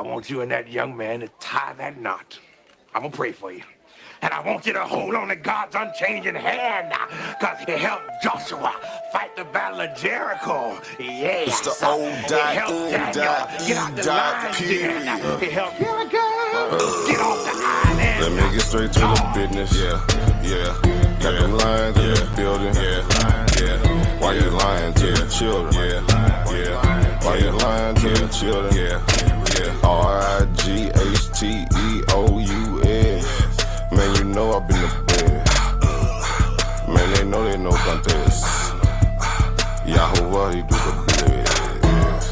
I want you and that young man to tie that knot. I'm gonna pray for you. And I want you to hold on to God's unchanging hand, because he helped Joshua fight the battle of Jericho. Yes. It's the old he helped Daniel get out the lion's den. He helped Gilligan get off the island. Let me get straight to the business. Got them lions in the building. Why you lying to the children? Why you lying to the children? RIGHTEOUS. Man, you know I've been to bed. Man, they know contest. Yahuwah, he do the best.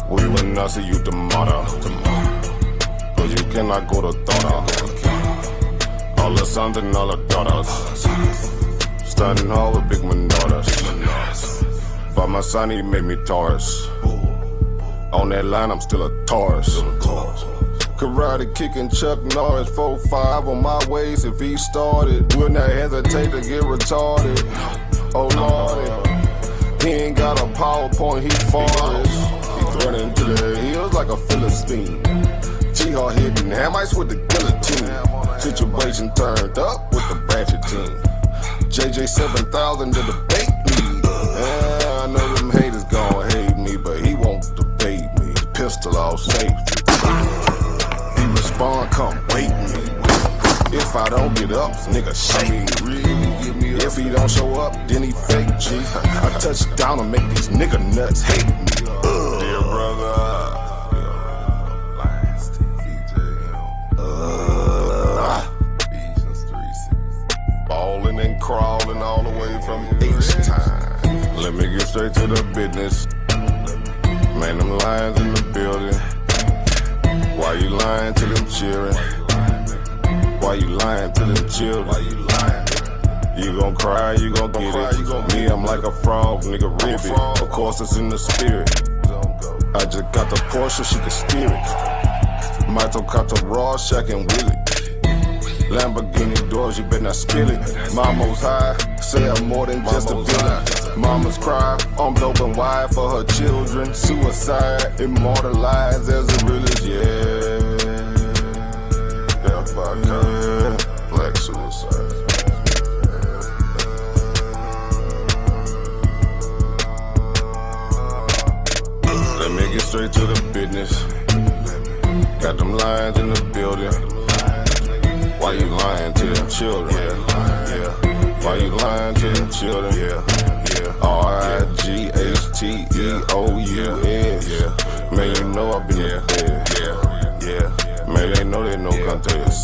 We will not see you tomorrow. Cause you cannot go to Thora. All the sons and all the daughters standing hard with big manotas. But my son, he made me Taurus. On that line, I'm still a Taurus. Karate kicking Chuck Norris, 4-5 on my waist. If he started, would not hesitate to get retarded. Oh lordy, he ain't got a PowerPoint, he farted. He running into the hills like a Philistine. Jihad hitting Hamites with the guillotine. Situation turned up with the Ratchet team. JJ 7000 to the debate lead. I know them haters gon' hate me, but he won't debate me. Pistol off safety. He respond, come wait me. If I don't get up, nigga shake me. If he don't show up, then he fake G. I touch down and make these nigga nuts hate me. Dear brother. Ballin' and crawling all the way from H-Time. Let me get straight to the business. Man, them lions in the building. Why you lying to them children? Why you lying to them children? You gon' cry, you gon' get it. Me, I'm like a frog, nigga, ribbit. Of course, it's in the spirit. I just got the Porsche, she can steer it. Mito got the raw, Shaq and Willie. Lamborghini doors, you better not spill it. Mama's high, say I'm more than just a villain. Mama's cry, I'm dope and wide for her children. Suicide, immortalized as a realist, Black suicide. Let me get straight to the business. Got them lions in the building. Why you lying to them children? Why you lying to them children? RIGHTEOUS. Man, you know I've been there. Man, they know contest.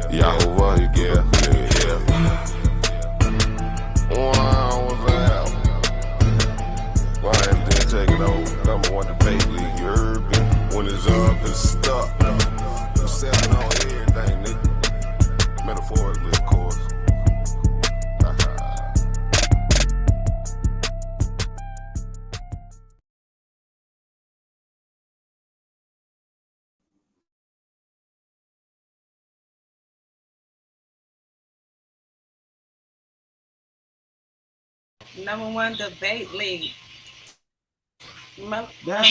Yahuwah, you get Wow, what's that? Why didn't take it over? Number one debate league, you heard me? When it's up, it's stuck. I'm selling on everything, nigga. Metaphorically, of course. Number one debate league. That's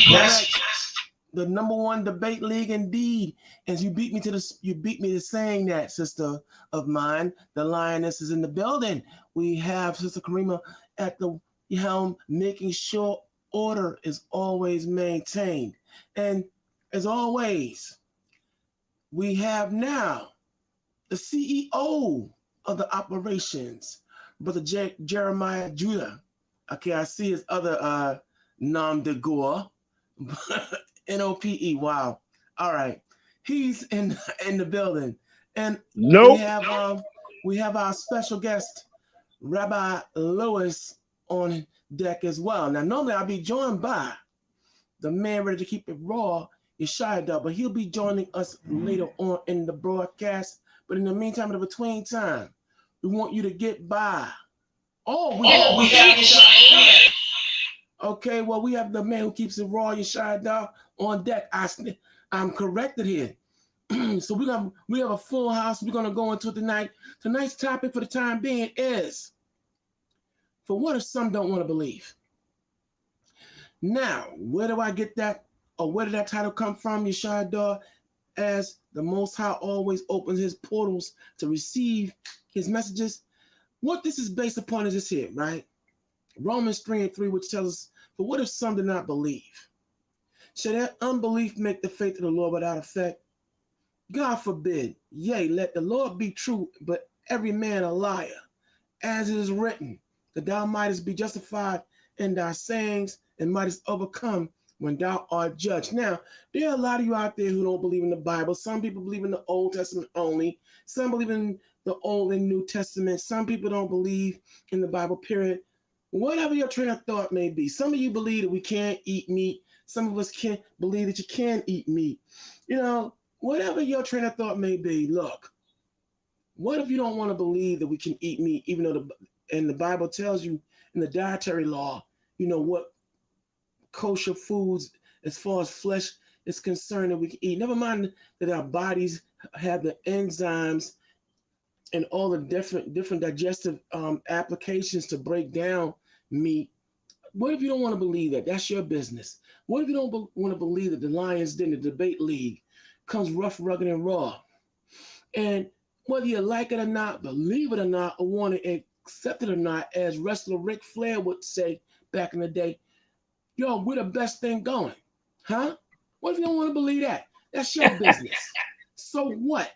the number one debate league indeed. As you beat me to saying that, sister of mine. The lioness is in the building. We have Sister Karima at the helm, making sure order is always maintained. And as always, we have now the CEO of the operations, Brother Jeremiah Judah. Okay, I see his other nom de gore. NOPE. Wow. All right. He's in the building. And we have our special guest, Rabbi Lewis, on deck as well. Now, normally I'll be joined by the man ready to keep it raw, Yeshaya, but he'll be joining us later on in the broadcast. But in the meantime, in the between time, we want you to get by. We have Yeshaya. Okay, well, we have the man who keeps it raw, Yeshaya, on deck. I'm corrected here. So we have a full house. We're gonna go into it tonight. Tonight's topic for the time being is, for what if some don't want to believe? Now, where do I get that or where did that title come from, Yeshua? As the Most High always opens his portals to receive his messages. What this is based upon is this here, right? Romans 3:3, which tells us, but what if some do not believe? Shall that unbelief make the faith of the Lord without effect? God forbid. Yea, let the Lord be true, but every man a liar. As it is written, that thou mightest be justified in thy sayings and mightest overcome when thou art judged. Now, there are a lot of you out there who don't believe in the Bible. Some people believe in the Old Testament only. Some believe in the Old and New Testament. Some people don't believe in the Bible, period. Whatever your train of thought may be. Some of you believe that we can't eat meat. Some of us can't believe that you can eat meat. You know, whatever your train of thought may be, look, what if you don't want to believe that we can eat meat, even though the Bible tells you in the dietary law, you know, what kosher foods as far as flesh is concerned that we can eat. Never mind that our bodies have the enzymes and all the different digestive applications to break down meat. What if you don't want to believe that? That's your business. What if you don't want to believe that the Lions Den, the debate league, comes rough, rugged, and raw? And whether you like it or not, believe it or not, or want to accept it or not, as wrestler Ric Flair would say back in the day, yo, we're the best thing going. Huh? What if you don't want to believe that? That's your business. So what?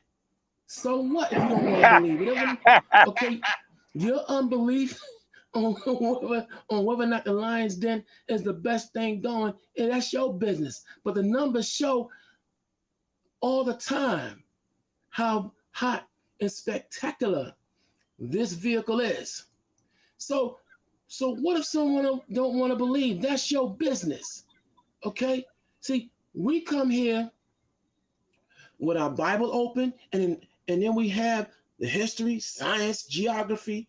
So what if you don't want to believe it? Okay, your unbelief on whether or not the Lions Den is the best thing going, and that's your business. But the numbers show all the time how hot and spectacular this vehicle is. So what if someone don't want to believe? That's your business. Okay? See, we come here with our Bible open, and then we have the history, science, geography,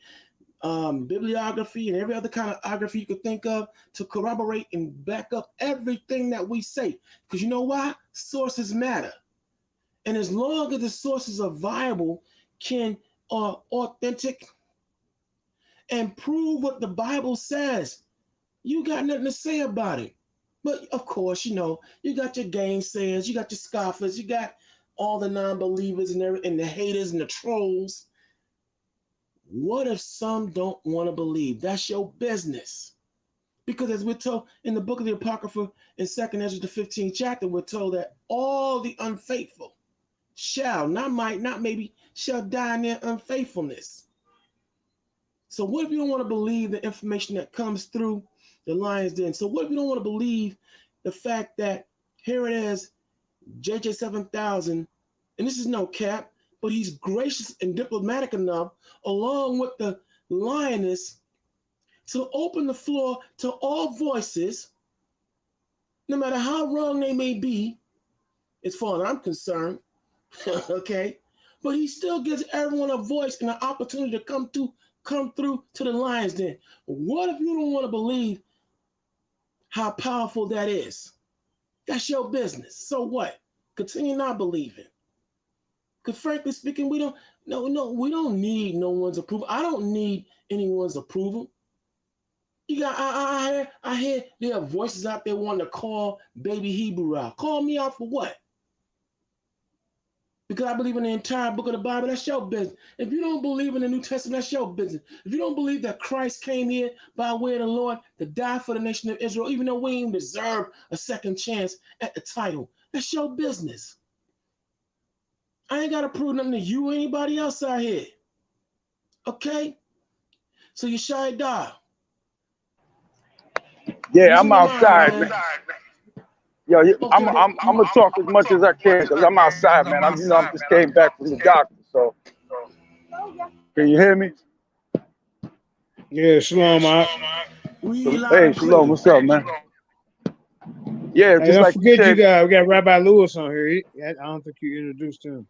bibliography, and every other kind of geography you could think of to corroborate and back up everything that we say. Because you know why? Sources matter. And as long as the sources are viable, are authentic, and prove what the Bible says, you got nothing to say about it. But of course, you know, you got your gainsayers, you got your scoffers, you got all the non-believers and the haters and the trolls. What if some don't want to believe? That's your business. Because as we're told in the book of the Apocrypha in 2nd Ezra, the 15th chapter, we're told that all the unfaithful shall, not might, not maybe, shall die in their unfaithfulness. So what if you don't want to believe the information that comes through the Lions Den? So what if you don't want to believe the fact that here it is, JJ 7000, and this is no cap, but he's gracious and diplomatic enough, along with the lioness, to open the floor to all voices, no matter how wrong they may be, as far as I'm concerned, okay? But he still gives everyone a voice and an opportunity to come through to the Lions Den. What if you don't want to believe how powerful that is? That's your business. So what? Continue not believing. Because frankly speaking, we don't need no one's approval. I don't need anyone's approval. You got I hear there are voices out there wanting to call baby Hebrew out. Call me out for what? Because I believe in the entire book of the Bible, that's your business. If you don't believe in the New Testament, that's your business. If you don't believe that Christ came here by way of the Lord to die for the nation of Israel, even though we ain't deserve a second chance at the title, that's your business. I ain't got to prove nothing to you or anybody else out here. Okay? So Yeshua. Yeah, I'm outside, man. Yo, I'm gonna talk as much as I can because I'm outside, man. I just came back from the doctor, so can you hear me? Yeah, shalom, man. Hey, shalom. What's up, man? Yeah, hey, just don't like forget you said, we got Rabbi Lewis on here. I don't think you introduced him.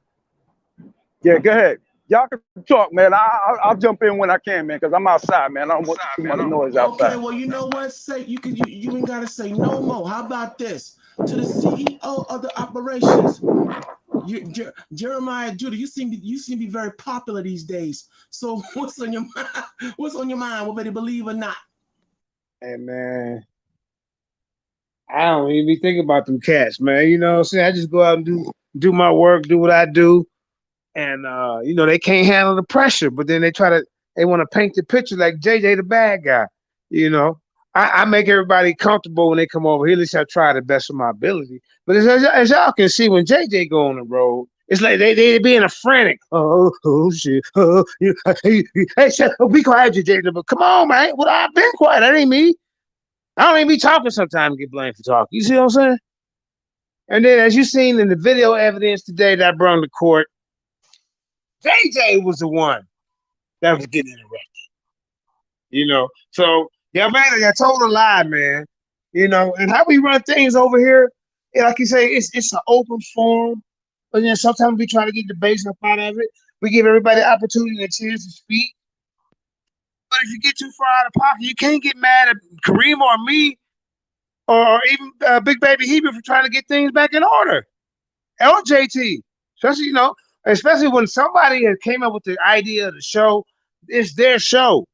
Yeah, go ahead. Y'all can talk, man. I'll jump in when I can, man, because I'm outside, man. I don't want too much noise outside. Okay, well, you know what? Say you ain't gotta say no more. How about this? To the CEO of the operations, Jeremiah Judah, you seem to be very popular these days. So what's on your mind? Whether you believe or not? Hey, man, I don't even be thinking about them cats, man. You know what I'm saying? I just go out and do my work, do what I do. And you know, they can't handle the pressure, but then they want to paint the picture like JJ the bad guy. You know, I make everybody comfortable when they come over here. At least I try the best of my ability. But as y'all can see, when JJ go on the road, it's like they being a frantic. Oh shit. Hey, shut up, be quiet, JJ. But come on, man. Well, I've been quiet. That ain't me. I don't even be talking sometimes and get blamed for talking. You see what I'm saying? And then, as you seen in the video evidence today that I brought to court, JJ was the one that was getting interrupted. You know, so yeah, man, I told a lie, man. You know, and how we run things over here, like you say, it's an open forum, but then sometimes we try to get debates up out of it. We give everybody opportunity and a chance to speak. But if you get too far out of pocket, you can't get mad at Kareem or me or even Big Baby Hebrew for trying to get things back in order. Or JT, especially, you know, especially when somebody has came up with the idea of the show, it's their show.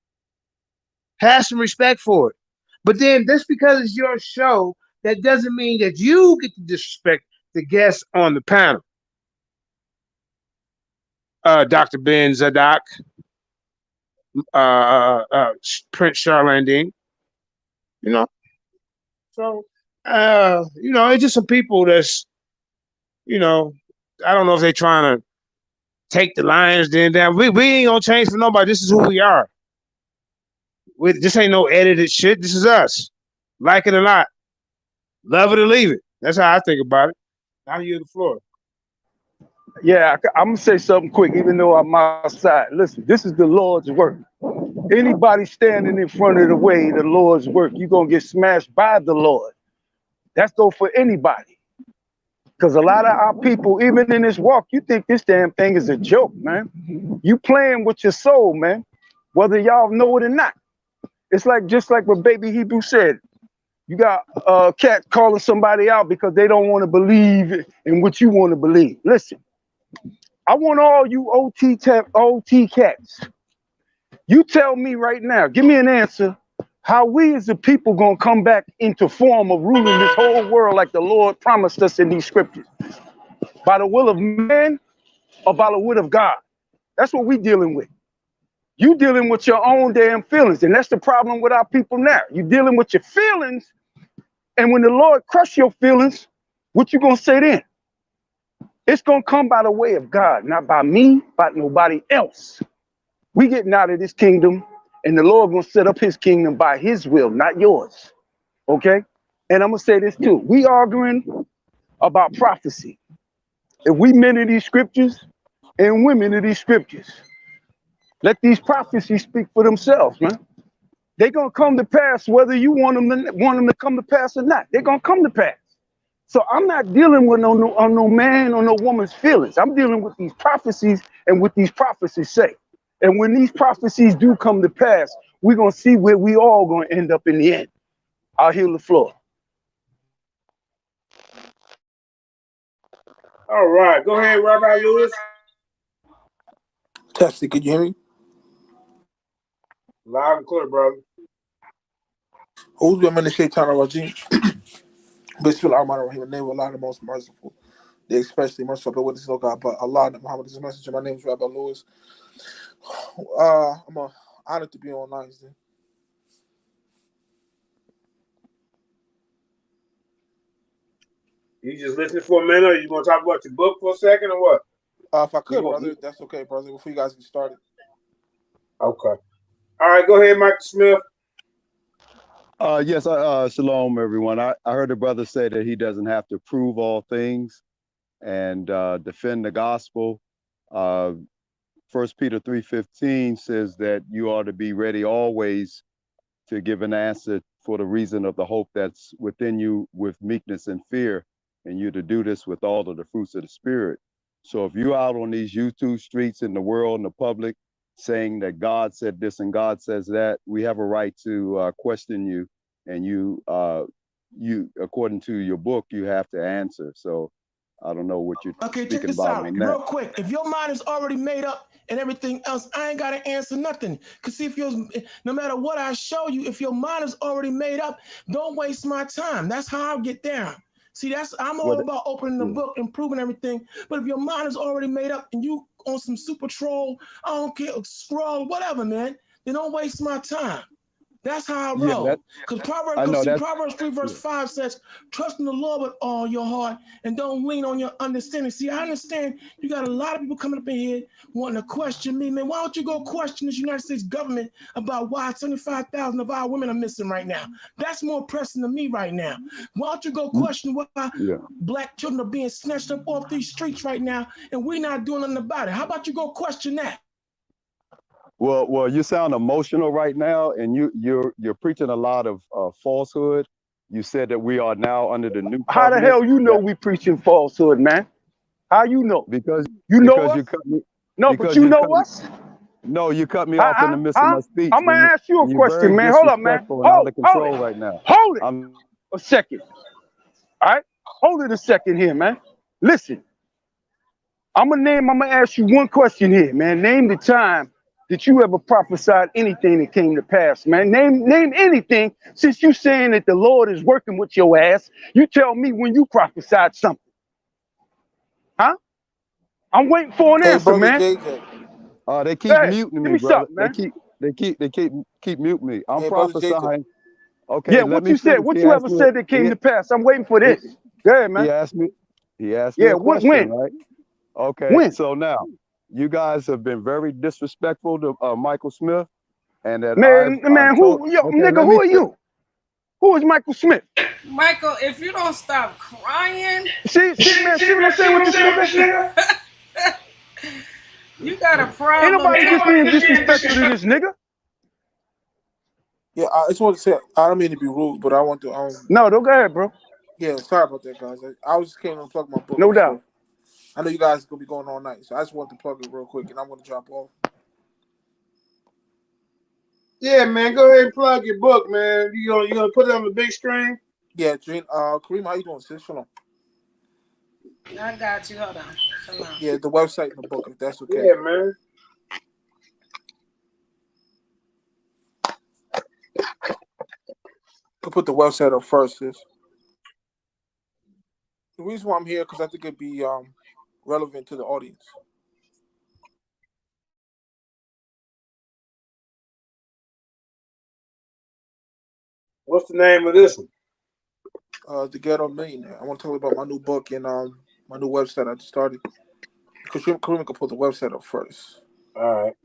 Have some respect for it. But then just because it's your show, that doesn't mean that you get to disrespect the guests on the panel. Dr. Ben Zadok, Prince Charlandine, you know. So, you know, it's just some people that's, you know, I don't know if they're trying to take the Lions den down. We ain't gonna change for nobody. This is who we are. This ain't no edited shit. This is us. Like it or not. Love it or leave it. That's how I think about it. Now you the floor. Yeah, I'm gonna say something quick, even though I'm outside. Listen, this is the Lord's work. Anybody standing in front of the way, the Lord's work, you're gonna get smashed by the Lord. That's go for anybody. Because a lot of our people, even in this walk, you think this damn thing is a joke, man. You playing with your soul, man, whether y'all know it or not. It's like just like what Baby Hebrew said. You got a cat calling somebody out because they don't want to believe in what you want to believe. Listen, I want all you OT cats. You tell me right now, give me an answer, how we as a people gonna come back into form of ruling this whole world like the Lord promised us in these scriptures? By the will of man or by the will of God? That's what we dealing with. You dealing with your own damn feelings, and that's the problem with our people now. You dealing with your feelings, and when the Lord crush your feelings, what you gonna say then? It's gonna come by the way of God, not by me, by nobody else. We getting out of this kingdom, and the Lord gonna set up his kingdom by his will, not yours. Okay? And I'm gonna say this too. We arguing about prophecy. If we men of these scriptures and women of these scriptures, let these prophecies speak for themselves, man. They're gonna come to pass whether you want them to come to pass or not. They're gonna come to pass. So I'm not dealing with no man or no woman's feelings. I'm dealing with these prophecies and what these prophecies say. And when these prophecies do come to pass, we're gonna see where we all gonna end up in the end. I'll heal the floor. All right, go ahead, Rabbi Lewis. Tessie, can you hear me? Loud and clear, brother. Who's been in the Shaitan Rajim? Bismillah ar-Rahman ar-Rahim. In the name of Allah, the most merciful, the especially merciful, the witness of God, but Allah, Muhammad is a messenger. My name is Rabbi Lewis. I'm honored to be online today. You just listening for a minute, or you gonna talk about your book for a second, or what? If I could, brother, that's okay, brother. Before you guys get started. Okay. All right, go ahead, Michael Smith. Yes, shalom, everyone. I heard the brother say that he doesn't have to prove all things and defend the gospel. 1 Peter 3:15 says that you ought to be ready always to give an answer for the reason of the hope that's within you with meekness and fear, and you to do this with all of the fruits of the Spirit. So if you're out on these YouTube streets in the world, in the public, saying that God said this and God says that, we have a right to question you, and you according to your book, you have to answer. So I don't know what you're speaking about on that. Real quick. If your mind is already made up and everything else, I ain't got to answer nothing. Because see, if no matter what I show you, if your mind is already made up, don't waste my time. That's how I'll get down. See, I'm all about opening the book and proving everything. But if your mind is already made up and you on some super troll, I don't care, scroll, whatever, man, then don't waste my time. That's how I roll. Because Proverbs 3 verse 5 says, trust in the Lord with all your heart and don't lean on your understanding. See, I understand you got a lot of people coming up in here wanting to question me. Man, why don't you go question this United States government about why 75,000 of our women are missing right now? That's more pressing to me right now. Why don't you go question why black children are being snatched up off these streets right now and we're not doing nothing about it? How about you go question that? Well, you sound emotional right now, and you're preaching a lot of falsehood. You said that we are now under the new covenant. How the hell you know we preaching falsehood, man? How you know? Because us? You cut me. No, but you know us? No, you cut me off in the midst of my speech. I'm gonna ask you a question, man. Hold up, man. Out of control right now. Hold it a second. All right, hold it a second here, man. Listen, I'm gonna ask you one question here, man. Name the time that you ever prophesied anything that came to pass, man. Name anything, since you saying that the Lord is working with your ass. You tell me when you prophesied something. Huh? I'm waiting for an answer, man. They keep muting me, brother. They keep muting me. I'm prophesying. Okay. Yeah, what you said, what you ever said that came to pass. I'm waiting for this. Go ahead, man. He asked me a question, when? right? Okay. When? So now, you guys have been very disrespectful to Michael Smith, and that nigga, who are you? Who is Michael Smith? Michael, if you don't stop crying, see what I'm saying with this nigga? You got a problem. Ain't nobody just being disrespectful to this nigga. Yeah, I just want to say, I don't mean to be rude, but I want to. No, don't go ahead, bro. Yeah, sorry about that, guys. I was just came to plug my book. No doubt. I know you guys are gonna be going all night, so I just wanted to plug it real quick, and I'm gonna drop off. Yeah, man, go ahead and plug your book, man. You gonna put it on the big screen? Yeah, Kareem, how you doing, sis? Hold on. I got you. Hold on. Yeah, the website and the book, if that's okay. Yeah, man. I'll put the website up first, sis. The reason why I'm here, because I think it'd be relevant to the audience. What's the name of this one? The Ghetto Millionaire. I want to talk about my new book and my new website I just started. Kareem can put the website up first. All right.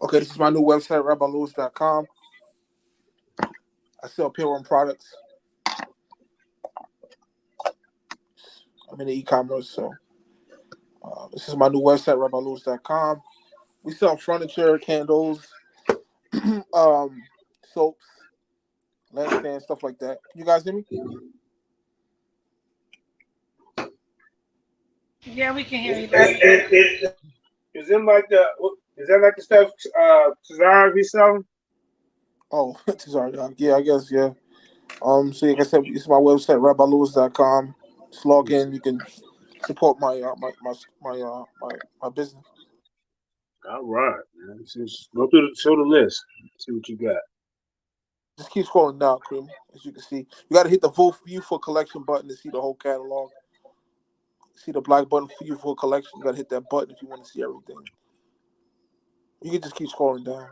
Okay, this is my new website, RabbiLewis.com. I sell Pure One products. I'm in the e-commerce, so this is my new website, RabbiLewis.com. We sell furniture, candles, soaps, lampstands, stuff like that. You guys hear me? Yeah, we can hear you. Is that like the stuff Cesar be selling? Oh, Cesar, yeah, I guess, yeah. So like I said, this is my website, RabbiLewis.com. Just log in. You can support my business. All right, man. Just go through show the list. See what you got. Just keep scrolling down, Kareem. As you can see, you got to hit the View for Collection button to see the whole catalog. See the black button for View for Collection. You got to hit that button if you want to see everything. You can just keep scrolling down.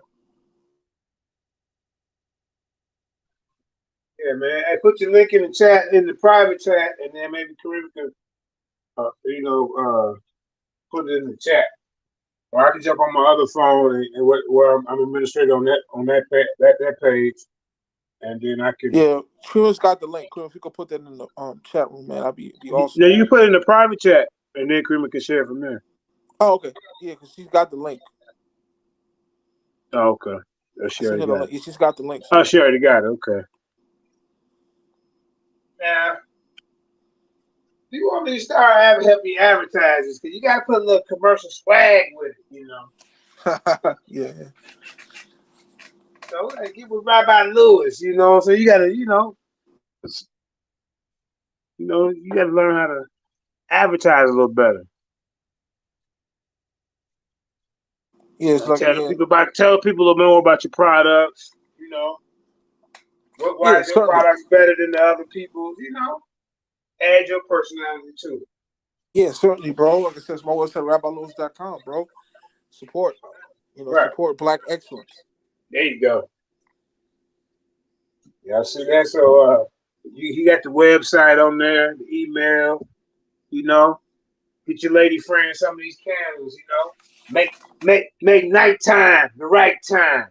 Yeah, man. Hey, put your link in the chat, in the private chat, and then maybe Kareem can, put it in the chat. Or I can jump on my other phone and where I'm administrator on that page, and then I can. Yeah, Kareem's got the link. Kareem, if you could put that in the chat room, man, that'd be awesome. Yeah, you put it in the private chat, and then Kareem can share it from there. Oh, okay. Yeah, because she's got the link. Oh, okay. She's got the link. So. Oh, she already got it. Okay. Now, you want me to start helping advertisers, because you got to put a little commercial swag with it, you know. Yeah. So I get with Rabbi Lewis, you know. So you got to, you got to learn how to advertise a little better. Yeah, it's like Tell people more about your products. You know, why is your products better than the other people's? You know, add your personality to it. Yeah, certainly, bro. Like I said, it's my website, RabbiLewis.com, bro. Support, support Black excellence. There you go. Yeah, I see that. So, he got the website on there, the email. You know, get your lady friend some of these candles. You know, make nighttime the right time.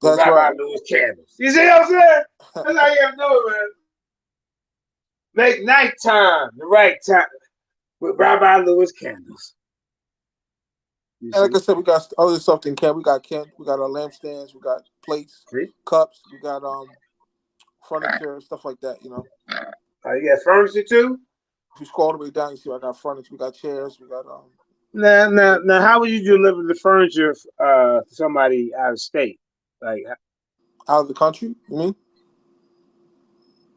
That's Rabbi right. Lewis candles. You see what I'm saying? That's how you have to do it, man. Make nighttime the right time with Rabbi Lewis candles. And like I said, we got other stuff in camp. We got our lampstands, we got plates, cups, we got furniture, stuff like that. You know. You got furniture too? If you scroll all the way down, you see I got furniture. We got chairs. We got Now, how would you deliver the furniture to somebody out of state, like out of the country? You mean?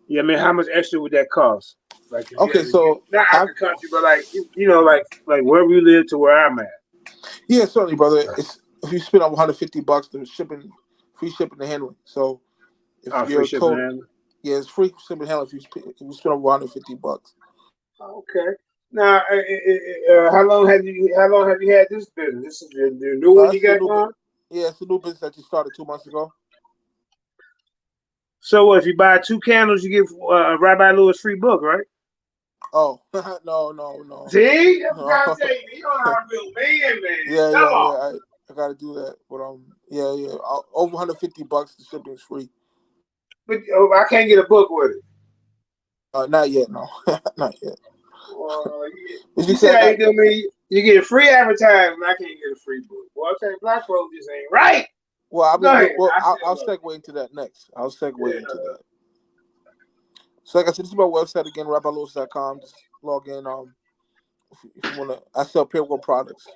Yeah, I mean, how much extra would that cost? Like, okay, so not out of the country, but like like wherever you live to where I'm at. Yeah, certainly, brother. It's if you spend over $150, the shipping, free shipping and handling. So if you're told, yeah, it's free shipping and handling if you spend over $150. Okay. Now, how long have you had this business? This is the new one you got going? Yeah, it's a new business that you started 2 months ago. So if you buy 2 candles, you give Rabbi Lewis free book, right? Oh, no. See? I'm trying to tell you, you know how I feel, man. Yeah. I gotta do that. But yeah. Over $150, the shipping is free. But I can't get a book with it. Not yet, no. Not yet. Well, you see how you do me? You get free advertising, I can't get a free book. Well, I'm saying Black folks just ain't right. Well, I'll segue into that next. I'll segue into that. So like I said, this is my website again, RabbiLewis.com. Just log in. If you wanna, I sell Pure Gold products.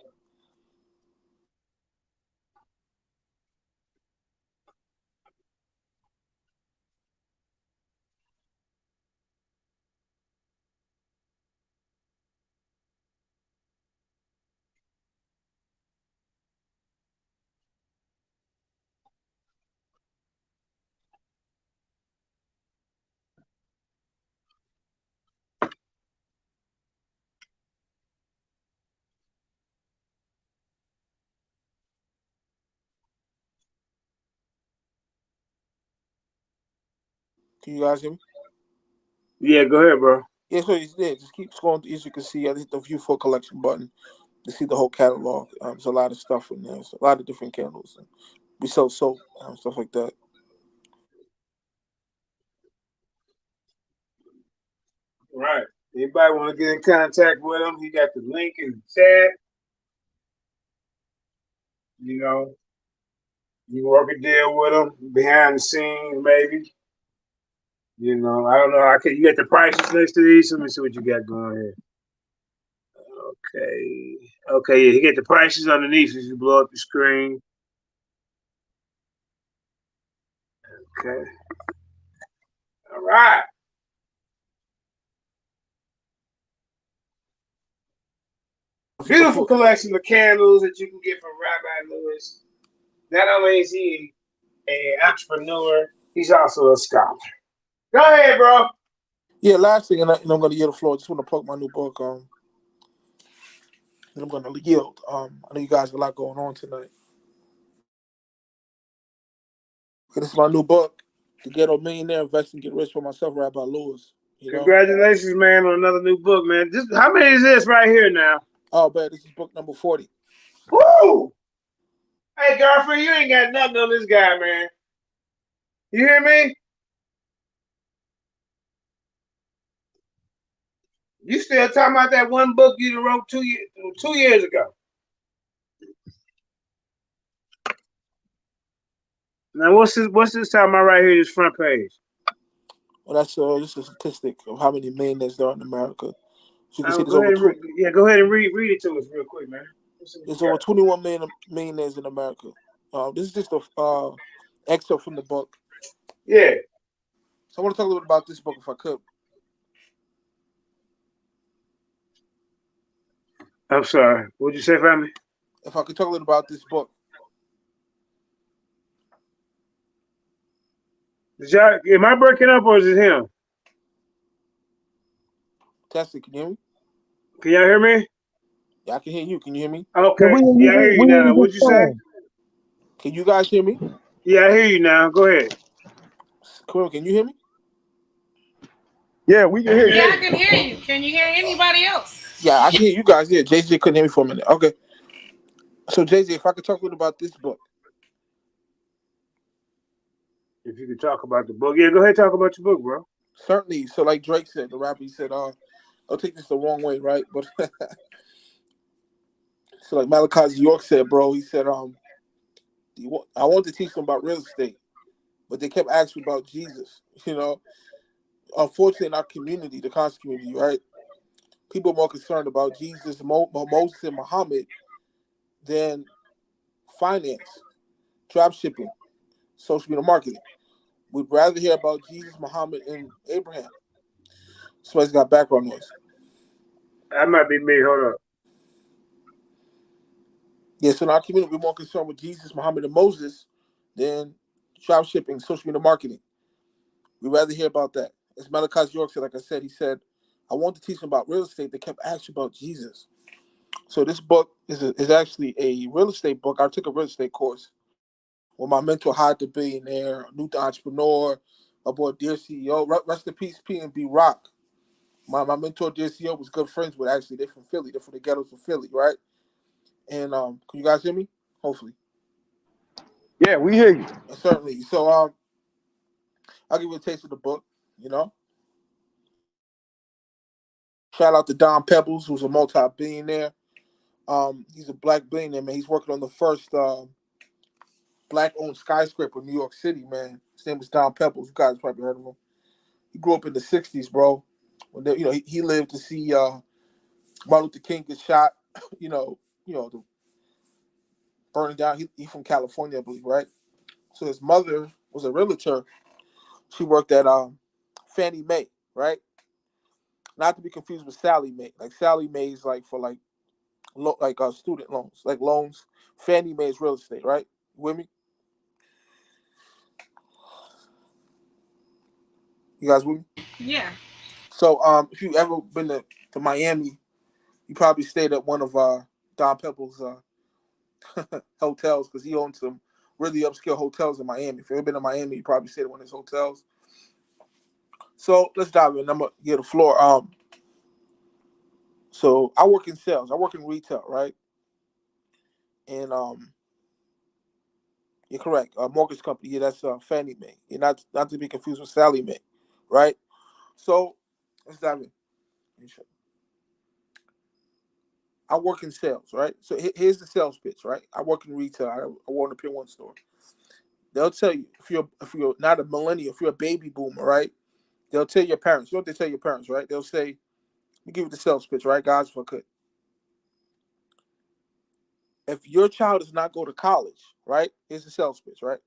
Can you guys hear me? Yeah, go ahead, bro. Yeah, so just keep scrolling. As you can see, I hit the View Full Collection button to see the whole catalog. There's a lot of stuff in there. There's a lot of different candles. We sell soap, stuff like that. Right. Anybody want to get in contact with him? He got the link in the chat. You know, you can work a deal with him behind the scenes, maybe. You know, I don't know. You got the prices next to these. Let me see what you got going here. Okay. Yeah, you get the prices underneath as you blow up your screen. Okay. All right. Beautiful collection of candles that you can get from Rabbi Lewis. Not only is he an entrepreneur, he's also a scholar. Go ahead, bro. Yeah, last thing, and I'm going to yield the floor. I just want to plug my new book. And I'm going to yield. I know you guys have a lot going on tonight. This is my new book, The Ghetto Millionaire, Invest and Get Rich for myself, Rabbi Lewis. Congratulations, man, on another new book, man. How many is this right here now? Oh, man, this is book number 40. Woo! Hey, girlfriend, you ain't got nothing on this guy, man. You hear me? You still talking about that one book you wrote 2 years ago. Now, what's this talking about right here, this front page? Well, that's just a statistic of how many millionaires there are in America. So you can see go ahead and read it to us real quick, man. There's over 21 million millionaires in America. This is just a excerpt from the book. Yeah. So I want to talk a little bit about this book, if I could. I'm sorry. What'd you say, family? If I could talk a little about this book. Am I breaking up or is it him? Testing, can you hear me? Can y'all hear me? Yeah, I can hear you. Can you hear me? Okay. Yeah, I hear you now. What'd you say? Can you guys hear me? Yeah, I hear you now. Go ahead. Kareem, can you hear me? Yeah, we can hear you. Yeah, I can hear you. Can you hear anybody else? Yeah, I can hear you guys. Yeah, JJ couldn't hear me for a minute. Okay. So, JJ, if I could talk a little about this book. If you could talk about the book. Yeah, go ahead, talk about your book, bro. Certainly. So, like Drake said, the rapper, he said, I'll take this the wrong way, right? But so, like Malachi York said, bro, he said, I wanted to teach them about real estate, but they kept asking about Jesus. You know, unfortunately, in our community, the conscious community, right? People are more concerned about Jesus, Moses, and Muhammad than finance, drop shipping, social media marketing. We'd rather hear about Jesus, Muhammad, and Abraham. Somebody's got background noise. That might be me. Hold up. Yeah, so in our community, we're more concerned with Jesus, Muhammad, and Moses than drop shipping, social media marketing. We'd rather hear about that. As Malachi York said, like I said, he said, I want to teach them about real estate. They kept asking about Jesus. So this book is actually a real estate book. I took a real estate course with my mentor, Hide the Billionaire, New Entrepreneur, my boy, Dear CEO. Rest in peace, P&B Rock. My mentor, Dear CEO, was good friends with. Actually, they're from Philly. They're from the ghettos of Philly, right? And can you guys hear me? Hopefully. Yeah, we hear you. Certainly. So I'll give you a taste of the book, you know. Shout out to Don Pebbles, who's a multi-billionaire. He's a black billionaire, man. He's working on the first black-owned skyscraper in New York City, man. His name is Don Pebbles. You guys probably heard of him. He grew up in the 60s, bro. When he lived to see Martin Luther King get shot, the burning down. He's from California, I believe, right? So his mother was a realtor. She worked at Fannie Mae, right? Not to be confused with Sally Mae. Like Sally Mae is like for student loans, like loans. Fannie Mae is real estate, right? You with me? You guys with me? Yeah. So if you ever been to Miami, you probably stayed at one of Don Pebbles' hotels, because he owns some really upscale hotels in Miami. If you've ever been to Miami, you probably stayed at one of his hotels. So let's dive in. I'm gonna get the floor. So I work in sales. I work in retail, right? And you're correct. Mortgage company. Yeah, that's Fannie Mae. You're not to be confused with Sally Mae, right? So let's dive in. I work in sales, right? So here's the sales pitch, right? I work in retail. I work in a Pier 1 store. They'll tell you, if you're not a millennial, if you're a baby boomer, right? They'll tell your parents. You know what they tell your parents, right? They'll say, let me give you the sales pitch, right, guys, if I could. If your child does not go to college, right? Here's the sales pitch, right?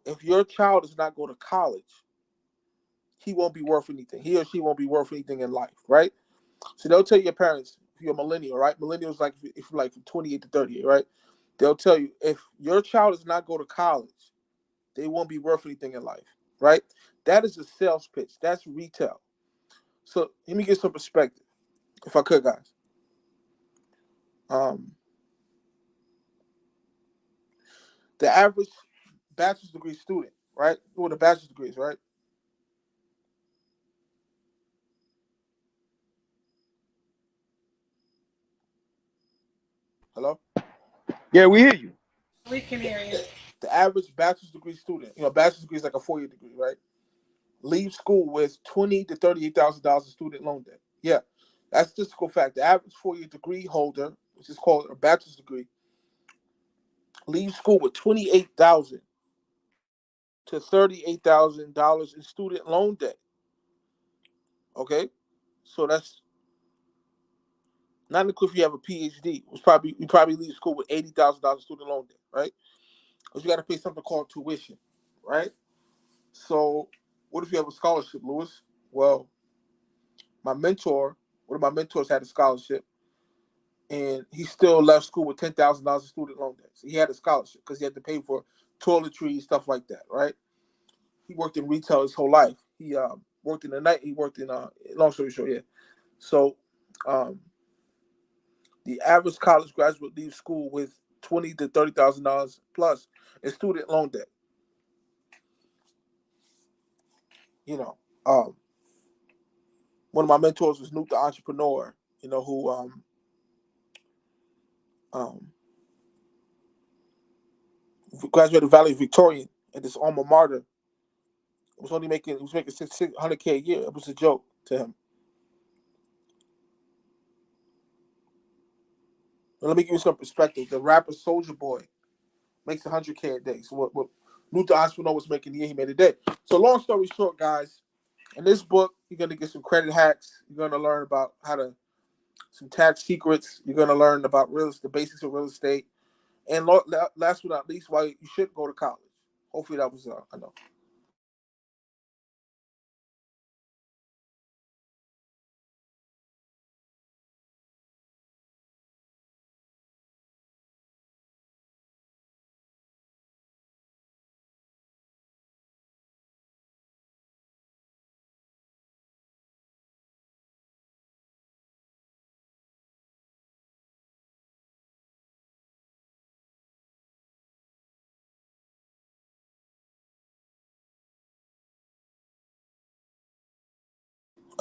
If your child does not go to college, he won't be worth anything. He or she won't be worth anything in life, right? So they'll tell your parents, if you're a millennial, right? Millennials, like if you're like from 28 to 38, right? They'll tell you, if your child does not go to college, they won't be worth anything in life, right? That is a sales pitch. That's retail. So let me get some perspective, if I could, guys. The average bachelor's degree student, right? With a bachelor's degrees, right? Hello? Yeah, we hear you. We can hear you. The average bachelor's degree student, bachelor's degree is like a 4-year degree, right? Leave school with $20,000 to $38,000 in student loan debt. Yeah, that's statistical fact. The average 4-year degree holder, which is called a bachelor's degree, leaves school with $28,000 to $38,000 in student loan debt. Okay, so that's not including if you have a PhD. You probably leave school with $80,000 student loan debt, right? Because you got to pay something called tuition, right? So what if you have a scholarship, Lewis? Well, one of my mentors had a scholarship, and he still left school with $10,000 in student loan debt. So he had a scholarship because he had to pay for toiletries, stuff like that, right? he worked in retail his whole life. He worked in the night. He worked in long story short, yeah. So the average college graduate leaves school with $20,000 to $30,000 plus in student loan debt. You know, one of my mentors was Nuke the Entrepreneur. You know, who graduated valedictorian at this alma mater. He was making $600K a year. It was a joke to him. Let me give you some perspective. The rapper Soulja Boy makes $100K a day. So what Nuke the Entrepreneur was making the year, he made a day. So long story short, guys, in this book, you're going to get some credit hacks. You're going to learn about some tax secrets. You're going to learn about the basics of real estate. And last but not least, why you should go to college. Hopefully that was enough.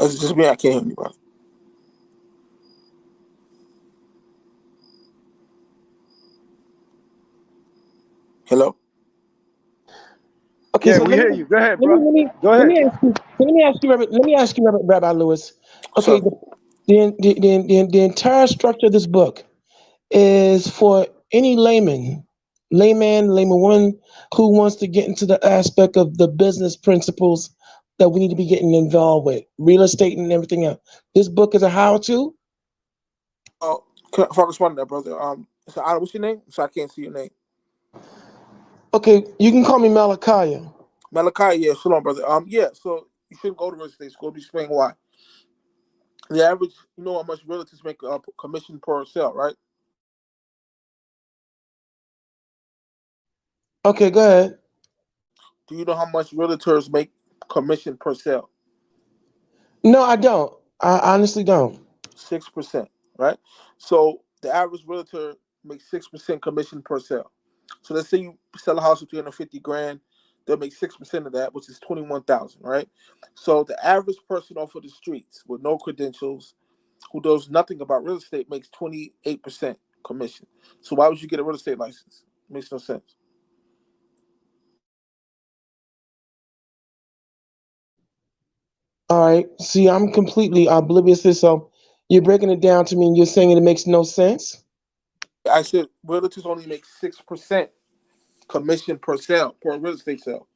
It's just me. I can't hear anybody. Hello? Okay, Yeah, so we hear you. Go ahead, bro. Go let ahead. me ask you, Rabbi Lewis. Okay, the entire structure of this book is for any layman woman who wants to get into the aspect of the business principles that we need to be getting involved with, real estate and everything else. This book is a how-to. Oh, if I respond to that, brother. So what's your name? So I can't see your name. Okay, you can call me Malachi. Malachi, yeah, shalom, brother. Yeah, so you shouldn't go to real estate school. Let me explain why. The average, you know how much realtors make commission per sale, right? Okay, go ahead. Do you know how much realtors make commission per sale? No, I don't. I honestly don't. 6%, right? So the average realtor makes 6% commission per sale. So let's say you sell a house for $350,000, they'll make 6% of that, which is $21,000, right? So the average person off of the streets with no credentials, who knows nothing about real estate, makes 28% commission. So why would you get a real estate license? Makes no sense. All right. See, I'm completely oblivious to this. So you're breaking it down to me and you're saying it makes no sense? I said realtors only make 6% commission per sale, per real estate sale.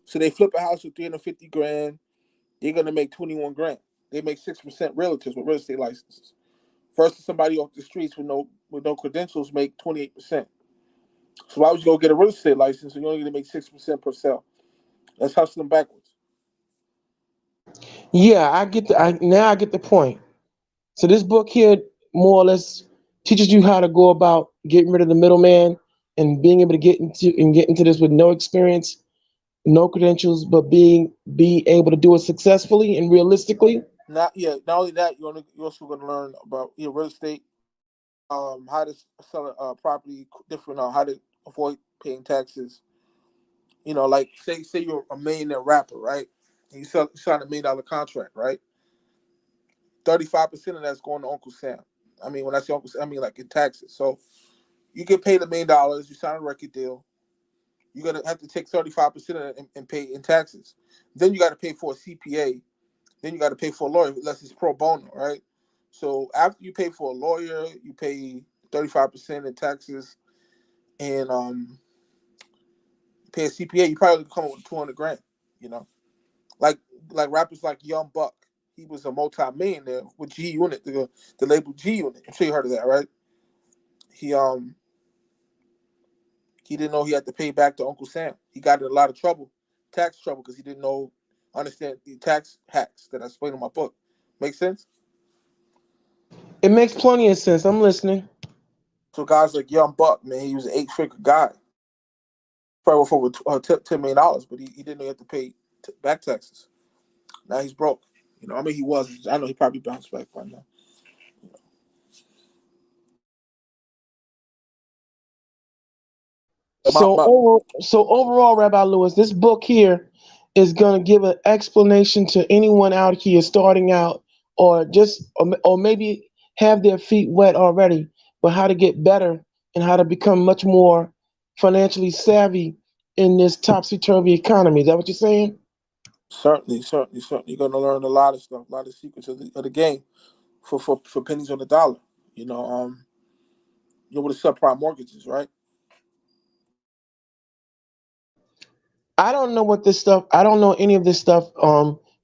So they flip a house for $350,000, they're gonna make $21,000. They make 6% realtors with real estate licenses. Versus somebody off the streets with no credentials make 28%. So why would you go get a real estate license and you're only gonna make 6% per sale? That's hustling backwards. Yeah, I get the point. So this book here more or less teaches you how to go about getting rid of the middleman and being able to get into this with no experience, no credentials, but be able to do it successfully and realistically. Not only that, you're also gonna learn about real estate, how to sell a property, different how to avoid paying taxes. Like say you're a millionaire rapper, right? And you sign $1 million contract, right? 35% of that's going to Uncle Sam. I mean, when I say Uncle Sam, I mean like in taxes. So you get paid $1 million, you sign a record deal, you're gonna have to take 35% of that and pay in taxes. Then you got to pay for a CPA. Then you got to pay for a lawyer, unless it's pro bono, right? So after you pay for a lawyer, you pay 35% in taxes, and pay a CPA. You probably come up with $200,000. Like rappers like Young Buck. He was a multi-millionaire with G Unit, the label G Unit. I'm sure you heard of that, right? He didn't know he had to pay back to Uncle Sam. He got in a lot of trouble, tax trouble, because he didn't understand the tax hacks that I explained in my book. Make sense? It makes plenty of sense. I'm listening. So guys like Young Buck, man, he was an 8-figure guy. Probably worth over $10 million, but he didn't know he had to pay back Texas. Now he's broke. You know, I mean, he was. I know he probably bounced back by now. So overall, Rabbi Lewis, this book here is going to give an explanation to anyone out here starting out, or maybe have their feet wet already, but how to get better and how to become much more financially savvy in this topsy-turvy economy. Is that what you're saying? Certainly. You're going to learn a lot of stuff, a lot of secrets of the game for pennies on the dollar. You know what a subprime mortgage is, right? I don't know what this stuff. I don't know any of this stuff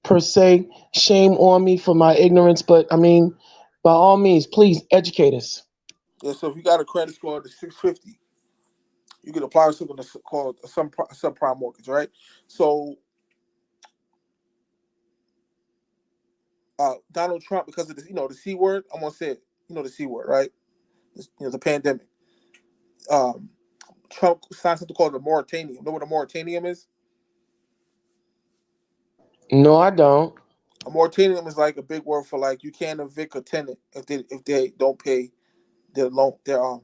per se. Shame on me for my ignorance, but I mean, by all means, please educate us. Yeah. So if you got a credit score of 650, you can apply for something that's called a subprime mortgage, right? So Donald Trump, because of the C word, I'm gonna say it. The C word, right? The pandemic. Trump signed something called a moratorium. You know what a moratorium is? No, I don't. A moratorium is like a big word for like you can't evict a tenant if they don't pay their loan, their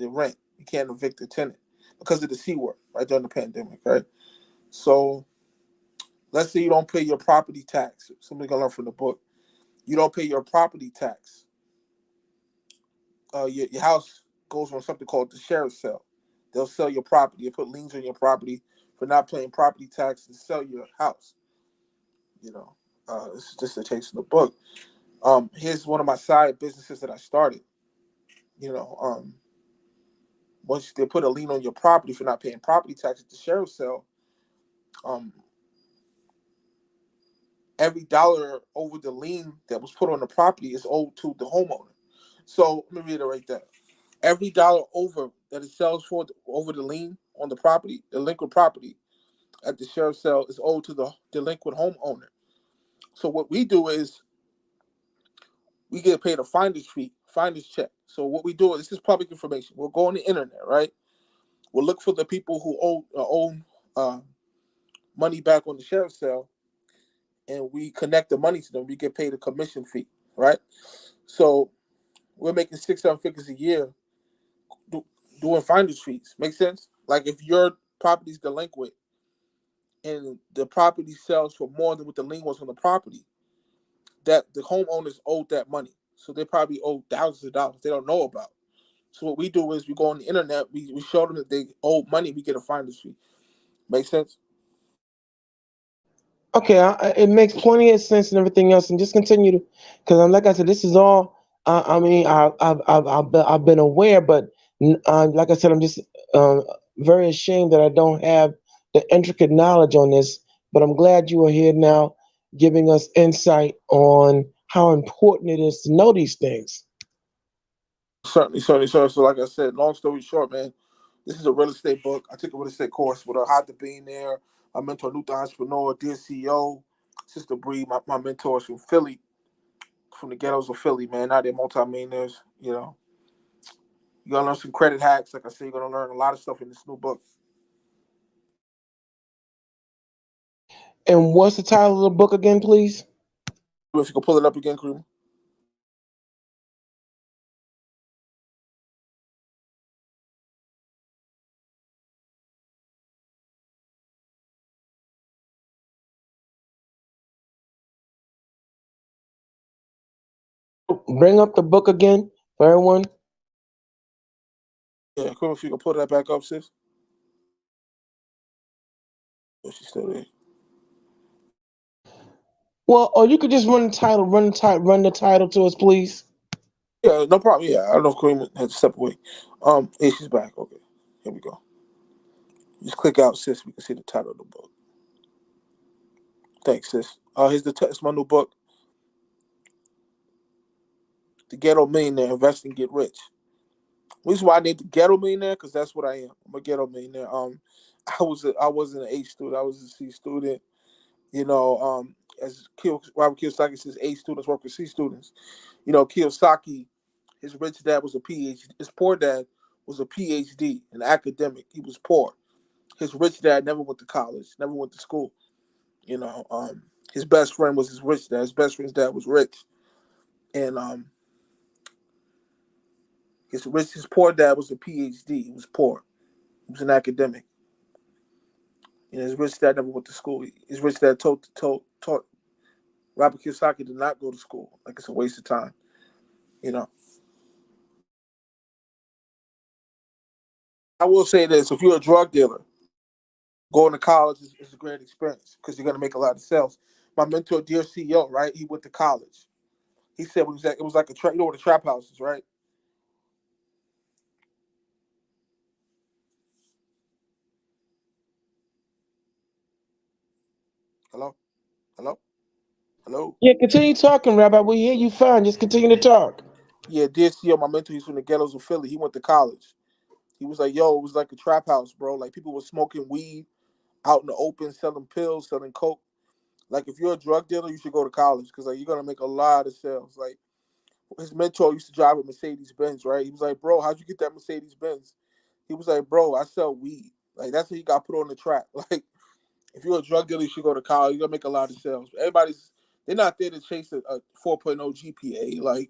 rent. You can't evict the tenant because of the C word, right, during the pandemic, right? So let's say you don't pay your property tax. Somebody's gonna learn from the book. You don't pay your property tax. Your house goes on something called the sheriff's sale. They'll sell your property. They put liens on your property for not paying property tax and sell your house. This is just a taste of the book. Here's one of my side businesses that I started. Once they put a lien on your property for not paying property tax at the sheriff's sale, every dollar over the lien that was put on the property is owed to the homeowner. So let me reiterate that. Every dollar over that it sells for over the lien on the property, delinquent property at the sheriff's sale is owed to the delinquent homeowner. So what we do is we get paid a finder's fee, finder's check. So what we do is, this is public information. We'll go on the internet, right? We'll look for the people who owe money back on the sheriff's sale, and we connect the money to them. We get paid a commission fee, right? So we're making 6-7 figures a year doing finder's fees. Make sense? Like if your property's delinquent and the property sells for more than what the lien was on the property, that the homeowners owed that money. So they probably owe thousands of dollars they don't know about. So what we do is we go on the internet, we show them that they owe money, we get a finder's fee. Make sense? Okay, it makes plenty of sense and everything else, and just continue to, because like I said, this is all. I mean, I've been aware, but like I said, I'm just very ashamed that I don't have the intricate knowledge on this. But I'm glad you are here now, giving us insight on how important it is to know these things. Certainly. So like I said, long story short, man, this is a real estate book. I took a real estate course with Hot to Being there. I mentor New Entrepreneur, Dear CEO, Sister Bree, my mentors from Philly, from the ghettos of Philly, man. Now they're multi-millionaires, You're going to learn some credit hacks. Like I said, you're going to learn a lot of stuff in this new book. And what's the title of the book again, please? If you can pull it up again, Kareem. Bring up the book again for everyone. Yeah, Kareem, if you can pull that back up, sis. Oh, she's still there. Well, or you could just run the title to us, please. Yeah, no problem. Yeah, I don't know if Kareem had to step away. Yeah, she's back. Okay, here we go. Just click out, sis. We can see the title of the book. Thanks, sis. Here's it's my new book, The Ghetto Millionaire: Invest and Get Rich. The reason why I named the Ghetto Millionaire, because that's what I am. I'm a ghetto millionaire. I wasn't an A student. I was a C student. As Robert Kiyosaki says, A students work with C students. Kiyosaki, his rich dad was a PhD. His poor dad was a PhD, an academic. He was poor. His rich dad never went to college, never went to school. You know, his best friend was his rich dad. His best friend's dad was rich, and his poor dad was a PhD. He was poor. He was an academic. You know, his rich dad never went to school. His rich dad taught Robert Kiyosaki to not go to school. Like, it's a waste of time. You know. I will say this: if you're a drug dealer, going to college is a great experience because you're going to make a lot of sales. My mentor, Dear CEO, right? He went to college. He said it was like a trap. You know what a trap house is, right? Hello? Hello? Hello? Yeah, continue talking, Rabbi. We hear you fine. Just continue to talk. Yeah, Dear CEO, my mentor, he's from the ghettos of Philly. He went to college. He was like, yo, it was like a trap house, bro. Like, people were smoking weed out in the open, selling pills, selling coke. Like, if you're a drug dealer, you should go to college because, like, you're going to make a lot of sales. Like, his mentor used to drive a Mercedes-Benz, right? He was like, bro, how'd you get that Mercedes-Benz? He was like, bro, I sell weed. Like, that's how he got put on the track. Like, if you're a drug dealer, you should go to college. You're going to make a lot of sales. They're not there to chase a 4.0 GPA. Like,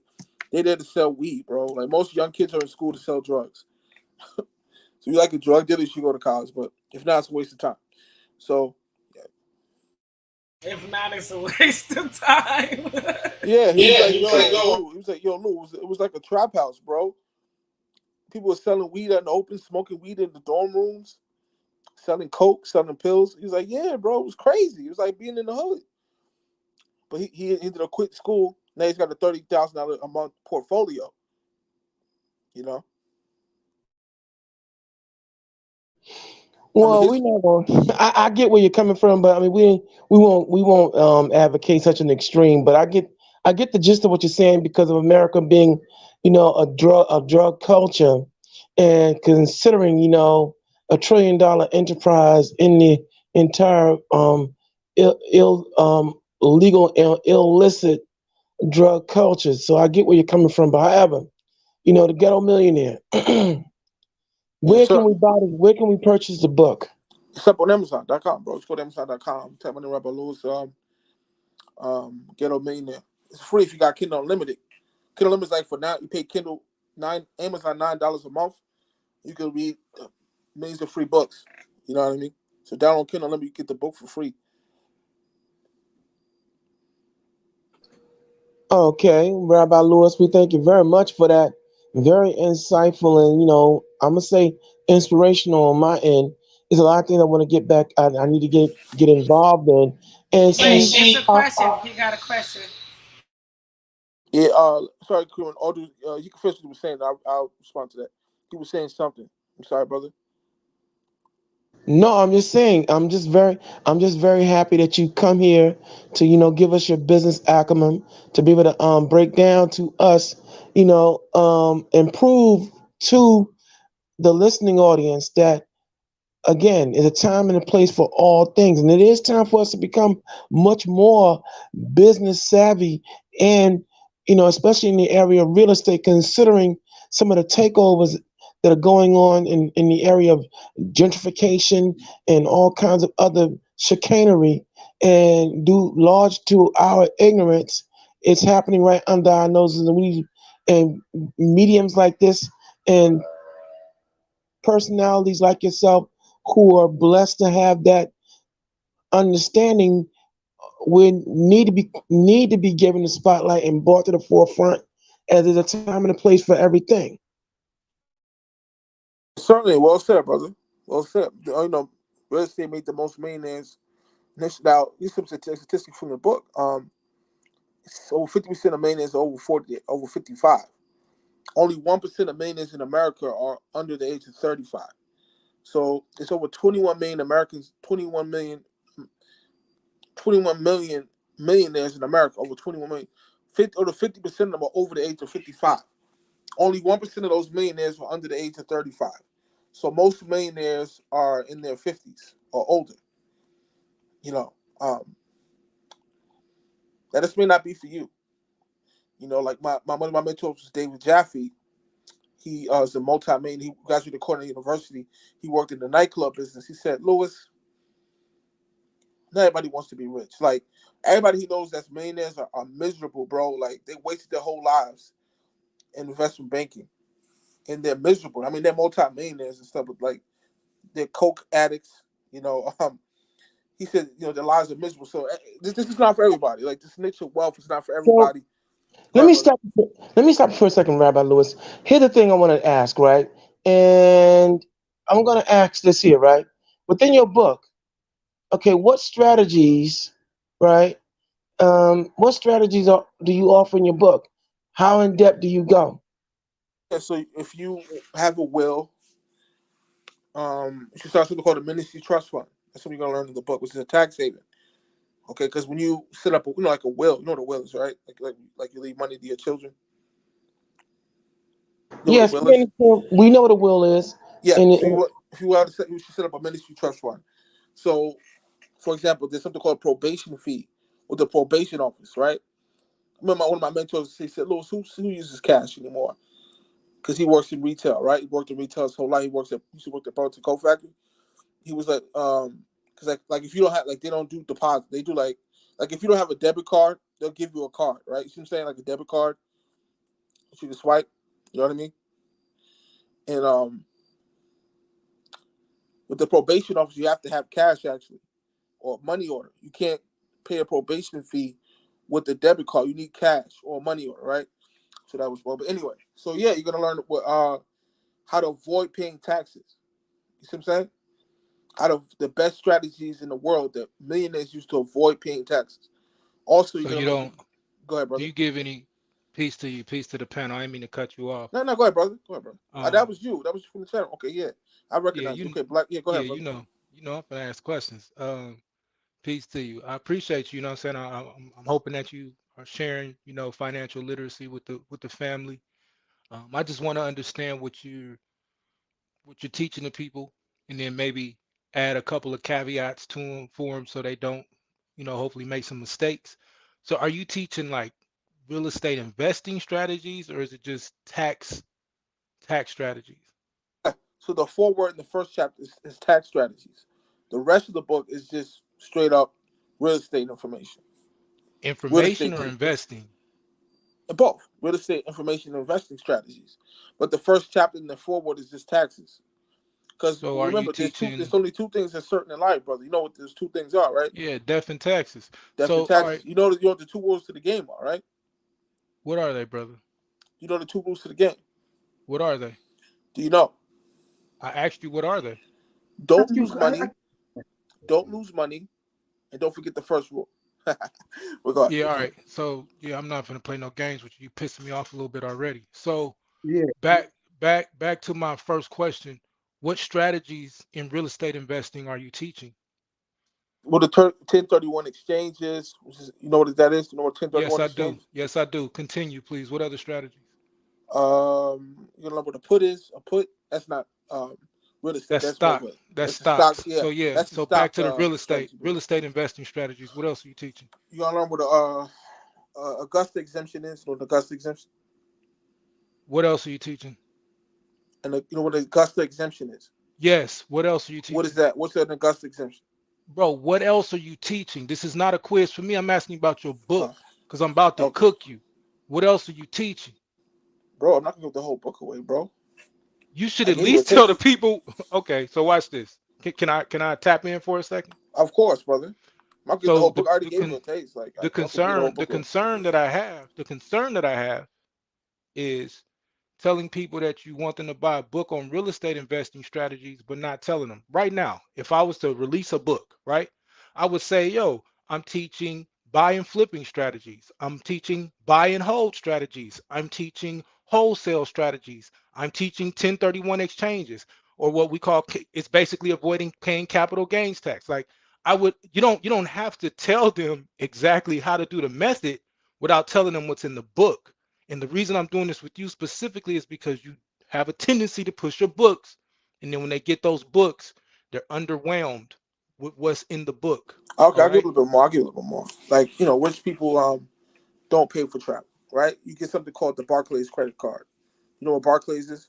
they're there to sell weed, bro. Like, most young kids are in school to sell drugs. So you like a drug dealer, you should go to college. But if not, it's a waste of time. So, if not, it's a waste of time. yeah, he was like, yo, Lou, it was like a trap house, bro. People were selling weed out in the open, smoking weed in the dorm rooms, selling coke, selling pills. He was like, yeah, bro, it was crazy. It was like being in the hood. But he ended up quitting school. Now he's got a $30,000 a month portfolio. You know. Well, we not going. I get where you're coming from, but I mean, we won't advocate such an extreme. But I get the gist of what you're saying because of America being, a drug culture, and considering $1 trillion enterprise in the entire illicit drug culture. So I get where you're coming from. But however, the Ghetto Millionaire. Where can we buy this? Where can we purchase the book? It's up on Amazon.com, bro. Just go to Amazon.com. Type in Rabbi Lewis, Ghetto Millionaire. It's free if you got Kindle Unlimited. Kindle Unlimited is like for now. You pay Amazon $9 a month. You can read millions of free books. You know what I mean? So download Kindle Unlimited, you get the book for free. Okay, Rabbi Lewis, we thank you very much for that. Very insightful and, I'm going to say inspirational on my end. There's a lot of things I want to get back. I need to get involved in. And it's a question. He got a question. Yeah, sorry, Kieran. You can finish what you were saying. I'll respond to that. He was saying something. I'm sorry, brother. No, I'm just saying. I'm just very happy that you come here to give us your business acumen, to be able to break down to us, and prove to the listening audience that, again, it's a time and a place for all things, and it is time for us to become much more business savvy, and especially in the area of real estate, considering some of the takeovers that are going on in the area of gentrification and all kinds of other chicanery, and due large to our ignorance, it's happening right under our noses, and mediums like this and personalities like yourself who are blessed to have that understanding, we need to be given the spotlight and brought to the forefront, as there's a time and a place for everything. Certainly, well said, brother. Well said. Real estate made the most millionaires. Now, these some statistics from the book. Over 50% of millionaires are over 55. Only 1% of millionaires in America are under the age of 35. So it's over 21 million Americans, 21 million millionaires in America, over 21 million. 50% of them are over the age of 55. Only 1% of those millionaires are under the age of 35. So most millionaires are in their 50s or older. That just may not be for you. Like one of my mentors was David Jaffe. He is a multi-millionaire. He graduated Cornell University. He worked in the nightclub business. He said, Lewis, Not everybody wants to be rich. Like everybody who knows that's millionaires are miserable, bro. Like they wasted their whole lives in investment banking, and they're miserable. I mean, they're multi-millionaires and stuff, but like they're coke addicts. You know, he said, you know, their lives are miserable. So this is not for everybody. Like this niche of wealth is not for everybody. Let me stop for a second, Rabbi Lewis. Here's the thing I want to ask, right? And I'm going to ask this here, right? Within your book, okay, what strategies, right? What strategies do you offer in your book? How in depth do you go? Yeah, so if you have a will, you should start something called a ministry trust fund. That's what you're gonna learn in the book, which is a tax haven. Okay, because when you set up, like a will, you know what a will is, right? Like you leave money to your children. You know Yes, we know what a will is. Yeah, and if you want to set, you should set up a ministry trust fund. So, for example, there's something called probation fee with the probation office, right? I remember one of my mentors, he said, "Lewis, who uses cash anymore?" Because he works in retail, right? He worked in retail his whole life. He used to work at Burlington Coat Factory. He was like, because like if you don't have, like, they don't do deposit. They do like if you don't have a debit card, they'll give you a card, right? You see what I'm saying? Like a debit card, you can swipe. You know what I mean? And with the probation office, you have to have cash actually, or money order. You can't pay a probation fee with the debit card. You need cash or money order, right? So that was well. But anyway, so yeah, you're gonna learn how to avoid paying taxes. You see what I'm saying? Out of the best strategies in the world that millionaires use to avoid paying taxes. Also, so you don't. Go ahead, brother. Do you give any peace to the panel? I didn't mean to cut you off. No, go ahead, brother. Go ahead, brother. That was you. That was from the channel. Okay, yeah, I recognize you. Okay, Black. Yeah, go ahead, brother. You know, I'm gonna ask questions. Peace to you. I appreciate you. You know what I'm saying? I'm hoping that you are sharing, you know, financial literacy with the family. I just want to understand what you're teaching the people, and then maybe add a couple of caveats to them for them so they don't, you know, hopefully make some mistakes. So are you teaching like real estate investing strategies, or is it just tax strategies? So the foreword in the first chapter is tax strategies. The rest of the book is just straight up real estate information. Information or investing? Both. Real estate information and investing strategies. But the first chapter in the foreword is just taxes. Because remember, there's only two things that's certain in life, brother. You know what those two things are, right? Yeah, death and taxes. Death and taxes. Right. You know what the two rules to the game are, right? What are they, brother? You know the two rules to the game. What are they? Do you know? I asked you, what are they? Don't lose money. Don't lose money. And don't forget the first rule. Yeah, all right. So yeah, I'm not gonna play no games with you. You pissing me off a little bit already. So yeah, back to my first question. What strategies in real estate investing are you teaching? Well, the 1031 exchanges, you know what that is? You know what 1031 exchange? Yes, I do. Continue, please. What other strategies? You know what a put is? A put, that's not real estate. That's stock. That's stock. Yeah. So yeah. So stock, back to the real estate investing strategies. What else are you teaching? You gotta learn what Augusta exemption is, or the Augusta exemption. What else are you teaching? And you know what an Augusta exemption is? Yes. What else are you teaching? What is that? What's an Augusta exemption? Bro, what else are you teaching? This is not a quiz for me. I'm asking you about your book because I'm about to cook you. What else are you teaching? Bro, I'm not gonna give the whole book away, bro. You should at least tell the people. Okay, so watch this. Can I tap in for a second? Of course, brother. So the whole book. I already gave you a taste. Like the concern that I have is telling people that you want them to buy a book on real estate investing strategies, but not telling them. Right now, if I was to release a book, right, I would say, yo, I'm teaching buy and flipping strategies. I'm teaching buy and hold strategies. I'm teaching wholesale strategies. I'm teaching 1031 exchanges, or what we call, it's basically avoiding paying capital gains tax. Like you don't have to tell them exactly how to do the method without telling them what's in the book. And the reason I'm doing this with you specifically is because you have a tendency to push your books. And then when they get those books, they're underwhelmed with what's in the book. Okay, I'll give a little bit more. Like, you know, rich people don't pay for travel, right? You get something called the Barclays credit card. You know what Barclays is?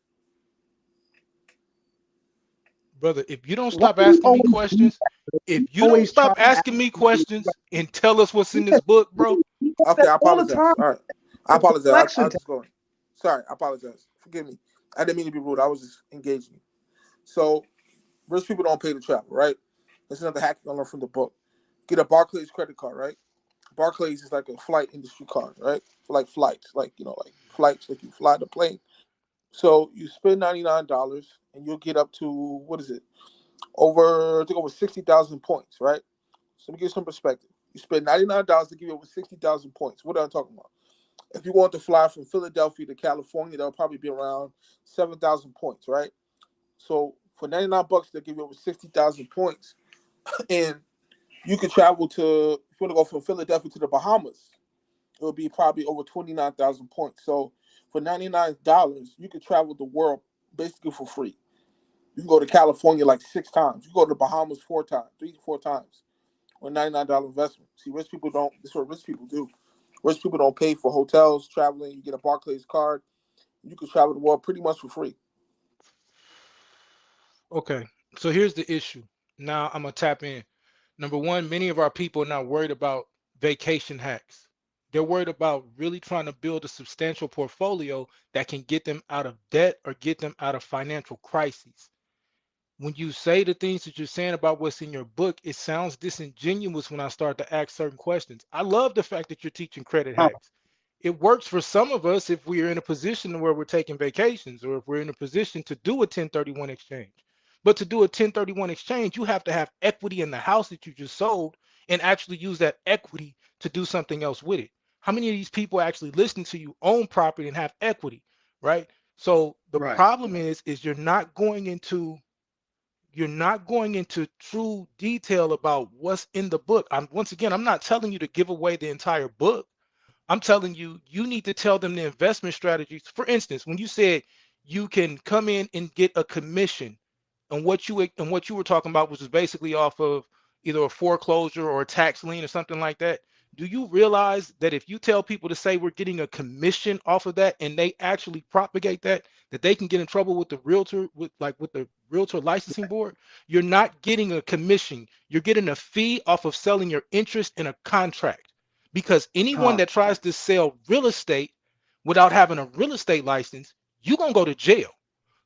brother, if you don't stop asking me questions, if you don't stop asking me questions and tell us what's in this book, bro. Okay, I apologize. All right, I apologize. I was just going. Sorry, I apologize. Forgive me. I didn't mean to be rude. I was just engaging. So, rich people don't pay to travel, right? That's another hack you learn from the book. Get a Barclays credit card, right? Barclays is like a flight industry card, right? For like flights, like like flights, like you fly the plane. So you spend $99 and you'll get up to over 60,000 points, right? So let me give you some perspective. You spend $99 to give you over 60,000 points. What am I talking about? If you want to fly from Philadelphia to California, that'll probably be around 7,000 points, right? So for $99, they'll give you over 60,000 points, and you could travel to. If you want to go from Philadelphia to the Bahamas, it will be probably over 29,000 points. So for $99, you could travel the world basically for free. You can go to California like 6 times. You go to the Bahamas 3 to 4 times, with $99 investment. See, rich people don't. This is what rich people do. Rich people don't pay for hotels, traveling. You get a Barclays card. You can travel the world pretty much for free. Okay, so here's the issue. Now I'm gonna tap in. Number one, many of our people are not worried about vacation hacks. They're worried about really trying to build a substantial portfolio that can get them out of debt or get them out of financial crises. When you say the things that you're saying about what's in your book, it sounds disingenuous when I start to ask certain questions. I love the fact that you're teaching credit hacks. It works for some of us if we're in a position where we're taking vacations or if we're in a position to do a 1031 exchange. But to do a 1031 exchange, you have to have equity in the house that you just sold and actually use that equity to do something else with it. How many of these people actually listening to you own property and have equity, right? So the problem is you're not going into true detail about what's in the book. I'm not telling you to give away the entire book. I'm telling you, you need to tell them the investment strategies. For instance, when you said you can come in and get a commission on what you were talking about, which is basically off of either a foreclosure or a tax lien or something like that. Do you realize that if you tell people to say we're getting a commission off of that and they actually propagate that they can get in trouble with the realtor, with the realtor licensing board? You're not getting a commission. You're getting a fee off of selling your interest in a contract, because anyone that tries to sell real estate without having a real estate license, you're going to go to jail.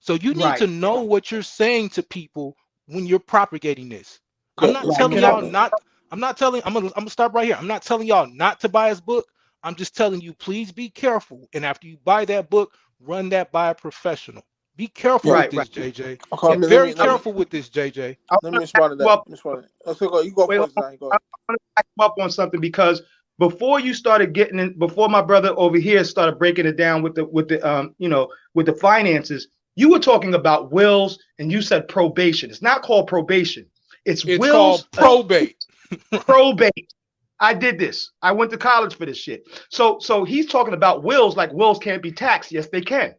So you need to know what you're saying to people when you're propagating this. I'm not telling y'all not. I'm gonna stop right here. I'm not telling y'all not to buy his book. I'm just telling you, please be careful. And after you buy that book, run that by a professional. Be careful with this, JJ. Okay, very careful with this, JJ. Let me respond to that. You go first. I want to back up on something, because before you started getting in, before my brother over here started breaking it down with the finances, you were talking about wills and you said probation. It's not called probation. It's wills, called probate. Probate. I did this. I went to college for this shit. So he's talking about wills like wills can't be taxed. Yes, they can.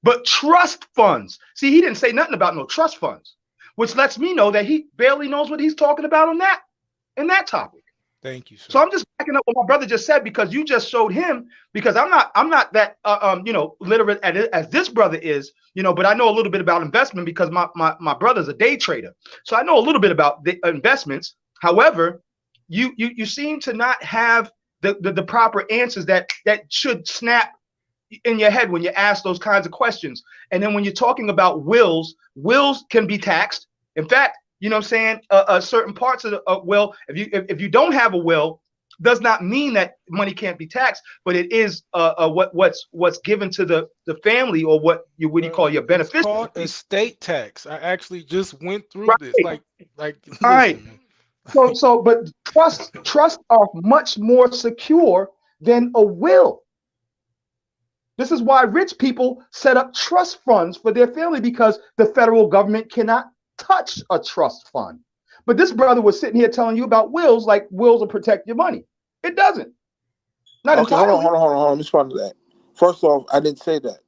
But trust funds. See, he didn't say nothing about no trust funds, which lets me know that he barely knows what he's talking about on that topic. Thank you, sir. So I'm just backing up what my brother just said, because you just showed him, because I'm not that literate as this brother is, but I know a little bit about investment because my brother's a day trader. So I know a little bit about the investments. However, you seem to not have the proper answers that should snap in your head when you ask those kinds of questions. And then when you're talking about wills can be taxed. In fact, you know what I'm saying? Certain parts of the will, if you don't have a will, does not mean that money can't be taxed, but it is what's given to the family, or what you call your beneficiary. It's called estate tax. I actually just went through this. Like. All right. But trusts are much more secure than a will. This is why rich people set up trust funds for their family, because the federal government cannot touch a trust fund. But this brother was sitting here telling you about wills, like wills will protect your money. It doesn't. Not entirely. Hold on. Let me respond to that. First off, I didn't say that.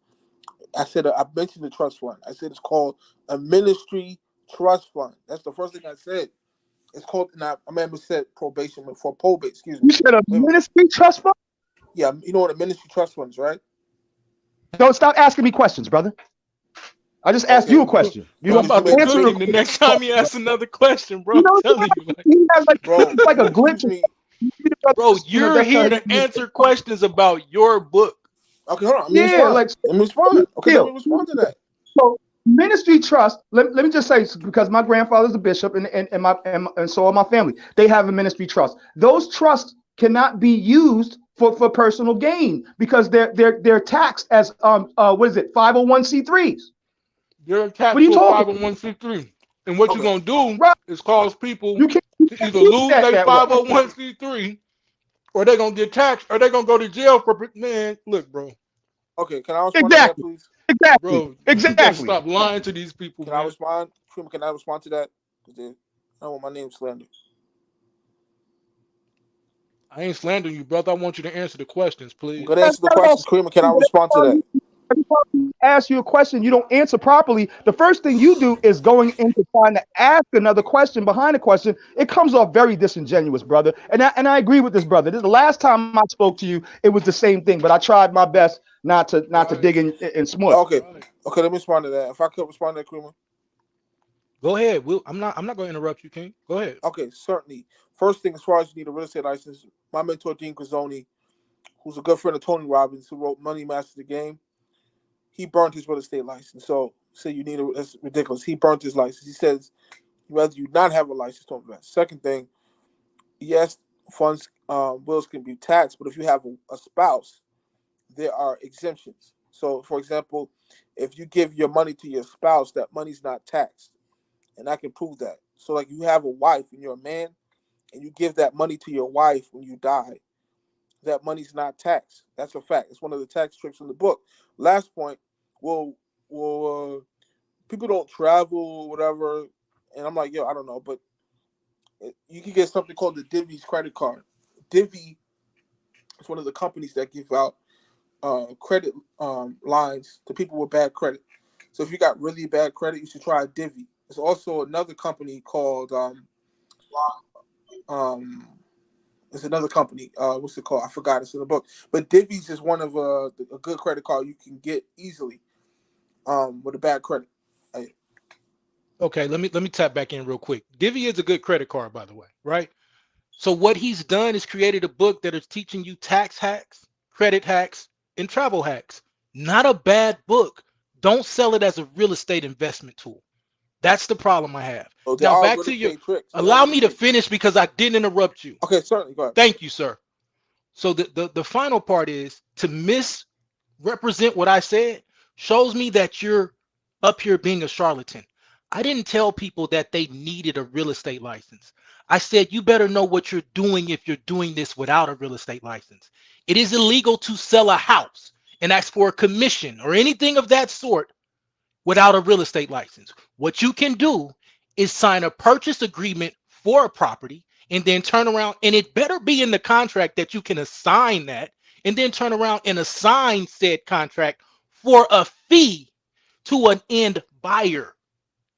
I said I mentioned the trust fund. I said it's called a ministry trust fund. That's the first thing I said. It's called. Now, I remember said probation for probate. Excuse me. You said a ministry trust fund? Yeah, you know what a ministry trust fund is, right? Don't stop asking me questions, brother. I just asked you a question. You Bro, I'm don't about to answer cook him the next time he asks another question, bro. I'm telling you, like, he has like, Bro, it's like a glitch. excuse me. bro, You know, you're that's how here to answer questions about your book. Okay, hold on. yeah, like Let me respond. Okay, still. let me respond to that. So ministry trust. Let me just say, because my grandfather's a bishop, and so are my family. They have a ministry trust. Those trusts cannot be used for personal gain because they're taxed as what is it, 501c3s. You're attached What are you to a talking? 501c3. And what you're going to do Right. is cause people You can't to either use lose that their that way. 501c3 or they're going to get taxed or they're going to go to jail for, man, look, bro. Okay, can I respond to that, please? Exactly. Bro, you got to stop lying to these people, Can man. I respond? Can I respond to that? I don't want my name slandered. I ain't slandering you, brother. I want you to answer the questions, please. I'm gonna answer the questions, Cream. Can I respond to that? Every time I ask you a question, you don't answer properly. The first thing you do is going into trying to ask another question behind the question. It comes off very disingenuous, brother. And I agree with this brother. This is the last time I spoke to you, it was the same thing. But I tried my best not to dig in smut. Okay, okay. Let me respond to that. If I could respond to that, Cream. Go ahead. I'm not going to interrupt you, King. Go ahead. Okay, certainly. First thing, as far as you need a real estate license, my mentor Dean Grisoni, who's a good friend of Tony Robbins, who wrote Money Master the Game, he burned his real estate license. So you need that's ridiculous. He burnt his license. He says whether you not have a license, don't invest. Second thing, yes, funds wills can be taxed, but if you have a spouse, there are exemptions. So, for example, if you give your money to your spouse, that money's not taxed, and I can prove that. So, like, you have a wife and you're a man, and you give that money to your wife when you die, that money's not taxed. That's a fact. It's one of the tax tricks in the book. Last point, well, people don't travel or whatever, and I'm like, yo, I don't know, but you can get something called the Divvy's credit card. Divvy is one of the companies that give out credit lines to people with bad credit. So if you got really bad credit, you should try Divvy. There's also another company called it's another company. What's it called? I forgot. It's in the book. But Divvy's is one of a good credit card you can get easily with a bad credit. Okay, let me tap back in real quick. Divvy is a good credit card, by the way, right? So what he's done is created a book that is teaching you tax hacks, credit hacks, and travel hacks. Not a bad book. Don't sell it as a real estate investment tool. That's the problem I have. Now back to your tricks. Allow me to finish because I didn't interrupt you. Okay, certainly. Go ahead. Thank you, sir. So the final part is to misrepresent what I said shows me that you're up here being a charlatan. I didn't tell people that they needed a real estate license. I said you better know what you're doing if you're doing this without a real estate license. It is illegal to sell a house and ask for a commission or anything of that sort without a real estate license. What you can do is sign a purchase agreement for a property and then turn around, and it better be in the contract that you can assign that, and then turn around and assign said contract for a fee to an end buyer.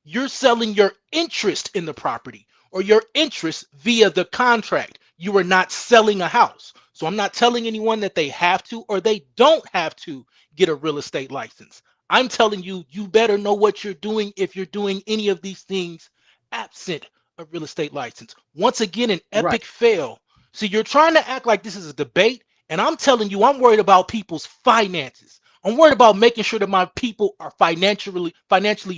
You're selling your interest in the property or your interest via the contract. You are not selling a house. So I'm not telling anyone that they have to or they don't have to get a real estate license. I'm telling you, you better know what you're doing if you're doing any of these things absent a real estate license. Once again, an epic fail. So you're trying to act like this is a debate, and I'm telling you, I'm worried about people's finances. I'm worried about making sure that my people are financially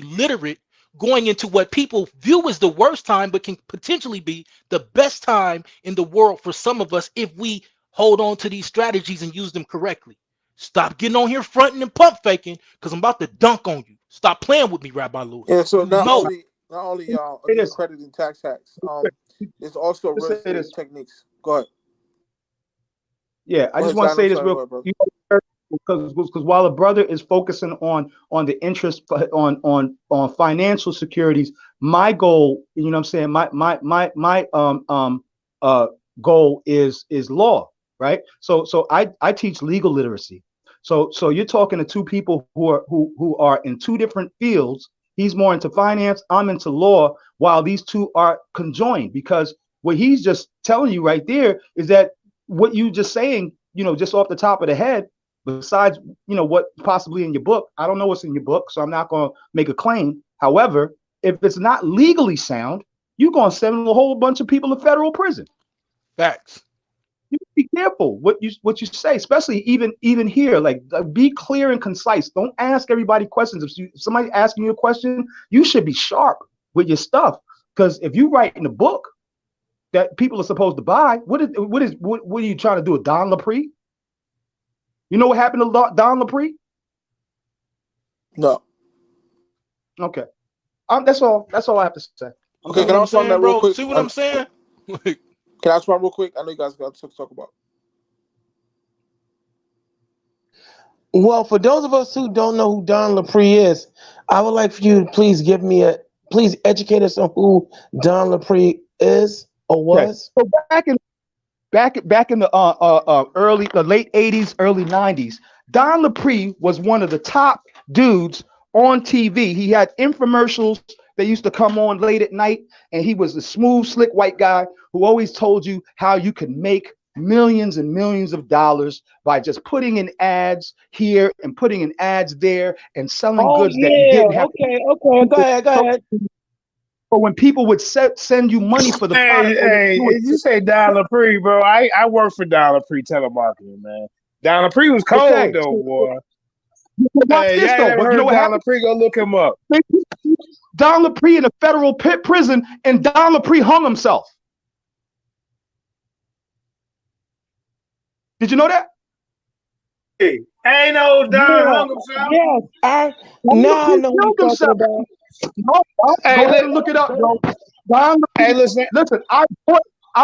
literate, going into what people view as the worst time, but can potentially be the best time in the world for some of us if we hold on to these strategies and use them correctly. Stop getting on here fronting and pump faking, because I'm about to dunk on you. Stop playing with me, Rabbi Lewis. Yeah, so not only y'all credit and tax hacks, there's also real estate techniques. Go ahead. Yeah, I just want to say this real quick. Because while a brother is focusing on the interest on financial securities, my goal, you know what I'm saying, my goal is law, right? So I teach legal literacy. So you're talking to two people who are in two different fields. He's more into finance, I'm into law, while these two are conjoined, because what he's just telling you right there is that what you just saying, you know, just off the top of the head, besides, what possibly in your book. I don't know what's in your book, so I'm not going to make a claim. However, if it's not legally sound, you're going to send a whole bunch of people to federal prison. Facts. You be careful what you say, especially even here. Like, be clear and concise. Don't ask everybody questions. If somebody asking you a question, you should be sharp with your stuff. Because if you write in a book that people are supposed to buy, what are you trying to do? A Don Lapre? You know what happened to Don Lapre? No. Okay. That's all I have to say. Okay, can I respond to that real quick? See what I'm saying? Can I respond real quick? I know you guys got to talk about. Well, for those of us who don't know who Don Lapre is, I would like for you to please educate us on who Don Lapre is or was. Okay. So back in the late 80s, early 90s, Don Lapre was one of the top dudes on TV. He had infomercials that used to come on late at night, and he was a smooth, slick white guy who always told you how you could make millions and millions of dollars by just putting in ads here and putting in ads there and selling goods that you didn't have. Okay, go ahead. But when people would send you money for the product, did you say Don Lapre, bro? I work for Don Lapre telemarketing, man. Don Lapre was cold though, boy. Hey, y'all never heard Don Lapre? Go look him up. Don Lapre in a federal prison, and Don Lapre hung himself. Did you know that? Hey, ain't no Don hung himself. Yes, I know what you're talking about. No, go ahead and look it up, bro. Don Lapre, hey, listen, I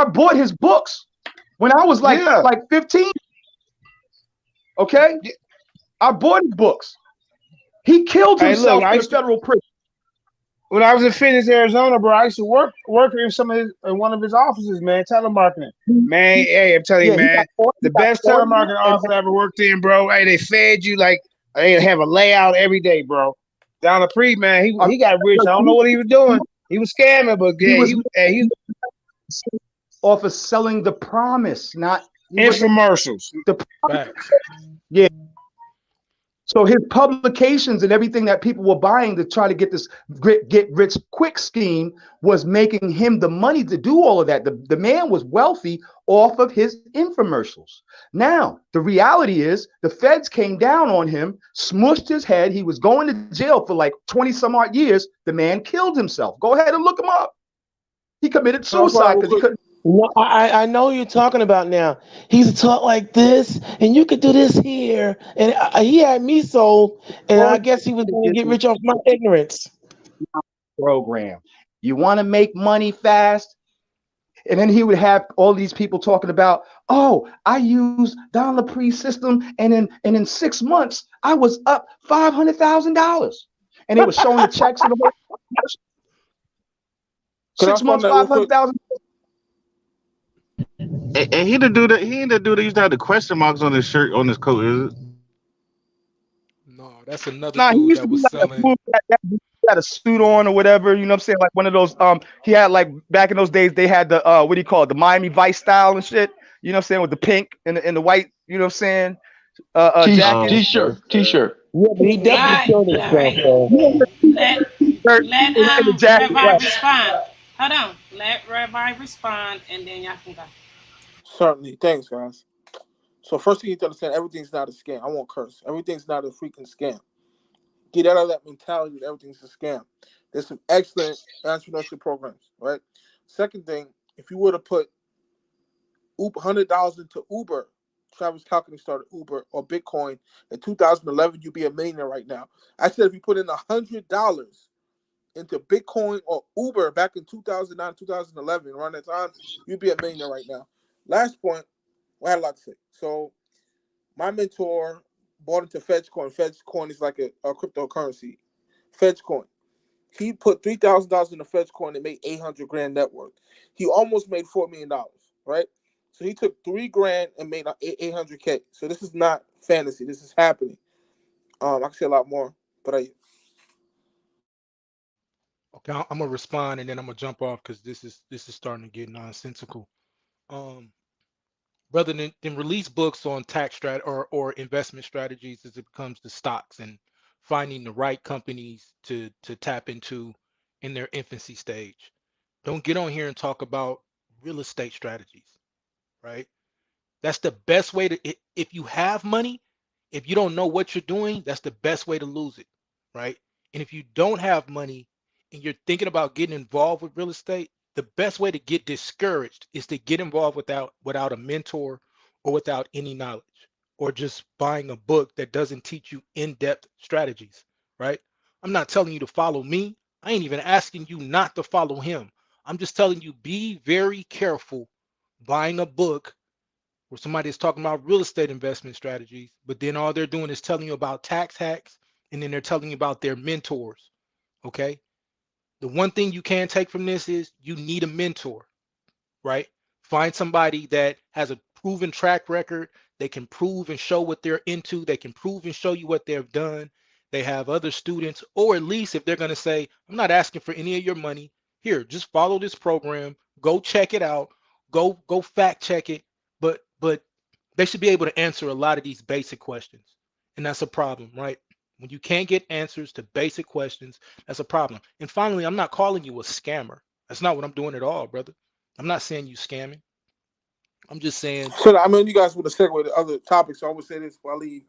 bought his books when I was like 15. Okay, I bought his books. He killed himself in federal prison. When I was in Phoenix, Arizona, bro, I used to work in one of his offices, man, telemarketing. Man, hey, I'm telling you, man, the best telemarketing office I ever worked in, bro. Hey, they fed you like they have a layout every day, bro. Don Lapre, man, he got rich. I don't know what he was doing. He was scamming, but he was off of selling the promise, not infomercials. Yeah. So his publications and everything that people were buying to try to get this get rich quick scheme was making him the money to do all of that. The man was wealthy off of his infomercials. Now, the reality is the feds came down on him, smushed his head. He was going to jail for like 20 some odd years. The man killed himself. Go ahead and look him up. He committed suicide because he couldn't. No, I know you're talking about now. He's talk like this, and you could do this here, and he had me sold, and I guess he was going to get rich off my ignorance. Program. You want to make money fast, and then he would have all these people talking about, oh, I used Don Lapre's system, and in 6 months I was up $500,000, and they were showing the checks in the whole 6 months, $500,000. And he the dude that used to have the question marks on his shirt, on his coat, is it? No, that's another dude that was selling. He had a suit on or whatever, you know what I'm saying? Like one of those, he had like back in those days, they had the what do you call it? The Miami Vice style and shit. You know what I'm saying? With the pink and the white, you know what I'm saying? Jacket. T-shirt. Yeah, but he definitely killed himself. Let Rabbi respond. Hold on. Let Rabbi respond, and then y'all can go. Certainly. Thanks, guys. So first thing you need to understand, everything's not a scam. I won't curse. Everything's not a freaking scam. Get out of that mentality that everything's a scam. There's some excellent entrepreneurship programs, right? Second thing, if you were to put $100 into Uber, Travis Kalanick started Uber, or Bitcoin in 2011, you'd be a millionaire right now. I said if you put in $100 into Bitcoin or Uber back in 2009, 2011, around that time, you'd be a millionaire right now. Last point, I had a lot to say. So my mentor bought into FedgeCoin. FedgeCoin is like a cryptocurrency. FedgeCoin. He put $3,000 in the FedgeCoin and made $800,000 net worth. He almost made $4 million, right? So he took $3,000 and made $800K. So this is not fantasy. This is happening. I can say a lot more, but Okay, I'm gonna respond and then I'm gonna jump off because this is starting to get nonsensical. rather than release books on tax strat or investment strategies as it comes to stocks and finding the right companies to tap into in their infancy stage. Don't get on here and talk about real estate strategies, right? That's the best way to, if you have money, if you don't know what you're doing, that's the best way to lose it, right? And if you don't have money and you're thinking about getting involved with real estate, the best way to get discouraged is to get involved without a mentor or without any knowledge, or just buying a book that doesn't teach you in-depth strategies, right? I'm not telling you to follow me. I ain't even asking you not to follow him. I'm just telling you, be very careful buying a book where somebody is talking about real estate investment strategies, but then all they're doing is telling you about tax hacks, and then they're telling you about their mentors. Okay. The one thing you can take from this is you need a mentor, right? Find somebody that has a proven track record. They can prove and show what they're into. They can prove and show you what they've done. They have other students, or at least if they're going to say, I'm not asking for any of your money. Here, just follow this program. Go check it out. Go fact check it. But they should be able to answer a lot of these basic questions. And that's a problem, right? When you can't get answers to basic questions, that's a problem. And finally, I'm not calling you a scammer. That's not what I'm doing at all, brother. I'm not saying you scamming. I'm just saying. So I mean, you guys want to segue to other topics. So I would say this before I leave.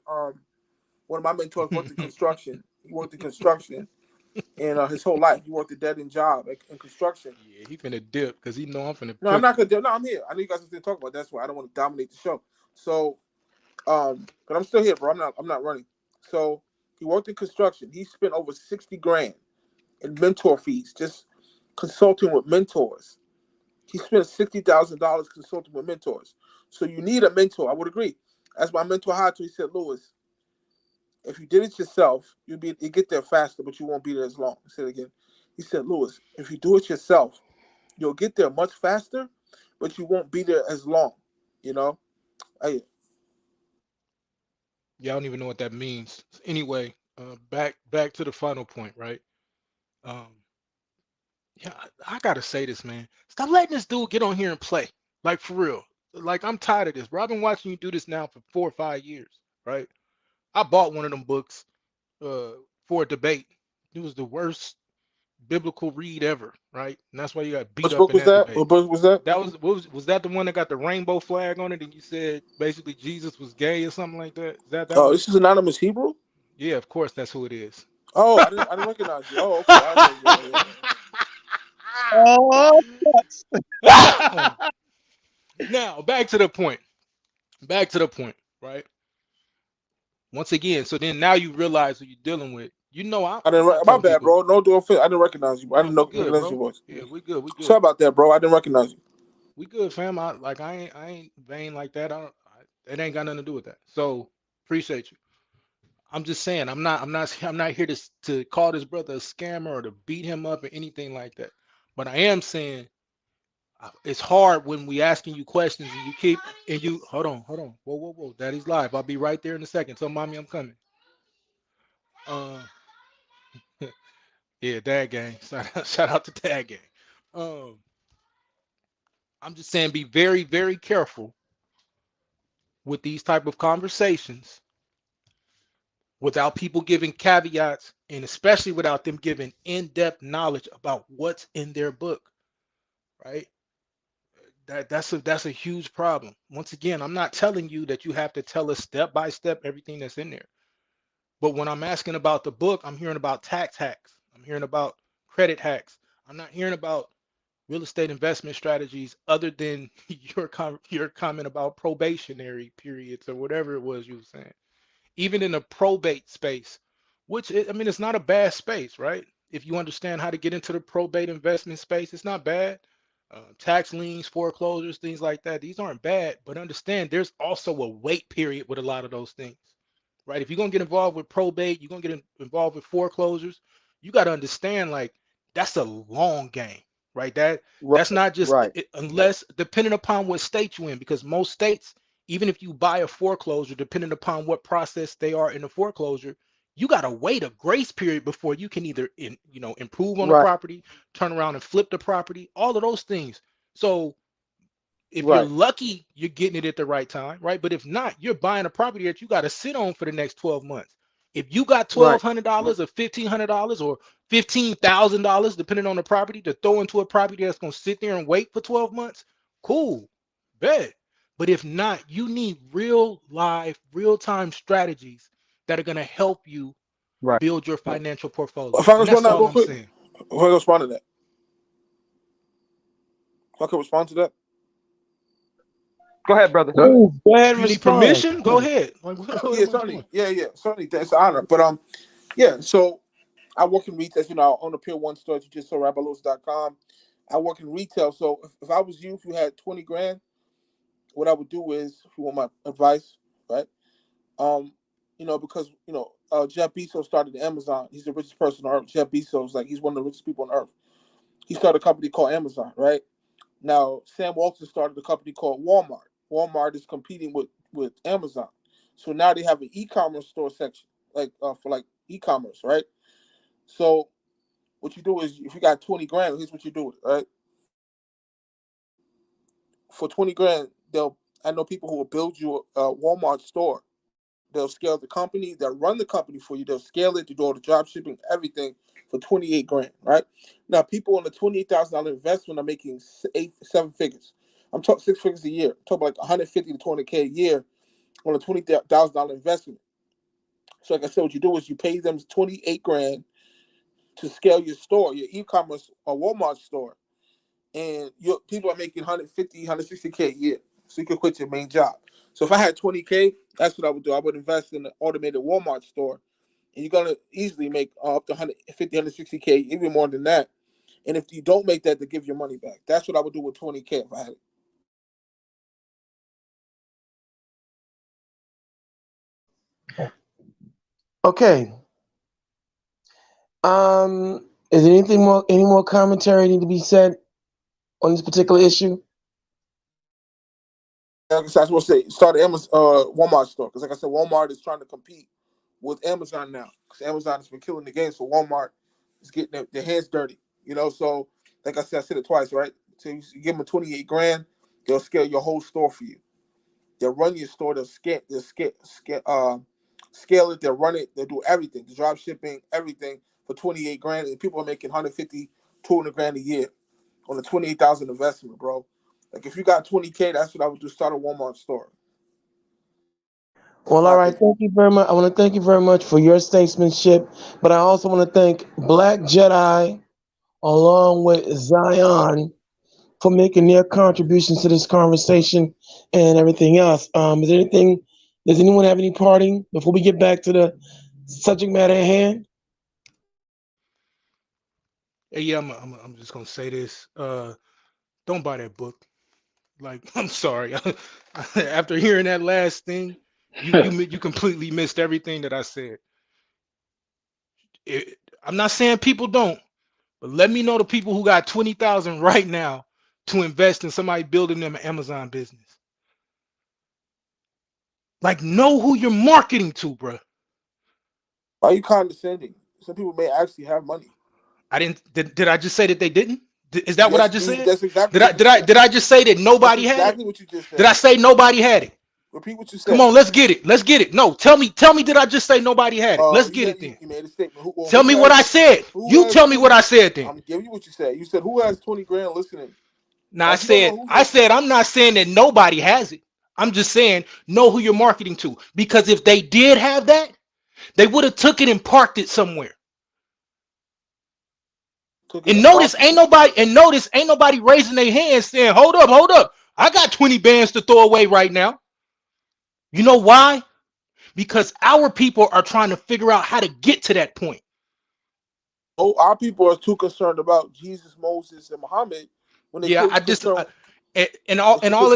One of my mentors worked in construction. He worked in construction, and his whole life he worked a dead-end job in construction. Yeah, he finna dip because he know I'm finna. No, I'm not gonna dip. No, I'm here. I know you guys are still talking about. That's why I don't want to dominate the show. So, but I'm still here, bro. I'm not running. So he worked in construction. He spent over $60,000 in mentor fees, just consulting with mentors. He spent $60,000 consulting with mentors. So you need a mentor. I would agree. As my mentor had to, he said, Lewis, if you did it yourself, you get there faster, but you won't be there as long. I said it again. He said, Lewis, if you do it yourself, you'll get there much faster, but you won't be there as long. You know? Yeah, I don't even know what that means. Anyway, back to the final point, right? Yeah, I gotta say this, man. Stop letting this dude get on here and play. Like, for real. Like, I'm tired of this, bro. I've been watching you do this now for 4 or 5 years, right? I bought one of them books for a debate. It was the worst biblical read ever, right? And that's why you got beat Which up book in was that that? debate. What book was that? That was that the one that got the rainbow flag on it, and you said basically Jesus was gay or something like that? Is that Oh, one? this is Anonymous Hebrew? Yeah, of course that's who it is. Oh, I didn't recognize you. Oh, okay. Oh, Now back to the point. Right? Once again, so then now you realize who you're dealing with. You know, I didn't. My bad, bro. No, do offense. I didn't recognize you. I didn't recognize your voice. Yeah, we good. Sorry about that, bro. I didn't recognize you. We good, fam. I ain't vain like that. It ain't got nothing to do with that. So appreciate you. I'm just saying, I'm not here to call this brother a scammer or to beat him up or anything like that. But I am saying it's hard when we asking you questions and you hold on. Whoa. Daddy's live. I'll be right there in a second. Tell mommy I'm coming. Yeah, Dad Gang. Shout out to Dad Gang. I'm just saying, be very, very careful with these type of conversations without people giving caveats, and especially without them giving in-depth knowledge about what's in their book, right? That's a huge problem. Once again, I'm not telling you that you have to tell us step by step everything that's in there. But when I'm asking about the book, I'm hearing about tax hacks. I'm hearing about credit hacks. I'm not hearing about real estate investment strategies other than your comment about probationary periods or whatever it was you were saying. Even in the probate space, which it's not a bad space, right? If you understand how to get into the probate investment space, it's not bad. Tax liens, foreclosures, things like that, these aren't bad, but understand there's also a wait period with a lot of those things, right? If you're going to get involved with probate, you're going to get involved with foreclosures, you got to understand, like, that's a long game, right? That's not just unless depending upon what state you're in, because most states, even if you buy a foreclosure, depending upon what process they are in the foreclosure, you got to wait a grace period before you can either improve on the property, turn around and flip the property, all of those things. So If you're lucky, you're getting it at the right time, right? But if not, you're buying a property that you got to sit on for the next 12 months. If you got $1,200 or $1,500 or $15,000, depending on the property, to throw into a property that's going to sit there and wait for 12 months, cool, bet. But if not, you need real live, real-time strategies that are going to help you build your financial portfolio. If I can And that's respond to that all real I'm quick, saying. if I can respond to that. If I can respond to that. Go ahead, brother. Go ahead, You need respond. permission? Go ahead. Like, what Yeah, am I certainly. doing? Yeah. Certainly. It's an honor. But yeah. So I work in retail. You know, I own a Pier 1 store. You just saw RabbiLewis.com. I work in retail. So if I was you, if you had 20 grand, what I would do is, if you want my advice, right? You know, because you know, Jeff Bezos started Amazon. He's the richest person on earth. Jeff Bezos, like, he's one of the richest people on earth. He started a company called Amazon, right? Now, Sam Walton started a company called Walmart. Walmart is competing with Amazon. So now they have an e-commerce store section, like for like e-commerce, right? So what you do is, if you got 20 grand, here's what you do with it, right? For 20 grand, I know people who will build you a Walmart store. They'll scale the company, they'll run the company for you, they'll scale it, they do all the drop shipping, everything for 28 grand, right? Now, people on the $28,000 investment are making 7 figures. I'm talking 6 figures a year. I'm talking like 150 to 200K a year on a $20,000 investment. So like I said, what you do is you pay them 28 grand to scale your store, your e-commerce or Walmart store. And your people are making 150, 160K a year. So you can quit your main job. So if I had 20K, that's what I would do. I would invest in an automated Walmart store. And you're going to easily make up to 150, 160K, even more than that. And if you don't make that, they give your money back. That's what I would do with 20K if I had it. Okay. Is there any more commentary need to be said on this particular issue? I was going to say, start an Walmart store. Because like I said, Walmart is trying to compete with Amazon now. Because Amazon has been killing the game. So Walmart is getting their hands dirty. You know, so like I said it twice, right? So you give them 28 grand, they'll scale your whole store for you. They'll run your store, they'll scale it, they'll run it, they'll do everything. The drop shipping, everything for 28 grand. And people are making 150, 200 grand a year on a 28,000 investment, bro. Like, if you got 20K, that's what I would do. Start a Walmart store. Well, all right. Thank you very much. I want to thank you very much for your statesmanship, but I also want to thank Black Jedi along with Zion for making their contributions to this conversation and everything else. Does anyone have any parting before we get back to the subject matter at hand? Hey, yeah, I'm just gonna say this. Don't buy that book. Like, I'm sorry. After hearing that last thing, you completely missed everything that I said. I'm not saying people don't, but let me know the people who got 20,000 right now to invest in somebody building them an Amazon business. Like, know who you're marketing to, bro. Why are you condescending? Some people may actually have money. I didn't. Did I just say that they didn't? Is that what I just said? That's exactly. Did I just say that nobody had it? Exactly what you just said. Did I say nobody had it? Repeat what you said. Come on, let's get it. Let's get it. No, tell me. Did I just say nobody had it? Let's get it then. You made a statement. Tell me what I said. You tell me what I said then. I'm giving you what you said. You said, who has 20 grand listening? Now I said I'm not saying that nobody has it. I'm just saying know who you're marketing to, because if they did have that, they would have took it and parked it somewhere. And notice ain't nobody raising their hands saying, hold up, I got 20 bands to throw away right now. You know why? Because our people are trying to figure out how to get to that point. Oh, our people are too concerned about Jesus, Moses, and Muhammad. When they all of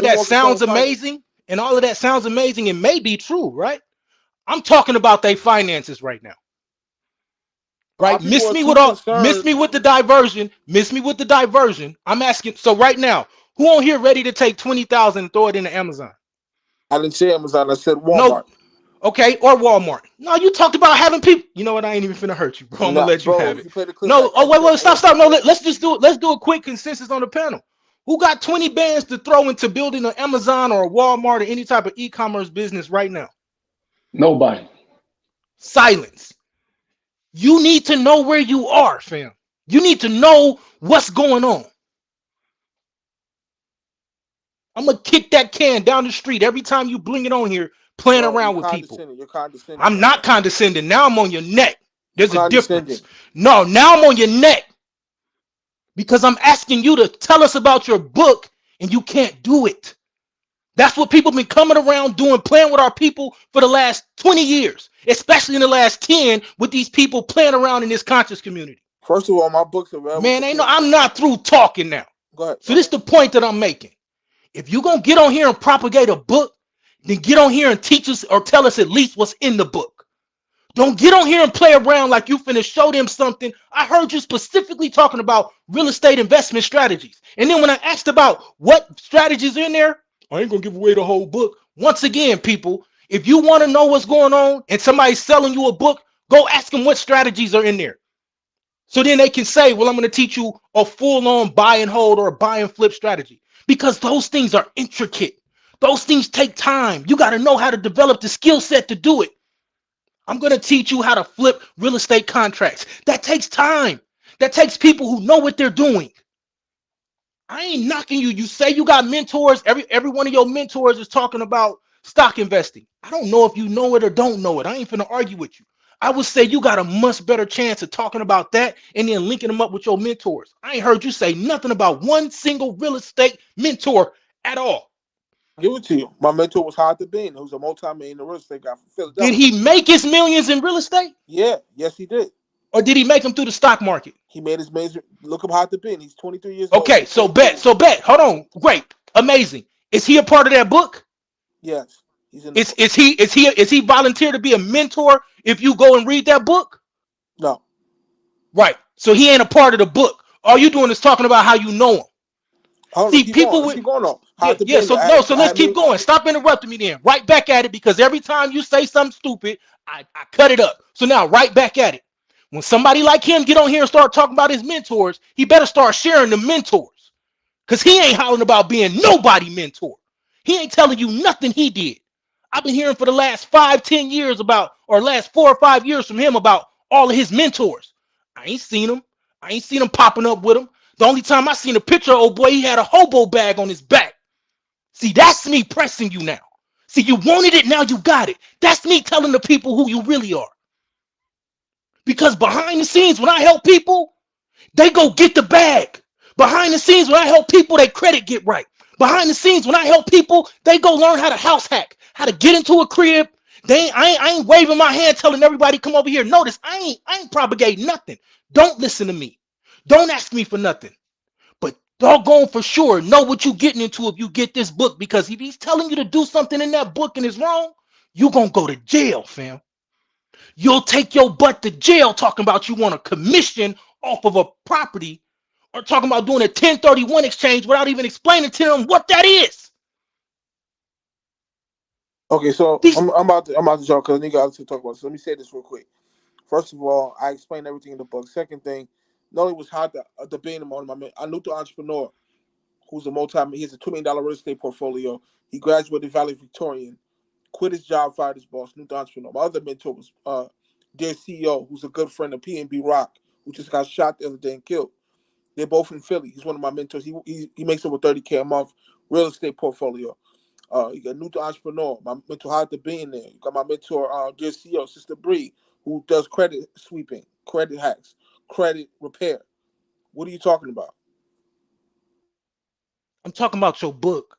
that sounds amazing. And all of that sounds amazing. It may be true, right? I'm talking about their finances right now. Right? Miss me with the diversion. I'm asking. So right now, who on here ready to take 20,000 and throw it into Amazon? I didn't say Amazon. I said Walmart. No. Okay, or Walmart. No, you talked about having people. You know what? I ain't even finna hurt you, bro. I'm gonna let you have it. No. Oh, wait. Stop. No. Let's just do it. Let's do a quick consensus on the panel. Who got 20 bands to throw into building an Amazon or a Walmart or any type of e-commerce business right now? Nobody. Silence. You need to know where you are, fam. You need to know what's going on. I'm going to kick that can down the street every time you bring it on here, playing around with people. You're condescending. I'm not condescending. Now I'm on your neck. There's a difference. No, now I'm on your neck. Because I'm asking you to tell us about your book and you can't do it. That's what people have been coming around doing, playing with our people for the last 20 years, especially in the last 10 with these people playing around in this conscious community. First of all, my books are available. Man, I'm not through talking now. Go ahead. So this is the point that I'm making. If you're going to get on here and propagate a book, then get on here and teach us or tell us at least what's in the book. Don't get on here and play around like you finna show them something. I heard you specifically talking about real estate investment strategies. And then when I asked about what strategies in there, I ain't gonna give away the whole book. Once again, people, if you want to know what's going on and somebody's selling you a book, go ask them what strategies are in there. So then they can say, well, I'm going to teach you a full-on buy and hold or a buy and flip strategy. Because those things are intricate. Those things take time. You got to know how to develop the skill set to do it. I'm going to teach you how to flip real estate contracts. That takes time. That takes people who know what they're doing. I ain't knocking you. You say you got mentors. Every one of your mentors is talking about stock investing. I don't know if you know it or don't know it. I ain't finna argue with you. I would say you got a much better chance of talking about that and then linking them up with your mentors. I ain't heard you say nothing about one single real estate mentor at all. I'll give it to you. My mentor was Howard the Bean, who's a multi-millionaire real estate guy from Philadelphia. Did he make his millions in real estate? Yeah, yes, he did. Or did he make them through the stock market? He made his millions. Look up Howard the Bean. He's 23 years old. Okay, so bet. Hold on. Great. Amazing. Is he a part of that book? Yes. He's in Is he volunteered to be a mentor if you go and read that book? No. Right. So he ain't a part of the book. All you doing is talking about how you know him. See, people with going on. So let's keep going. Stop interrupting me then. Right back at it, because every time you say something stupid, I cut it up. So now right back at it. When somebody like him get on here and start talking about his mentors, he better start sharing the mentors. Because he ain't hollering about being nobody mentor. He ain't telling you nothing he did. I've been hearing for the last 5-10 years about, or last 4 or 5 years from him about all of his mentors. I ain't seen him. I ain't seen him popping up with him. The only time I seen a picture of old boy, he had a hobo bag on his back. See, that's me pressing you now. See, you wanted it, now you got it. That's me telling the people who you really are. Because behind the scenes, when I help people, they go get the bag. Behind the scenes, when I help people, their credit get right. Behind the scenes, when I help people, they go learn how to house hack, how to get into a crib. I ain't waving my hand telling everybody come over here. Notice, I ain't propagating nothing. Don't listen to me. Don't ask me for nothing. But doggone for sure, know what you're getting into if you get this book. Because if he's telling you to do something in that book and it's wrong, you're going to go to jail, fam. You'll take your butt to jail talking about you want a commission off of a property, or talking about doing a 1031 exchange without even explaining to them what that is. Okay, so I'm about to talk because I need to talk about it. So let me say this real quick. First of all, I explained everything in the book. Second thing, not only was Howard the Bean among my men, I knew the entrepreneur who's he has a $2 million real estate portfolio. He graduated Valley Victorian, quit his job, fired his boss, new entrepreneur. My other mentor was their CEO, who's a good friend of PNB Rock, who just got shot the other day and killed. They're both in Philly. He's one of my mentors. He makes over $30K a month real estate portfolio. You got new entrepreneur, my mentor Howard the Bean there. You got my mentor, dear CEO, Sister Bree, who does credit sweeping, credit hacks, credit repair. What are you talking about? I'm talking about your book.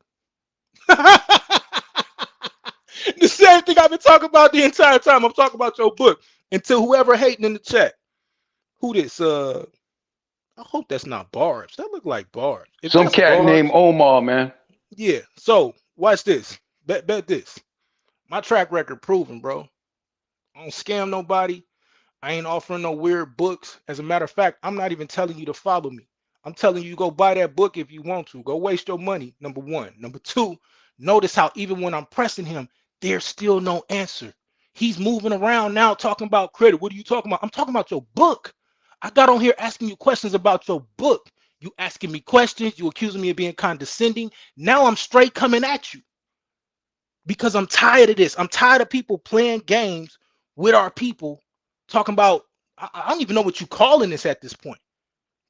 The same thing I've been talking about the entire time. I'm talking about your book. Until whoever hating in the chat. Who this? I hope that's not Barbs. That look like Barbs. Some cat Barbs, named Omar, man. Yeah. So watch this. Bet this. My track record proven, bro. I don't scam nobody. I ain't offering no weird books. As a matter of fact, I'm not even telling you to follow me. I'm telling you go buy that book if you want to. Go waste your money, number one. Number two, notice how even when I'm pressing him, there's still no answer. He's moving around now talking about credit. What are you talking about? I'm talking about your book. I got on here asking you questions about your book. You asking me questions. You accusing me of being condescending. Now I'm straight coming at you because I'm tired of this. I'm tired of people playing games with our people, talking about, I don't even know what you calling this at this point.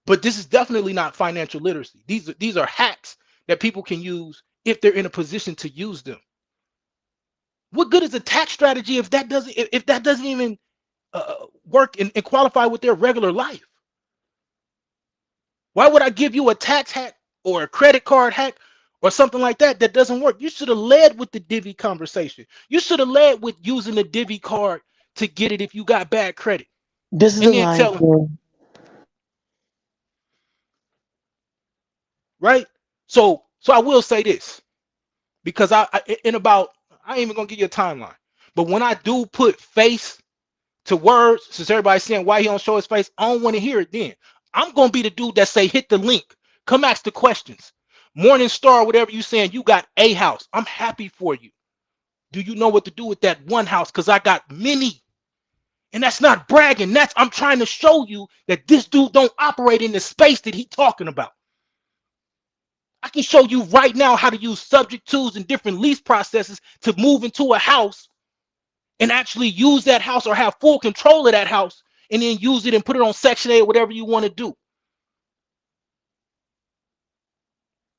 But this is definitely not financial literacy. These are hacks that people can use if they're in a position to use them. What good is a tax strategy if that doesn't even work and qualify with their regular life? Why would I give you a tax hack or a credit card hack or something like that that doesn't work? You should have led with the Divvy conversation. You should have led with using the Divvy card to get it if you got bad credit. This is And a then lie. tell them, right? So I will say this, because I ain't even gonna give you a timeline, but when I do put face to words, since everybody's saying why he don't show his face, I don't want to hear it then. I'm gonna be the dude that say hit the link, come ask the questions. Morning Star, whatever you saying, you got a house. I'm happy for you. Do you know what to do with that one house? Because I got many. And that's not bragging. I'm trying to show you that this dude don't operate in the space that he talking about. I can show you right now how to use subject tools and different lease processes to move into a house and actually use that house or have full control of that house and then use it and put it on Section 8 or whatever you want to do.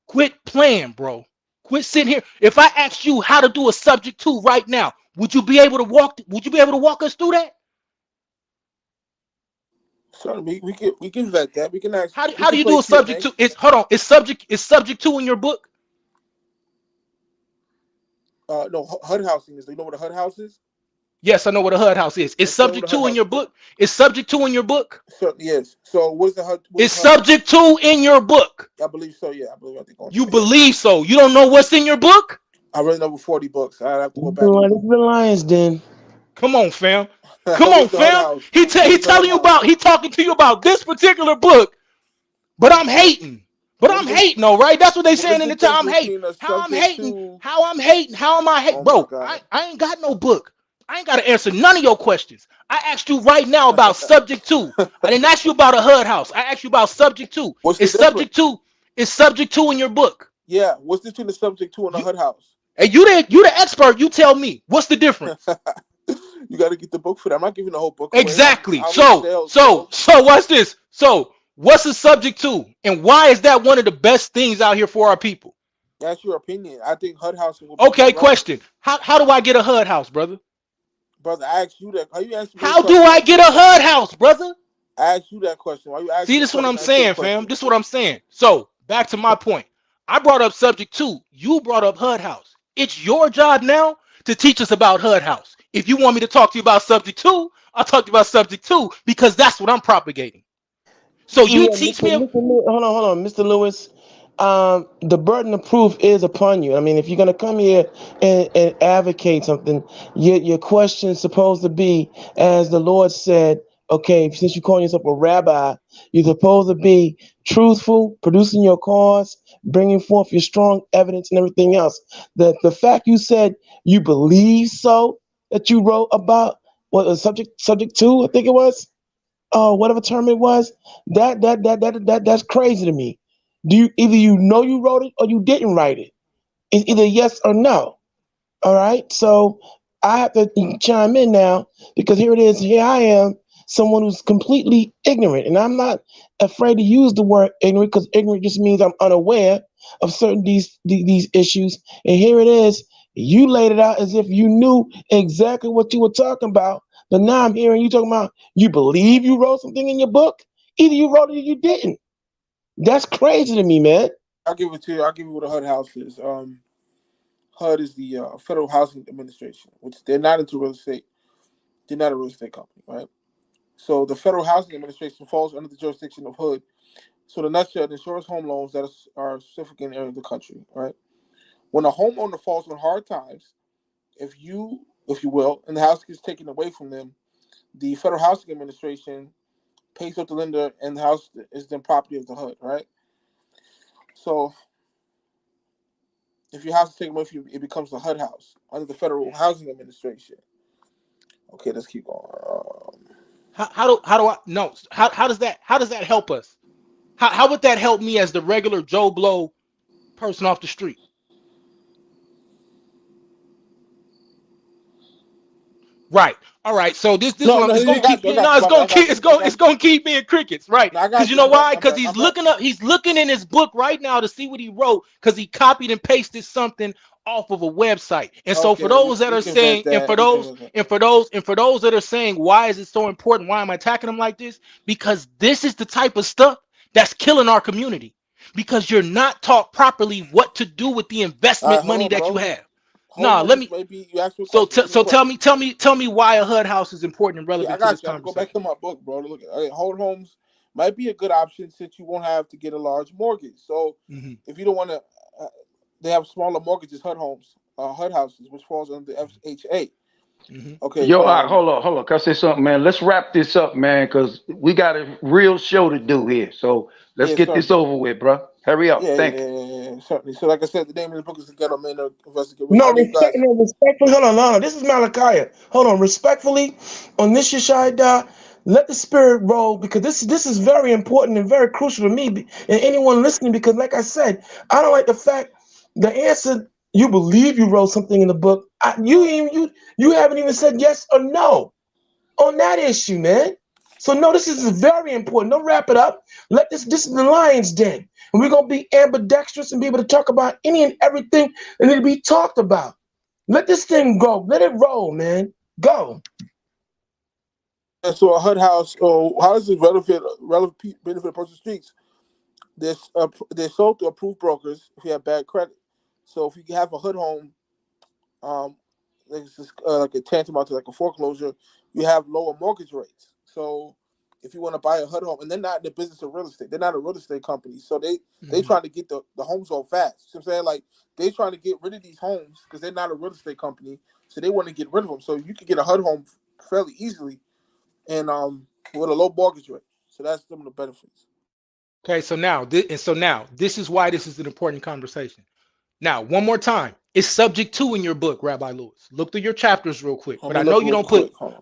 Quit playing, bro. Quit sitting here. If I asked you how to do a subject tool right now, would you be able to walk us through that? So we can vet that. We can ask. How do you do a subject to? Is subject to in your book? No, HUD housing is. Do you know what a HUD house is? Yes, I know what a HUD house is. Is subject to in your book? Is subject to in your book? So, yes. So what's the HUD? Is subject to in your book? I believe so. Yeah, I believe. You believe so? You don't know what's in your book? I read over 40 books. I have to go back. It's the Lions Den. Come on, fam. Come on, fam. He telling you about. He talking to you about this particular book, but I'm hating. But I'm hating, though, right? That's what they saying in the time. I'm hating. How I'm hating? How I'm hating? How am I hating? Bro, I ain't got no book. I ain't got to answer none of your questions. I asked you right now about subject to. I didn't ask you about a HUD house. I asked you about subject to. Is subject to in your book? Yeah. What's the between the subject to and a HUD house? Hey, you the expert. You tell me. What's the difference? You got to get the book for that. I'm not giving the whole book. Exactly. So watch this. So what's the subject to, and why is that one of the best things out here for our people? That's your opinion. I think HUD housing will be okay. Question: How do I get a HUD house, brother? Brother, I asked you that. How do I get a HUD house, brother? I asked you that question. Why you asking? See, this is what I'm saying, fam. This is what I'm saying. So back to my point. I brought up subject to. You brought up HUD house. It's your job now to teach us about HUD house. If you want me to talk to you about subject to, I'll talk to you about subject to, because that's what I'm propagating. So you teach me. Hold on, Mr. Lewis. The burden of proof is upon you. I mean, if you're going to come here and advocate something, your question is supposed to be, as the Lord said, okay, since you call yourself a rabbi, you're supposed to be truthful, producing your cause, bringing forth your strong evidence and everything else. The fact you said you believe so, that you wrote about what a subject to, I think it was, whatever term it was, that's crazy to me. Either you know you wrote it or you didn't write it. It's either yes or no. All right. So I have to chime in now, because here it is. Here I am, someone who's completely ignorant, and I'm not afraid to use the word ignorant, because ignorant just means I'm unaware of certain these issues. And here it is. You laid it out as if you knew exactly what you were talking about, but now I'm hearing you talking about you believe you wrote something in your book. Either you wrote it or you didn't. That's crazy to me, man. I'll give it to you. I'll give you what a HUD house is. HUD is the Federal Housing Administration, which they're not into real estate. They're not a real estate company, right? So the Federal Housing Administration falls under the jurisdiction of HUD. So the nutshell, it insures home loans that are significant area of the country, right? When a homeowner falls on hard times, if you will, and the house gets taken away from them, the Federal Housing Administration pays off the lender, and the house is then property of the HUD, right? So if your house is taken away from you, it becomes the HUD house under the Federal Housing Administration. Okay, let's keep going. How does that help us? How would that help me as the regular Joe Blow person off the street? Right. All right. So this No, one no, it's I gonna got keep you. I you. got No, you. it's My bad. gonna I got keep you. I it's got gonna keep me in crickets, right? you. No, I Because got you you. know My bad. why? My Because bad. My he's bad. looking in his book right now to see what he wrote because he copied and pasted something off of a website. And so for Okay, those that we are can vet saying, and that. for We can those vet that. and for those and for those that are saying, why is it so important? Why am I attacking him like this? Because this is the type of stuff that's killing our community. Because you're not taught properly what to do with the All right, investment hold money on, that you bro. have. Home Nah, let mortgage me. maybe you asked me a So question. Answer the question. tell me why a HUD house is important and Yeah, I relevant to got this you. I'm gonna go back conversation. to my book, bro. Look, hold homes might be a good option since you won't have to get a large mortgage. So Mm-hmm. if you don't want to, they have smaller mortgages, HUD houses, which falls under the FHA. Mm-hmm. Okay. Yo, hold on. Can I say something, man? Let's wrap this up, man, because we got a real show to do here. So let's Yeah, get this certainly. over with, bro. Hurry up. Yeah, Thank yeah, you. yeah, yeah, certainly. So, like I said, the name of the book is The Ghetto Man Investigator. No, I know you guys. respectfully, hold on. This is Malachi. Hold on, respectfully, on this Yeshaya, let the spirit roll because this is very important and very crucial to me and anyone listening. Because, like I said, I don't like the fact the answer you believe you wrote something in the book. You haven't even said yes or no on that issue, man. So no, this is very important. Don't wrap it up. This is the lion's den. And we're gonna be ambidextrous and be able to talk about any and everything that need to be talked about. Let this thing go. Let it roll, man. Go. And so a HUD house, how does it benefit a person's streets? They're sold to approved brokers if you have bad credit. So if you have a HUD home, like a tantamount to like a foreclosure, you have lower mortgage rates. So if you want to buy a HUD home, and they're not in the business of real estate, they're not a real estate company, so they trying to get the homes all fast. So I'm saying, like, they trying to get rid of these homes because they're not a real estate company, so they want to get rid of them. So you can get a HUD home fairly easily, and with a low mortgage rate. So that's some of the benefits. Okay, so now this is why this is an important conversation. Now, one more time, it's subject to in your book, Rabbi Lewis. Look through your chapters real quick. But I know you don't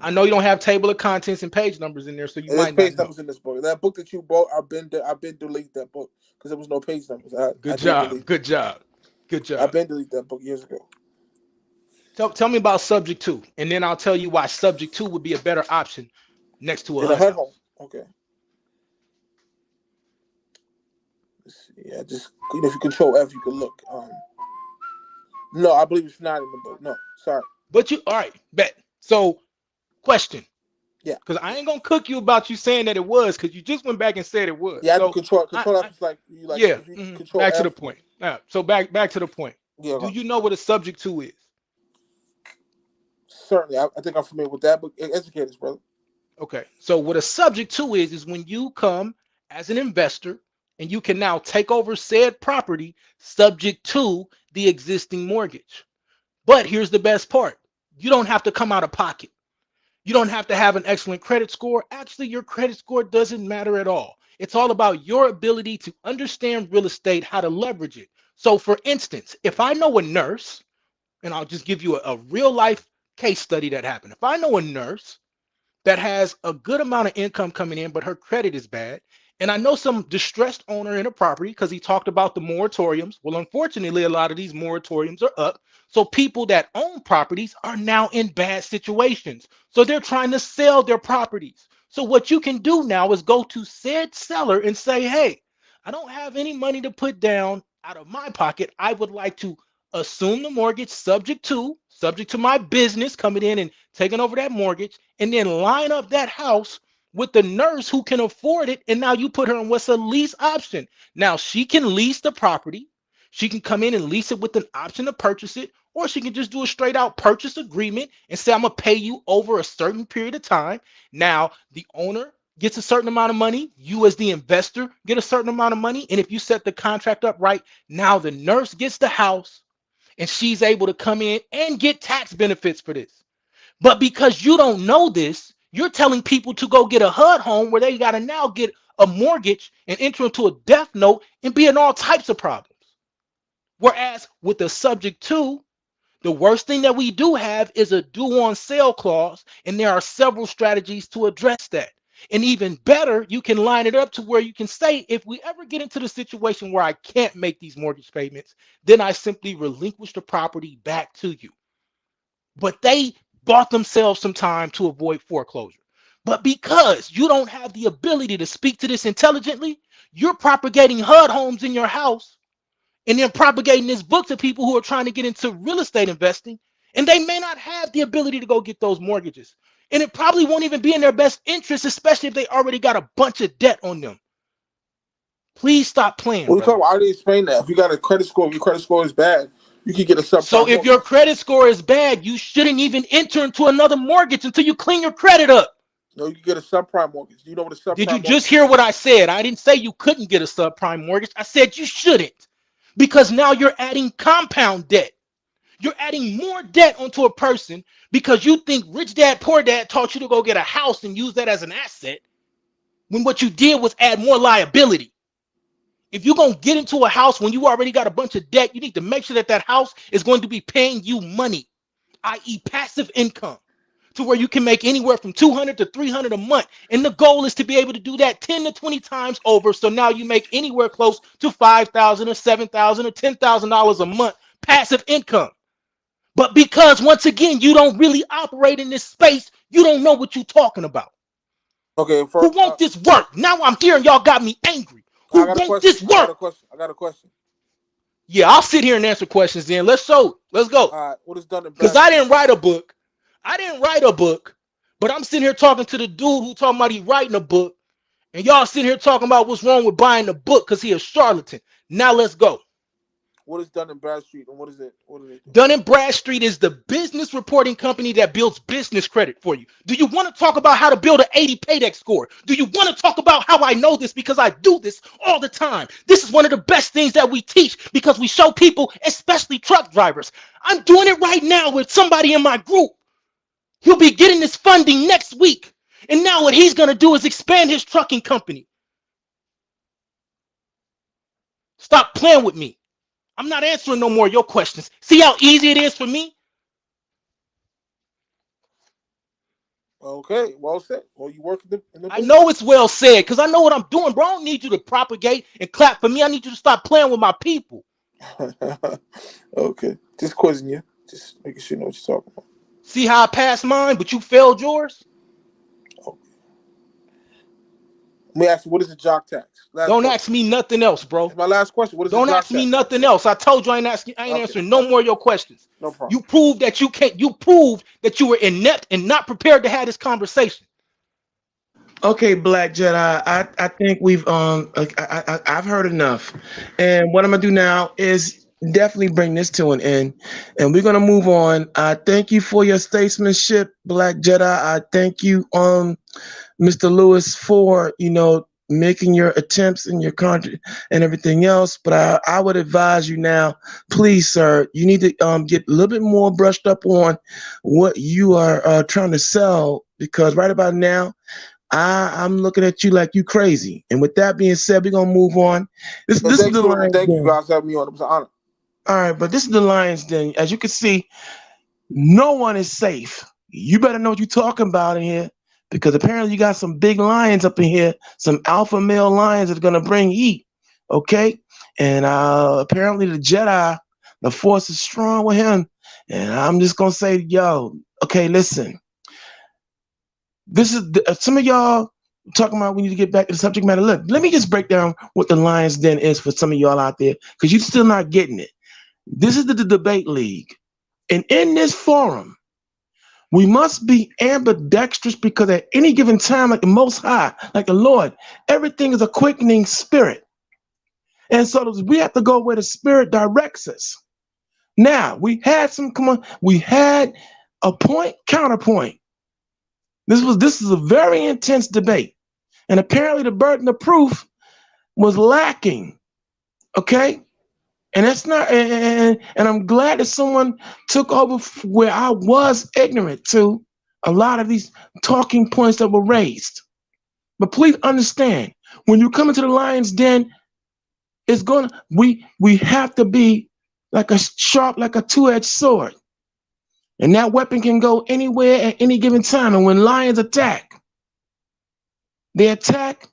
I know you don't have table of contents and page numbers in there, so you might not know. There's page numbers in this book. That book that you bought, I've been deleted that book because there was no page numbers. Good job. I've been deleted that book years ago. Tell me about subject to, and then I'll tell you why subject to would be a better option next to a HUD home. Okay. Yeah, just if you control F, you can look. No, I believe it's not in the book. No, sorry. But all right, bet. So, question. Yeah. Because I ain't gonna cook you about you saying that it was, because you just went back and said it was. Yeah, so, control F is like you like. Yeah. Control back F, to the point. So back to the point. Yeah. Do you know what a subject to is? Certainly, I think I'm familiar with that. But educate us, brother. Okay. So what a subject to is when you come as an investor and you can now take over said property subject to the existing mortgage. But here's the best part. You don't have to come out of pocket. You don't have to have an excellent credit score. Actually, your credit score doesn't matter at all. It's all about your ability to understand real estate, how to leverage it. So for instance, if I know a nurse, and I'll just give you a real life case study that happened. If I know a nurse that has a good amount of income coming in, but her credit is bad, and I know some distressed owner in a property because he talked about the moratoriums. Well, unfortunately, a lot of these moratoriums are up. So people that own properties are now in bad situations. So they're trying to sell their properties. So what you can do now is go to said seller and say, hey, I don't have any money to put down out of my pocket. I would like to assume the mortgage subject to my business coming in and taking over that mortgage, and then line up that house with the nurse who can afford it. And now you put her in what's a lease option. Now she can lease the property. She can come in and lease it with an option to purchase it, or she can just do a straight out purchase agreement and say, I'm gonna pay you over a certain period of time. Now the owner gets a certain amount of money. You as the investor get a certain amount of money. And if you set the contract up right, now the nurse gets the house and she's able to come in and get tax benefits for this. But because you don't know this, you're telling people to go get a HUD home where they got to now get a mortgage and enter into a death note and be in all types of problems. Whereas with the subject to, the worst thing that we do have is a due on sale clause, and there are several strategies to address that. And even better, you can line it up to where you can say, if we ever get into the situation where I can't make these mortgage payments, then I simply relinquish the property back to you. But they bought themselves some time to avoid foreclosure. But because you don't have the ability to speak to this intelligently, you're propagating HUD homes in your house and then propagating this book to people who are trying to get into real estate investing, and they may not have the ability to go get those mortgages. And it probably won't even be in their best interest, especially if they already got a bunch of debt on them. Please stop playing. What are you talking about? I already explained that. If you got a credit score, if your credit score is bad, you can get a subprime. So if your credit score is bad, you shouldn't even enter into another mortgage until you clean your credit up. No, you can get a subprime mortgage. You know what a subprime Did you mortgage just hear what I said? I didn't say you couldn't get a subprime mortgage. I said you shouldn't, because now you're adding compound debt. You're adding more debt onto a person because you think Rich Dad Poor Dad taught you to go get a house and use that as an asset, when what you did was add more liability. If you're going to get into a house when you already got a bunch of debt, you need to make sure that that house is going to be paying you money, i.e. passive income, to where you can make anywhere from $200 to $300 a month. And the goal is to be able to do that 10 to 20 times over. So now you make anywhere close to $5,000 or $7,000 or $10,000 a month passive income. But because, once again, you don't really operate in this space, you don't know what you're talking about. Okay. Who want this work? Now I'm hearing y'all got me angry. Who want this work? I got a question. Yeah, I'll sit here and answer questions then. Let's go. All right. What is done in Because I didn't write a book. But I'm sitting here talking to the dude who talking about he writing a book. And y'all sitting here talking about what's wrong with buying the book because he a charlatan. Now let's go. What is Dun & Bradstreet, and what is it? Dun & Bradstreet is the business reporting company that builds business credit for you. Do you want to talk about how to build an 80 paydex score? Do you want to talk about how I know this? Because I do this all the time. This is one of the best things that we teach because we show people, especially truck drivers. I'm doing it right now with somebody in my group. He'll be getting this funding next week. And now what he's going to do is expand his trucking company. Stop playing with me. I'm not answering no more of your questions. See how easy it is for me? Okay, well said. Well, you work in the I know it's well said because I know what I'm doing, bro. I don't need you to propagate and clap for me. I need you to stop playing with my people. Okay, just quizzing you. Just making sure you know what you're talking about. See how I passed mine, but you failed yours? Okay. Let me ask you, what is the jock tax? Don't ask me nothing else, bro. That's my last question. What is Don't ask me nothing else. I told you I ain't answering no more of your questions. No problem. You proved that you can't. You proved that you were inept and not prepared to have this conversation. Okay, Black Jedi. I think we've I've heard enough, and what I'm gonna do now is definitely bring this to an end, and we're gonna move on. I thank you for your statesmanship, Black Jedi. I thank you, Mr. Lewis, for making your attempts in your country and everything else. But I would advise you now, please, sir, you need to get a little bit more brushed up on what you are trying to sell, because right about now, I'm looking at you like you crazy. And with that being said, we're gonna move on. This is the Lions Den. Thank you guys for having me on. It was an honor. All right, but this is the Lions Den. As you can see, no one is safe. You better know what you're talking about in here, because apparently you got some big lions up in here, some alpha male lions that are gonna bring heat. Okay, and apparently the Jedi, the Force is strong with him. And I'm just gonna say, yo, okay, listen. This is some of y'all talking about we need to get back to the subject matter. Look, let me just break down what the Lions Den is for some of y'all out there, because you're still not getting it. This is the debate league. And in this forum, we must be ambidextrous, because at any given time, like the Most High, like the Lord, everything is a quickening spirit. And so we have to go where the spirit directs us. Now, we had a point, counterpoint. This is a very intense debate, and apparently the burden of proof was lacking. Okay, and that's not. And I'm glad that someone took over where I was ignorant to a lot of these talking points that were raised. But please understand, when you come into the Lions Den, we have to be like a two-edged sword. And that weapon can go anywhere at any given time. And when lions attack, They attack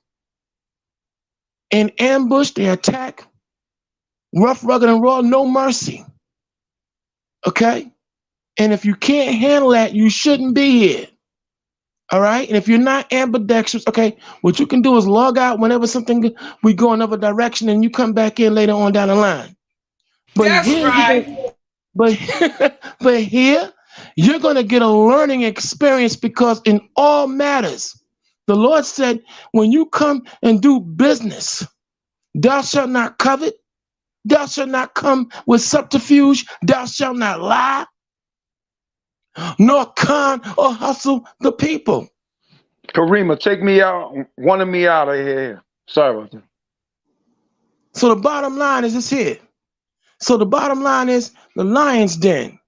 in ambush. They attack rough, rugged, and raw, no mercy. Okay? And if you can't handle that, you shouldn't be here. All right? And if you're not ambidextrous, okay, what you can do is log out whenever we go another direction and you come back in later on down the line. But That's here, right. but here, you're going to get a learning experience because in all matters, the Lord said, when you come and do business, thou shalt not covet, thou shalt not come with subterfuge, thou shalt not lie, nor con or hustle the people. Karima, take me out, wanted me out of here. Sorry about that. So the bottom line is this here. So the bottom line is the lion's den.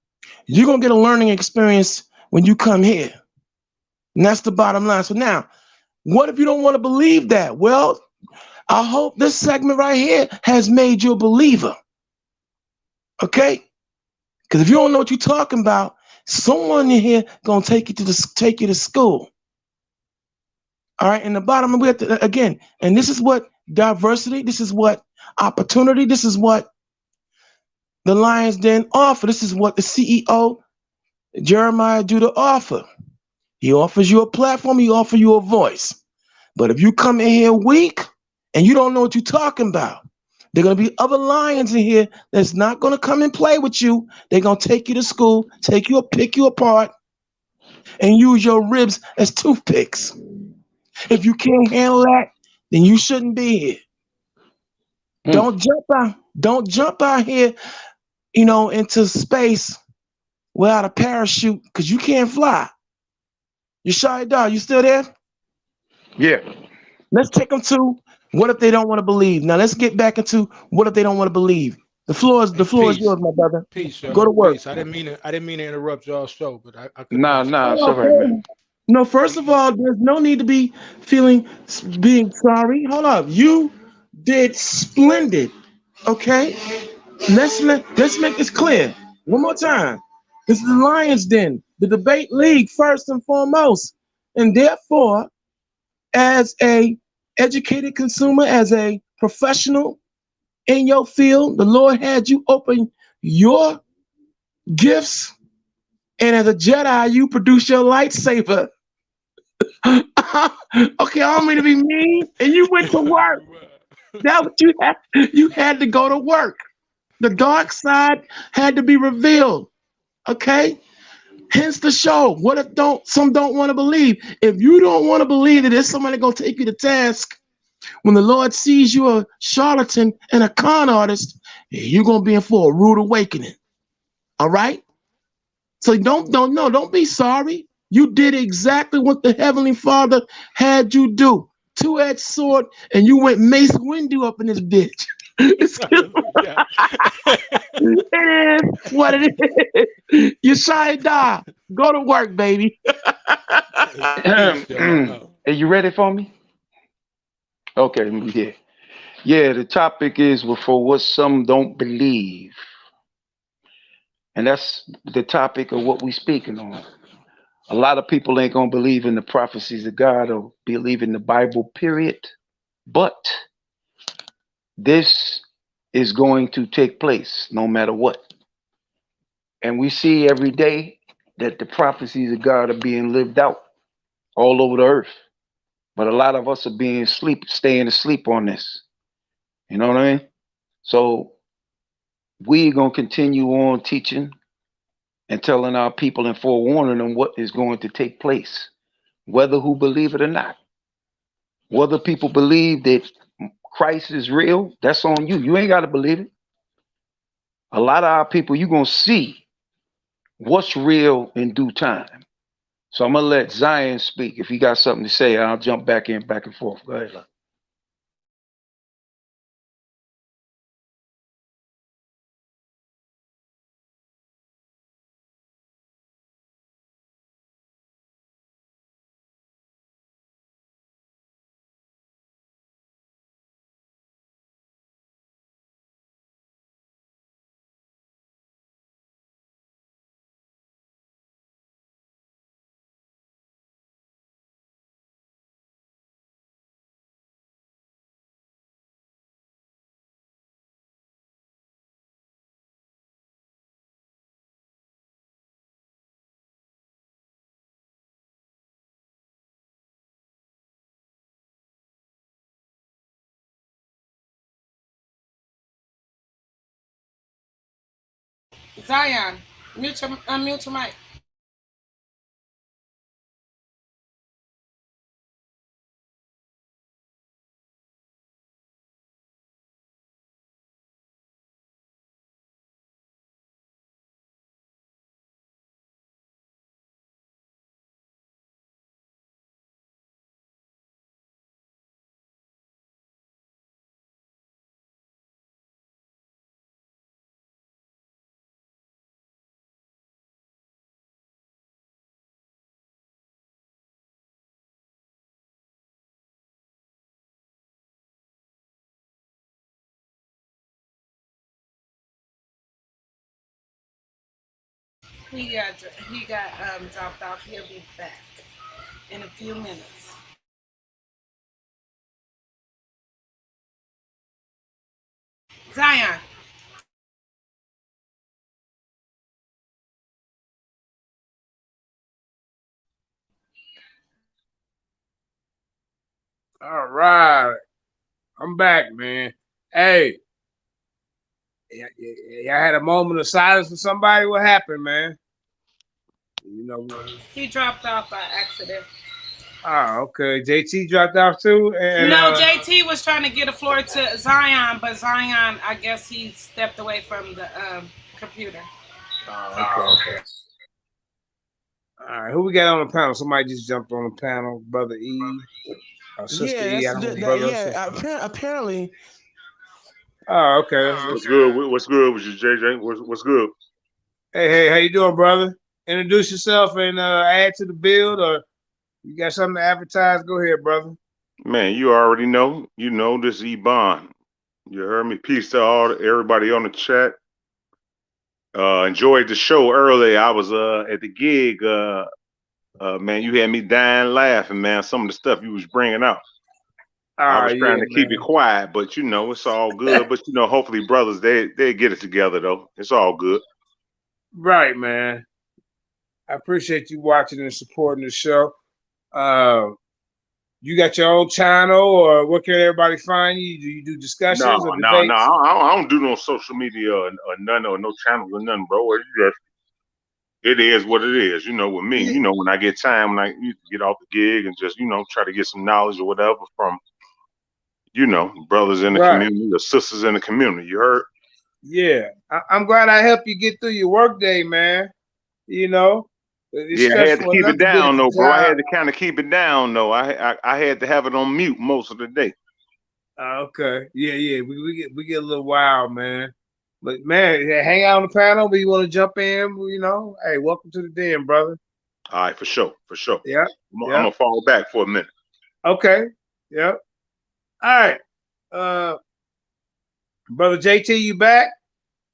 You're going to get a learning experience when you come here. And that's the bottom line. So now, what if you don't want to believe that? Well, I hope this segment right here has made you a believer. Okay? Because if you don't know what you're talking about, someone in here gonna take you to school. All right, and the bottom we have to, again, and this is what diversity, this is what opportunity, this is what the Lions Den offer. This is what the CEO Jeremiah Judah offer. He offers you a platform, he offers you a voice. But if you come in here weak and you don't know what you're talking about, there are going to be other lions in here that's not going to come and play with you. They're going to take you to school, pick you apart, and use your ribs as toothpicks. If you can't handle that, then you shouldn't be here. Don't jump out here, into space without a parachute, because you can't fly. Yeshaya Dog, you still there? Yeah. Let's take them to what if they don't want to believe. Now let's get back into what if they don't want to believe. The floor is yours, my brother. Peace, yo. Go to work. Peace. I didn't mean to interrupt y'all's show, but I couldn't. Nah, it's all right, man. No, first of all, there's no need to be being sorry. Hold up. You did splendid. Okay? Let's make this clear. One more time. This is the Lions Den, the debate league first and foremost. And therefore, as a educated consumer, as a professional in your field, the Lord had you open your gifts, and as a Jedi, you produce your lightsaber. Okay, I don't mean to be mean, and you went to work. That's what you had. You had to go to work. The dark side had to be revealed. Okay? Hence the show. What if some don't want to believe? If you don't want to believe that there's somebody gonna take you to task, when the Lord sees you a charlatan and a con artist, you're gonna be in for a rude awakening. All right? So don't be sorry. You did exactly what the Heavenly Father had you do. Two-edged sword, and you went Mace Windu up in this bitch. It is what it is. You shy die. Go to work, baby. Are you ready for me? Okay, yeah. Yeah, the topic is for what some don't believe. And that's the topic of what we're speaking on. A lot of people ain't going to believe in the prophecies of God or believe in the Bible, period. But this is going to take place no matter what. And we see every day that the prophecies of God are being lived out all over the earth. But a lot of us are staying asleep on this. You know what I mean? So we're going to continue on teaching and telling our people and forewarning them what is going to take place, whether who believe it or not. Whether people believe that Christ is real, that's on you. You ain't got to believe it. A lot of our people, you're going to see what's real in due time. So I'm going to let Zion speak. If he got something to say, I'll jump back and forth. Go ahead. Zion, unmute your mic. He got dropped off. He'll be back in a few minutes. Zion. All right. I'm back, man. Hey, y'all had a moment of silence for somebody. What happened, man? You know. He dropped off by accident. Oh, okay. JT dropped off too. And, no, JT was trying to get a floor to Zion, but Zion, I guess he stepped away from the computer. Oh, okay. All right, who we got on the panel? Somebody just jumped on the panel. Brother E, Sister E. Apparently. Oh, okay. What's good? What's good with you, JJ? What's good? Hey, how you doing, brother? Introduce yourself and add to the build, or you got something to advertise? Go ahead, brother. Man, you already know. You know this E-Bond. You heard me. Peace to everybody on the chat. Enjoyed the show earlier. I was at the gig. Man, you had me dying laughing, man. Some of the stuff you was bringing out. I was trying to keep it quiet, but you know it's all good. But you know, hopefully, brothers they get it together though. It's all good. Right, man. I appreciate you watching and supporting the show. You got your own channel, or where can everybody find you? Do you do discussions or debates? No. I don't do no social media or none or no channels or nothing, bro. It is what it is. You know, with me, you know, when I get time, when I get off the gig and just, you know, try to get some knowledge or whatever from, you know, brothers in the community or sisters in the community. You heard? Yeah. I'm glad I helped you get through your work day, man. You know? Yeah, I had to keep it down though, bro. I had to kind of keep it down though. I had to have it on mute most of the day. Okay. Yeah. We get a little wild, man. But man, hang out on the panel. But you want to jump in? You know, hey, welcome to the den, brother. All right, for sure. Yeah. I'm gonna fall back for a minute. Okay. Yep. All right. Brother JT, you back?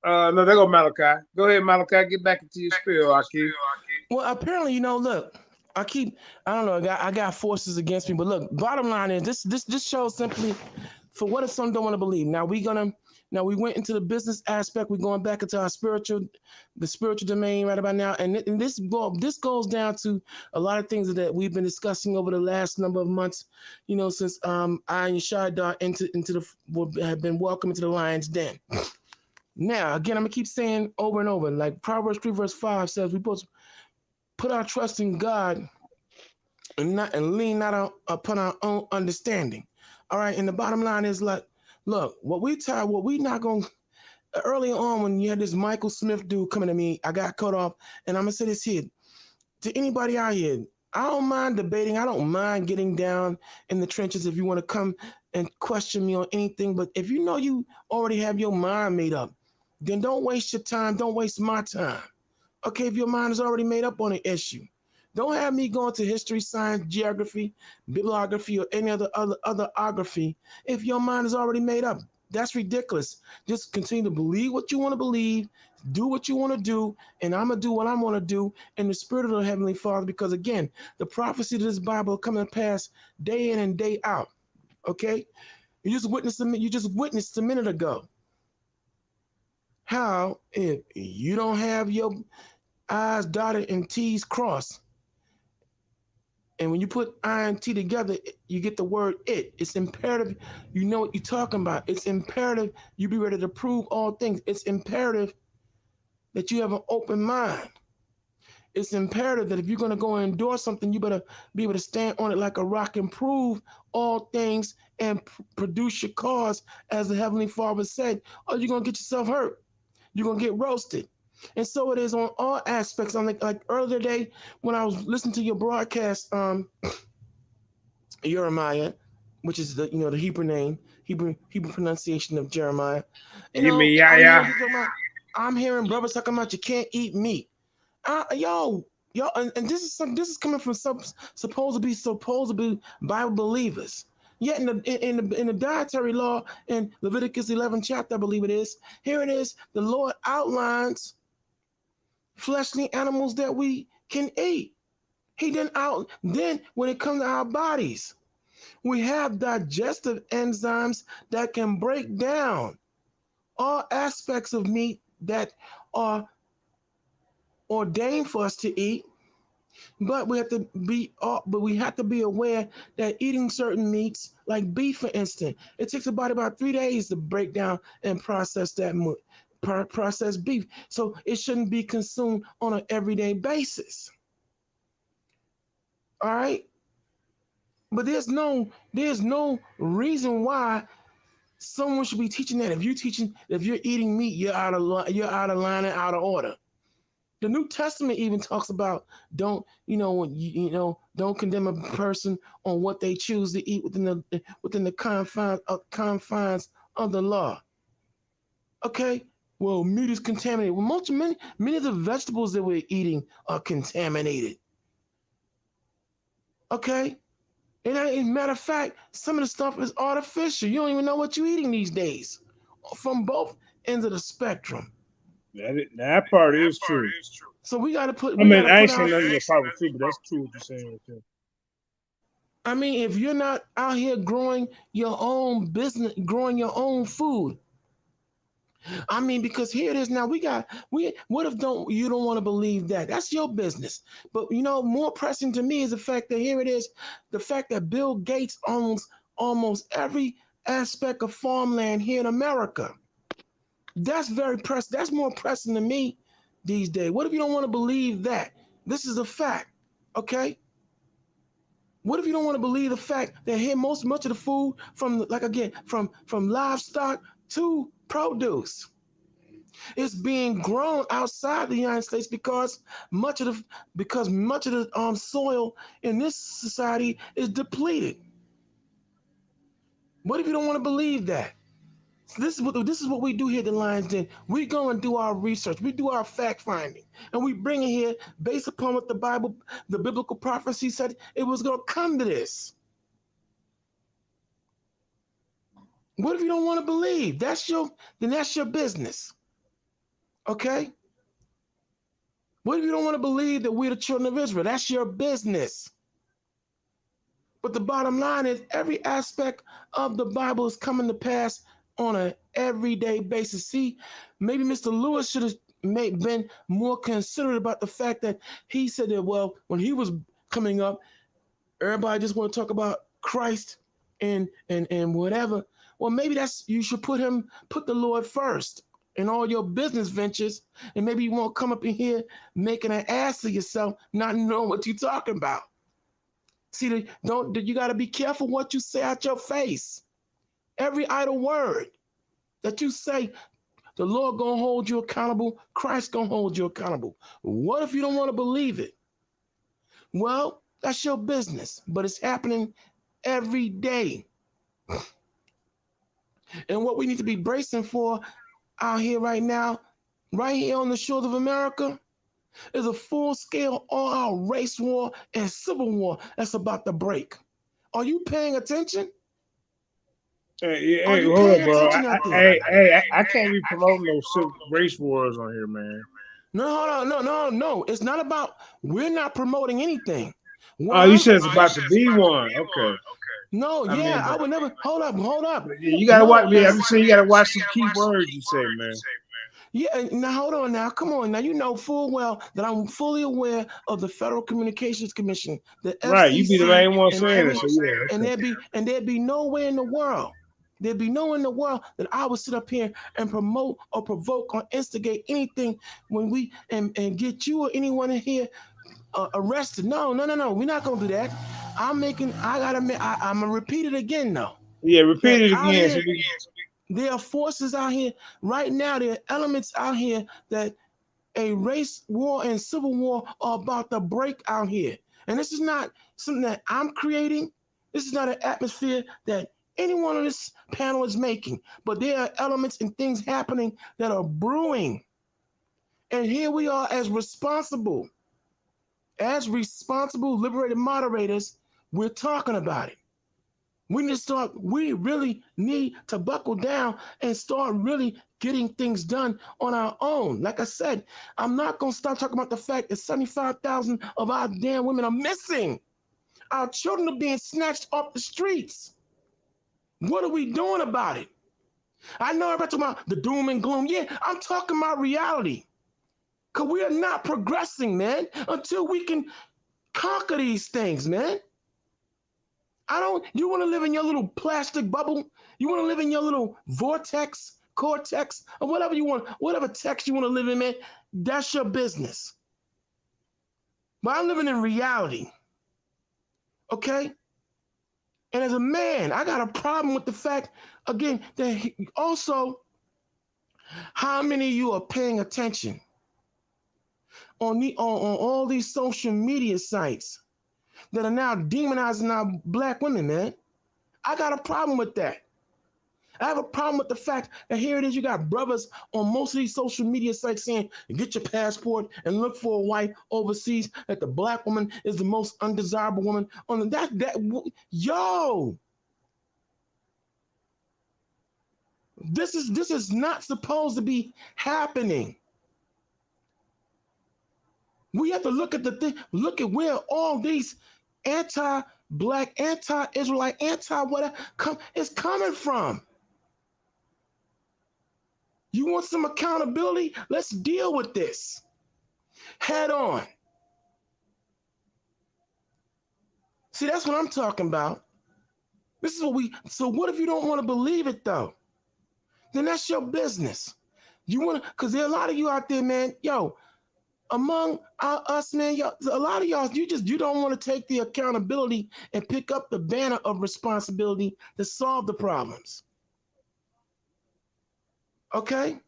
No, there go Malachi. Go ahead, Malachi. Get back into your spiel, Aki. Well, apparently, you know, look, I don't know, I got forces against me, but look, bottom line is this shows simply for what if some don't want to believe. Now we went into the business aspect. We're going back into the spiritual domain right about now, and this goes down to a lot of things that we've been discussing over the last number of months. You know, since I and Shadar have been welcomed into the Lion's Den. Now, again, I'm gonna keep saying over and over, like Proverbs 3 verse 5 says, we supposed to put our trust in God and lean not upon our own understanding. All right, and the bottom line is like, look, early on when you had this Michael Smith dude coming to me, I got cut off, and I'm gonna say this here to anybody out here. I don't mind debating. I don't mind getting down in the trenches if you want to come and question me on anything. But if you know you already have your mind made up, then don't waste your time. Don't waste my time. Okay, if your mind is already made up on an issue, don't have me going to history, science, geography, bibliography, or any other ography if your mind is already made up. That's ridiculous. Just continue to believe what you want to believe, do what you want to do, and I'm going to do what I want to do in the spirit of the Heavenly Father, because again, the prophecy of this Bible coming to pass day in and day out. Okay? You just witnessed a minute ago how if you don't have your I's dotted and T's crossed, and when you put I and T together, you get the word it. It's imperative you know what you're talking about. It's imperative you be ready to prove all things. It's imperative that you have an open mind. It's imperative that if you're going to go and endorse something, you better be able to stand on it like a rock and prove all things and produce your cause, as the Heavenly Father said, or you're going to get yourself hurt. You're going to get roasted. And so it is on all aspects. On like earlier today when I was listening to your broadcast, Jeremiah, which is the the Hebrew name, Hebrew pronunciation of Jeremiah. I'm hearing brothers talking about you can't eat meat. Yo, and this is coming from supposed to be Bible believers. Yet in the dietary law in Leviticus 11 chapter, I believe it is, here it is, the Lord outlines fleshly animals that we can eat. Then when it comes to our bodies, we have digestive enzymes that can break down all aspects of meat that are ordained for us to eat, but we have to be aware that eating certain meats, like beef, for instance, it takes about 3 days to break down and process processed beef. So it shouldn't be consumed on an everyday basis. All right, but there's no reason why someone should be teaching that. If you're eating meat, you're out of line and out of order. The New Testament even talks about don't condemn a person on what they choose to eat within the confines of the law. Okay, well, meat is contaminated. Well, many of the vegetables that we're eating are contaminated. Okay, and as a matter of fact, some of the stuff is artificial. You don't even know what you're eating these days, from both ends of the spectrum. That part is true. So we got to put. I mean, I ain't saying nothing your part was true, but that's true what you're saying too. I mean, if you're not out here growing your own business, growing your own food. I mean, because here it is now. What if you don't want to believe that? That's your business. But more pressing to me is the fact that here it is, the fact that Bill Gates owns almost every aspect of farmland here in America. That's that's more pressing to me these days. What if you don't want to believe that? This is a fact, okay? What if you don't want to believe the fact that here much of the food from livestock to produce is being grown outside the United States because much of the soil in this society is depleted? What if you don't want to believe that? So this is what we do here at the Lions Den. We go and do our research. We do our fact finding, and we bring it here based upon what the biblical prophecy said it was going to come to this. What if you don't want to believe? That's your business. Okay? What if you don't want to believe that we're the children of Israel? That's your business. But the bottom line is every aspect of the Bible is coming to pass on an everyday basis. See, maybe Mr. Lewis should have been more considerate about the fact that he said that, well, when he was coming up, everybody just want to talk about Christ and whatever. Well, maybe you should put the Lord first in all your business ventures, and maybe you won't come up in here making an ass of yourself, not knowing what you're talking about. See, you got to be careful what you say out your face. Every idle word that you say, the Lord gonna hold you accountable. Christ gonna hold you accountable. What if you don't want to believe it? Well, that's your business, but it's happening every day. And what we need to be bracing for out here right now, right here on the shores of America, is a full-scale, all-out race war and civil war that's about to break. Are you paying attention? Hey, hold up, bro. I can't be promoting those race wars on here, man. No. It's not about. We're not promoting anything. You said it's about to be one. Okay. No, I would never. Hold up. You gotta watch. I'm just saying you gotta watch some key words you say, man. Yeah, now hold on. Now, come on. Now you know full well that I'm fully aware of the Federal Communications Commission, the FCC, right. You be the main one saying it. So yeah, and there'd be no way in the world There'd be no one in the world that I would sit up here and promote or provoke or instigate anything when we and get you or anyone in here arrested. No. We're not gonna do that. I'm gonna repeat it again though. Yeah, repeat it Out again. here, there are forces out here right now. There are elements out here that a race war and civil war are about to break out here. And this is not something that I'm creating. This is not an atmosphere that anyone on this panel is making. But there are elements and things happening that are brewing. And here we are as responsible liberated moderators, we're talking about it. We really need to buckle down and start really getting things done on our own. Like I said, I'm not going to stop talking about the fact that 75,000 of our damn women are missing. Our children are being snatched off the streets. What are we doing about it? I know everybody talking about the doom and gloom. Yeah, I'm talking about reality. Because we are not progressing, man, until we can conquer these things, man. You want to live in your little plastic bubble? You want to live in your little vortex, cortex, or whatever you want, whatever text you want to live in, man, that's your business. But I'm living in reality, okay? And as a man, I got a problem with the fact, again, that also, how many of you are paying attention on all these social media sites that are now demonizing our black women, man? I got a problem with that. I have a problem with the fact that here it is, you got brothers on most of these social media sites saying, get your passport and look for a wife overseas, that the black woman is the most undesirable woman on that. Yo, this is not supposed to be happening. We have to look at the thing, look at where all these anti-black, anti-Israelite, anti-whatever is coming from. You want some accountability? Let's deal with this head on. See, that's what I'm talking about. This is so what if you don't want to believe it though? Then that's your business. Because there are a lot of you out there, man, yo, among us, man, yo, a lot of y'all, you don't want to take the accountability and pick up the banner of responsibility to solve the problems. Okay?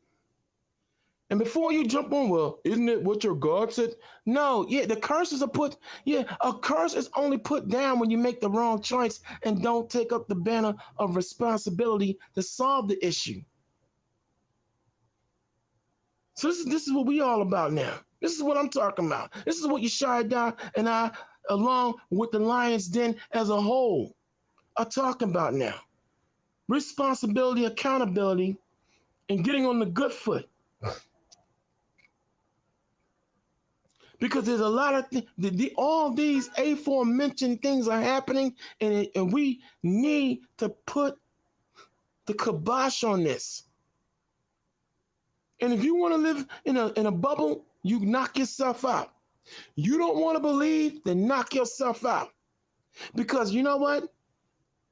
And before you jump on, well, isn't it what your God said? No, yeah, the curses are a curse is only put down when you make the wrong choice and don't take up the banner of responsibility to solve the issue. So this is what we all about now. This is what I'm talking about. This is what Yeshua and I, along with the Lion's Den as a whole, are talking about now. Responsibility, accountability, and getting on the good foot. Because there's a lot of all these aforementioned things are happening, and we need to put the kibosh on this. And if you want to live in a bubble, you knock yourself out. You don't want to believe, then knock yourself out. Because you know what?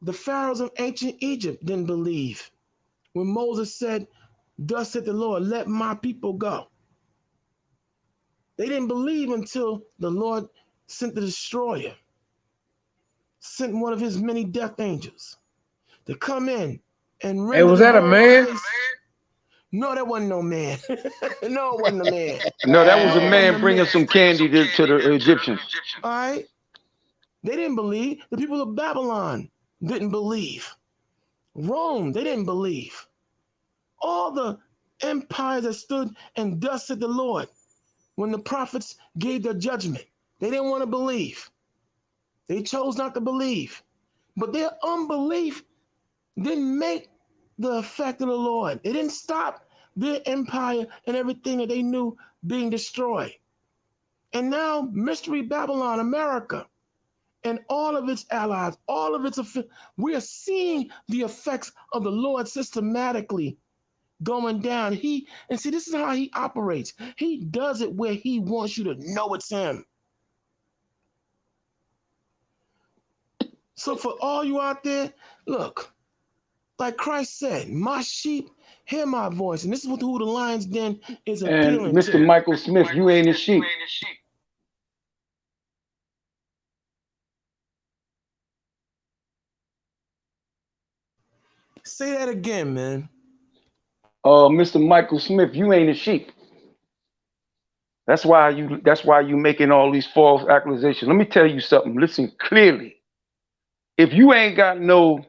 The pharaohs of ancient Egypt didn't believe when Moses said, "Thus said the Lord, let my people go." They didn't believe until the Lord sent the destroyer, sent one of his many death angels to come in and render. Hey, was that a man? No, that wasn't no man. No, it wasn't a man. No, that was a man bringing some candy to the Egyptians. All right. They didn't believe. The people of Babylon didn't believe. Rome, they didn't believe. All the empires that stood and thus said the Lord, when the prophets gave their judgment, they didn't want to believe. They chose not to believe. But their unbelief didn't make the effect of the Lord. It didn't stop their empire and everything that they knew being destroyed. And now Mystery Babylon, America, and all of its allies, all of its, we are seeing the effects of the Lord systematically going down. And see, this is how he operates. He does it where he wants you to know it's him. So for all you out there, look, like Christ said, my sheep hear my voice. And this is who the Lion's Den is And appealing Mr. to. Michael Smith, you ain't a sheep. Say that again, man. Mr. Michael Smith, you ain't a sheep. That's why you making all these false accusations. Let me tell you something. Listen clearly. If you ain't got no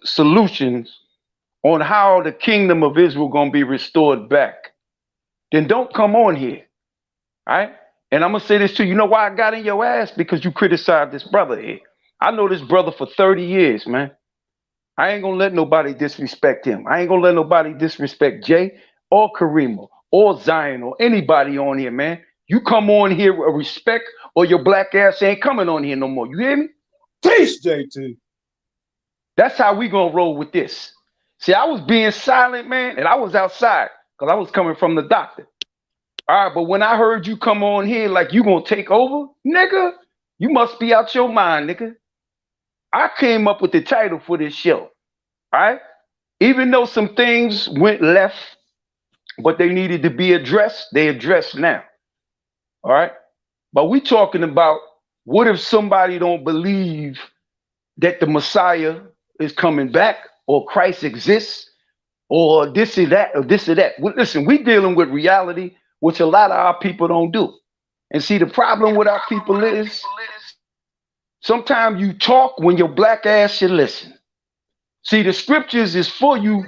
solutions on how the kingdom of Israel gonna be restored back, then don't come on here. All right? And I'm gonna say this too. You know why I got in your ass? Because you criticized this brother here. I know this brother for 30 years, man. I ain't gonna let nobody disrespect him. I ain't gonna let nobody disrespect Jay or Karima or Zion or anybody on here, man. You come on here with respect or your black ass ain't coming on here no more. You hear me? Peace, JT. That's how we gonna roll with this. See, I was being silent, man, and I was outside because I was coming from the doctor. All right, but when I heard you come on here like you gonna take over, nigga, you must be out your mind, nigga. I came up with the title for this show. All right? Even though some things went left, but they needed to be addressed, they addressed now. All right? But we talking about what if somebody don't believe that the Messiah is coming back or Christ exists or this or that or this or that. Well, listen, we dealing with reality, which a lot of our people don't do. And see, the problem with our people is sometimes you talk when your black ass should listen. See, the scriptures is for you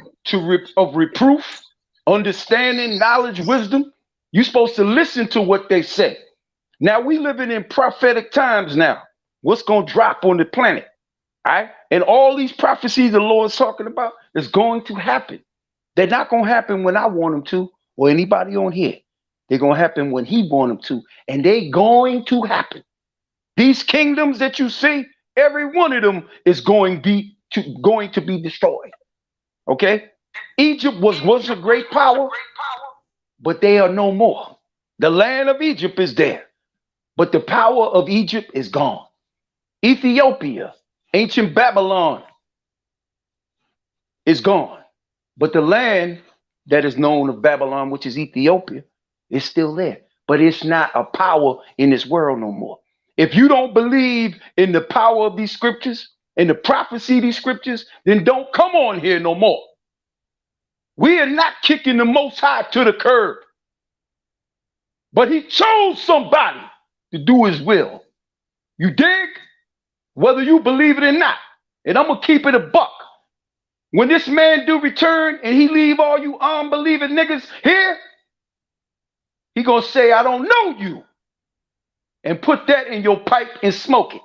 of reproof, understanding, knowledge, wisdom. You're supposed to listen to what they say. Now we living in prophetic times now. What's going to drop on the planet? All right? And all these prophecies the Lord's talking about is going to happen. They're not going to happen when I want them to or anybody on here. They're going to happen when he want them to. And they're going to happen. These kingdoms that you see, every one of them is going to be destroyed. Okay? Egypt was a great power, but they are no more. The land of Egypt is there, but the power of Egypt is gone. Ethiopia, ancient Babylon, is gone, but the land that is known of Babylon, which is Ethiopia, is still there, but it's not a power in this world no more. If you don't believe in the power of these scriptures and the prophecy of these scriptures, then don't come on here no more. We are not kicking the Most High to the curb, but he chose somebody to do his will. You dig? Whether you believe it or not. And I'm going to keep it a buck. When this man do return and he leave all you unbelieving niggas here, he going to say, I don't know you. And put that in your pipe and smoke it.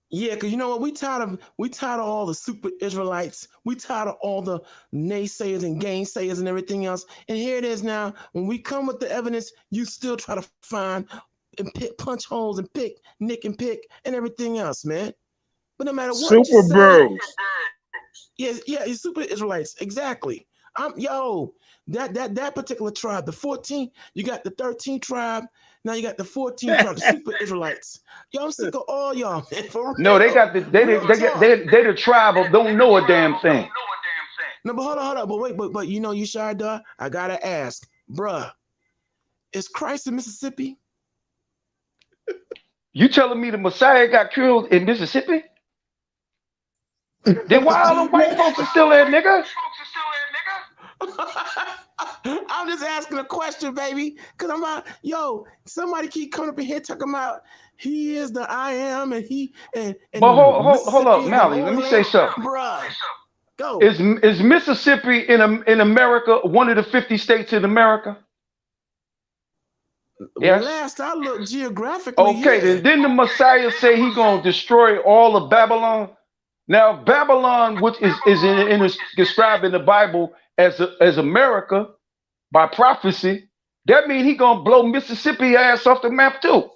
Yeah, because you know what? We tired of all the super Israelites. We tired of all the naysayers and gainsayers and everything else. And here it is now. When we come with the evidence, you still try to find and punch holes and pick, nick and pick, and everything else, man. But no matter what Super you say, bros. yeah, super Israelites, exactly. That particular tribe, the 14, you got the 13th tribe. Now you got the 14 tribe, the super Israelites. Yo, I'm sick of all y'all, man. For real. No, they the tribe of don't know a damn thing. No, but hold on. But wait, but you know, you shy dog. I gotta ask, bruh, is Christ in Mississippi? You telling me the Messiah got killed in Mississippi? Then why all them white folks are still there, nigga? I'm just asking a question, baby. Cause I'm out, somebody keep coming up in here talking about he is the I am and he and But hold up, Mally, let me say something. Bruh, go. Is Mississippi in America one of the 50 states in America? Yes. Last I looked geographically. Okay, yeah. then didn't the Messiah say he gonna destroy all of Babylon? Now Babylon, which is described in the Bible as America by prophecy, that means he gonna blow Mississippi ass off the map too.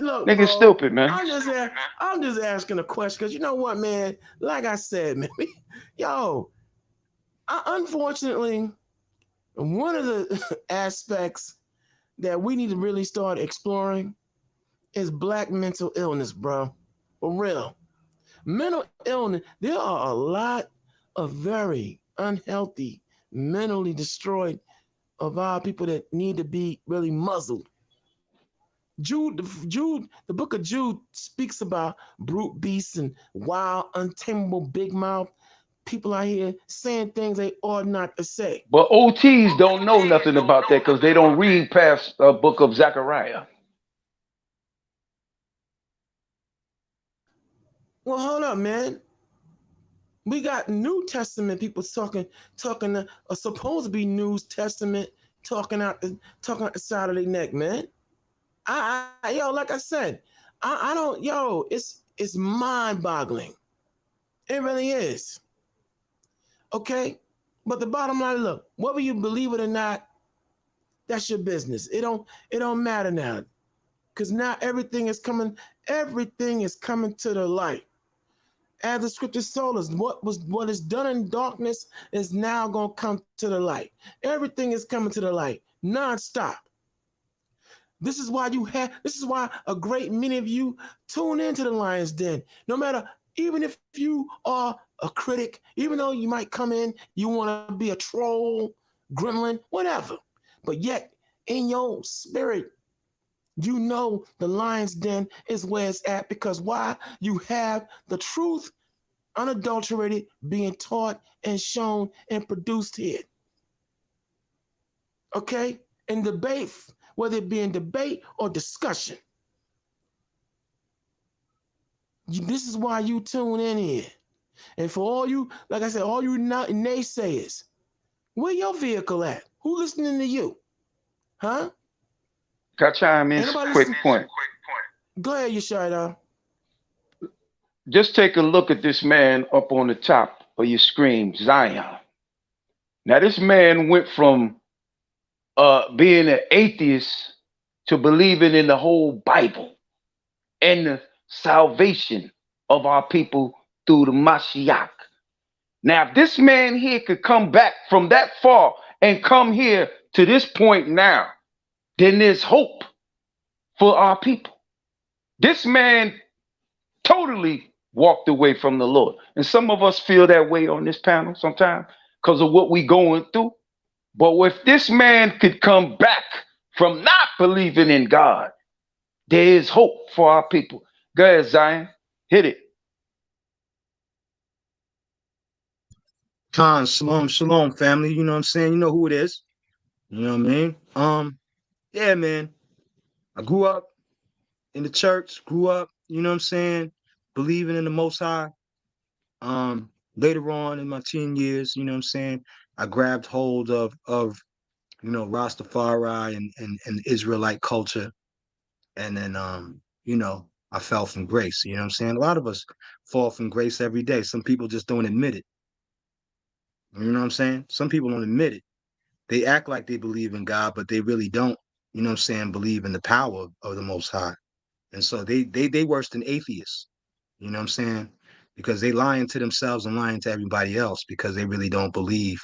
Look, nigga, bro, stupid, man. I'm just asking a question because you know what, man. Like I said, man, unfortunately, one of the aspects that we need to really start exploring is Black mental illness, bro. For real. Mental illness, there are a lot of very unhealthy, mentally destroyed of our people that need to be really muzzled. Jude, the book of Jude speaks about brute beasts and wild, untamable, big mouth people out here saying things they ought not to say. But OTs don't know nothing about that because they don't read past the book of Zechariah. Well, hold up, man. We got New Testament people talking, supposed to be New Testament talking out the side of their neck, man. Yo, like I said, I don't, yo, it's mind-boggling. It really is. Okay, but the bottom line, look, whether you believe it or not, that's your business. It don't matter now, because now everything is coming to the light. As the scriptures told us, what is done in darkness is now going to come to the light. Everything is coming to the light, nonstop. This is why a great many of you tune into the Lion's Den. No matter, even if you are a critic, even though you might come in, you want to be a troll, gremlin, whatever. But yet, in your spirit, you know the Lion's Den is where it's at, because why? You have the truth, unadulterated, being taught and shown and produced here. Okay? In debate, whether it be in debate or discussion. This is why you tune in here. And for all you, like I said, all you naysayers, where your vehicle at? Who listening to you? Huh? Got chime in. Quick point. Go ahead, Yeshaya. Just take a look at this man up on the top of your screen, Zion. Now, this man went from being an atheist to believing in the whole Bible and the salvation of our people through the Mashiach. Now, if this man here could come back from that far and come here to this point now, then there's hope for our people. This man totally walked away from the Lord. And some of us feel that way on this panel sometimes because of what we're going through. But if this man could come back from not believing in God, there is hope for our people. Go ahead, Zion. Hit it. Khan, shalom, family. You know what I'm saying? You know who it is. You know what I mean? Yeah, man. I grew up in the church, you know what I'm saying, believing in the Most High. Later on in my teen years, you know what I'm saying, I grabbed hold of you know, Rastafari and Israelite culture. And then, you know, I fell from grace. You know what I'm saying? A lot of us fall from grace every day. Some people just don't admit it. You know what I'm saying? Some people don't admit it. They act like they believe in God, but they really don't, you know what I'm saying, believe in the power of the Most High. And so they worse than atheists. You know what I'm saying? Because they lying to themselves and lying to everybody else because they really don't believe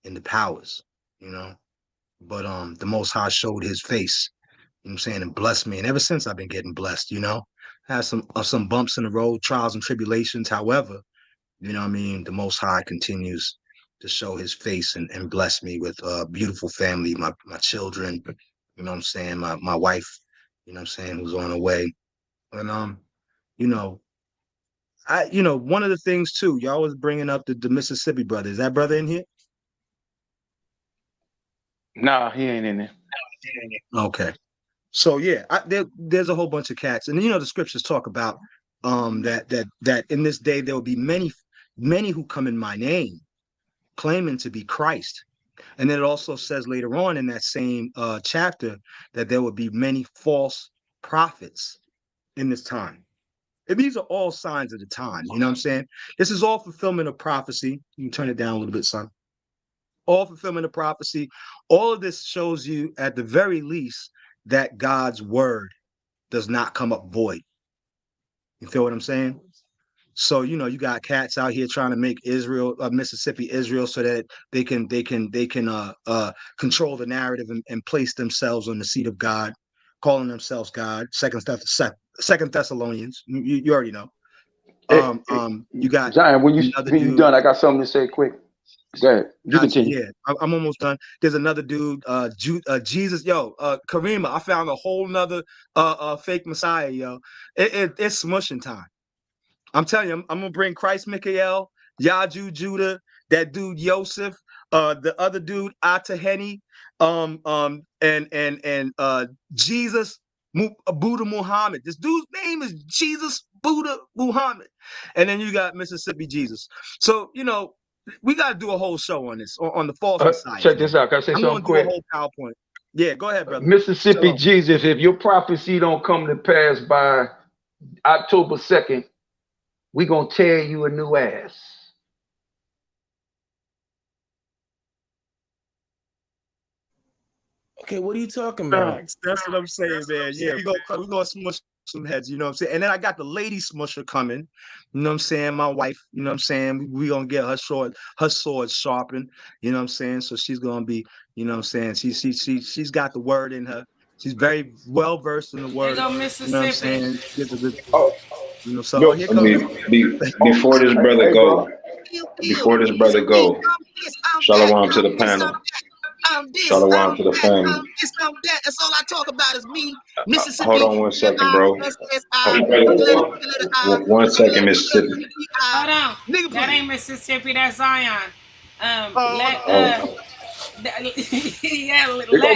in the powers, you know. But the Most High showed his face, you know what I'm saying, and blessed me. And ever since I've been getting blessed, you know. I had some bumps in the road, trials and tribulations. However, you know what I mean, the Most High continues to show his face and bless me with a beautiful family, my children, you know what I'm saying, my wife, you know what I'm saying, who's on her way. And you know, one of the things too, y'all was bringing up the Mississippi brother. Is that brother in here? Nah, he ain't in there. Okay. So yeah, there's a whole bunch of cats, and you know the scriptures talk about that in this day there will be many who come in my name, claiming to be Christ. And then it also says later on in that same chapter that there will be many false prophets in this time. And these are all signs of the time. You know what I'm saying? This is all fulfillment of prophecy. You can turn it down a little bit, son. All fulfillment of prophecy. All of this shows you at the very least that God's word does not come up void. You feel what I'm saying? So, you know, you got cats out here trying to make Israel, Mississippi, Israel, so that they can control the narrative and place themselves on the seat of God, calling themselves God. Second 2 Thessalonians. You already know. You got Zion. When you done, I got something to say quick. Go ahead. You continue. Yeah, I'm almost done. There's another dude, Jesus. Karima, I found a whole nother fake Messiah, yo. It's smushing time. I'm telling you, I'm gonna bring Christ Michael, Yaju Judah, that dude Yosef, the other dude Ataheni, and Jesus Buddha Muhammad. This dude's name is Jesus Buddha Muhammad, and then you got Mississippi Jesus. So we got to do a whole show on this, on the false Messiah. Check this out. Can I say something quick? I'm going to do a whole PowerPoint. Yeah, go ahead, brother. Mississippi Jesus, if your prophecy don't come to pass by October 2nd, we going to tear you a new ass. Okay, what are you talking about? That's what I'm saying, man. Yeah, we're gonna smush some heads, you know what I'm saying? And then I got the lady smusher coming, you know what I'm saying? My wife, you know what I'm saying? We gonna get her sword sharpened, you know what I'm saying? So she's gonna be, you know what I'm saying? She's got the word in her. She's very well versed in the word. There go Mississippi. You know what I'm saying? Here comes before this brother go, shalom to the panel. Shalom to the family. That's all I talk about is me, Mississippi. Hold on 1 second, bro. 1 second, Mississippi. Hold on. That ain't Mississippi. That's Zion. Let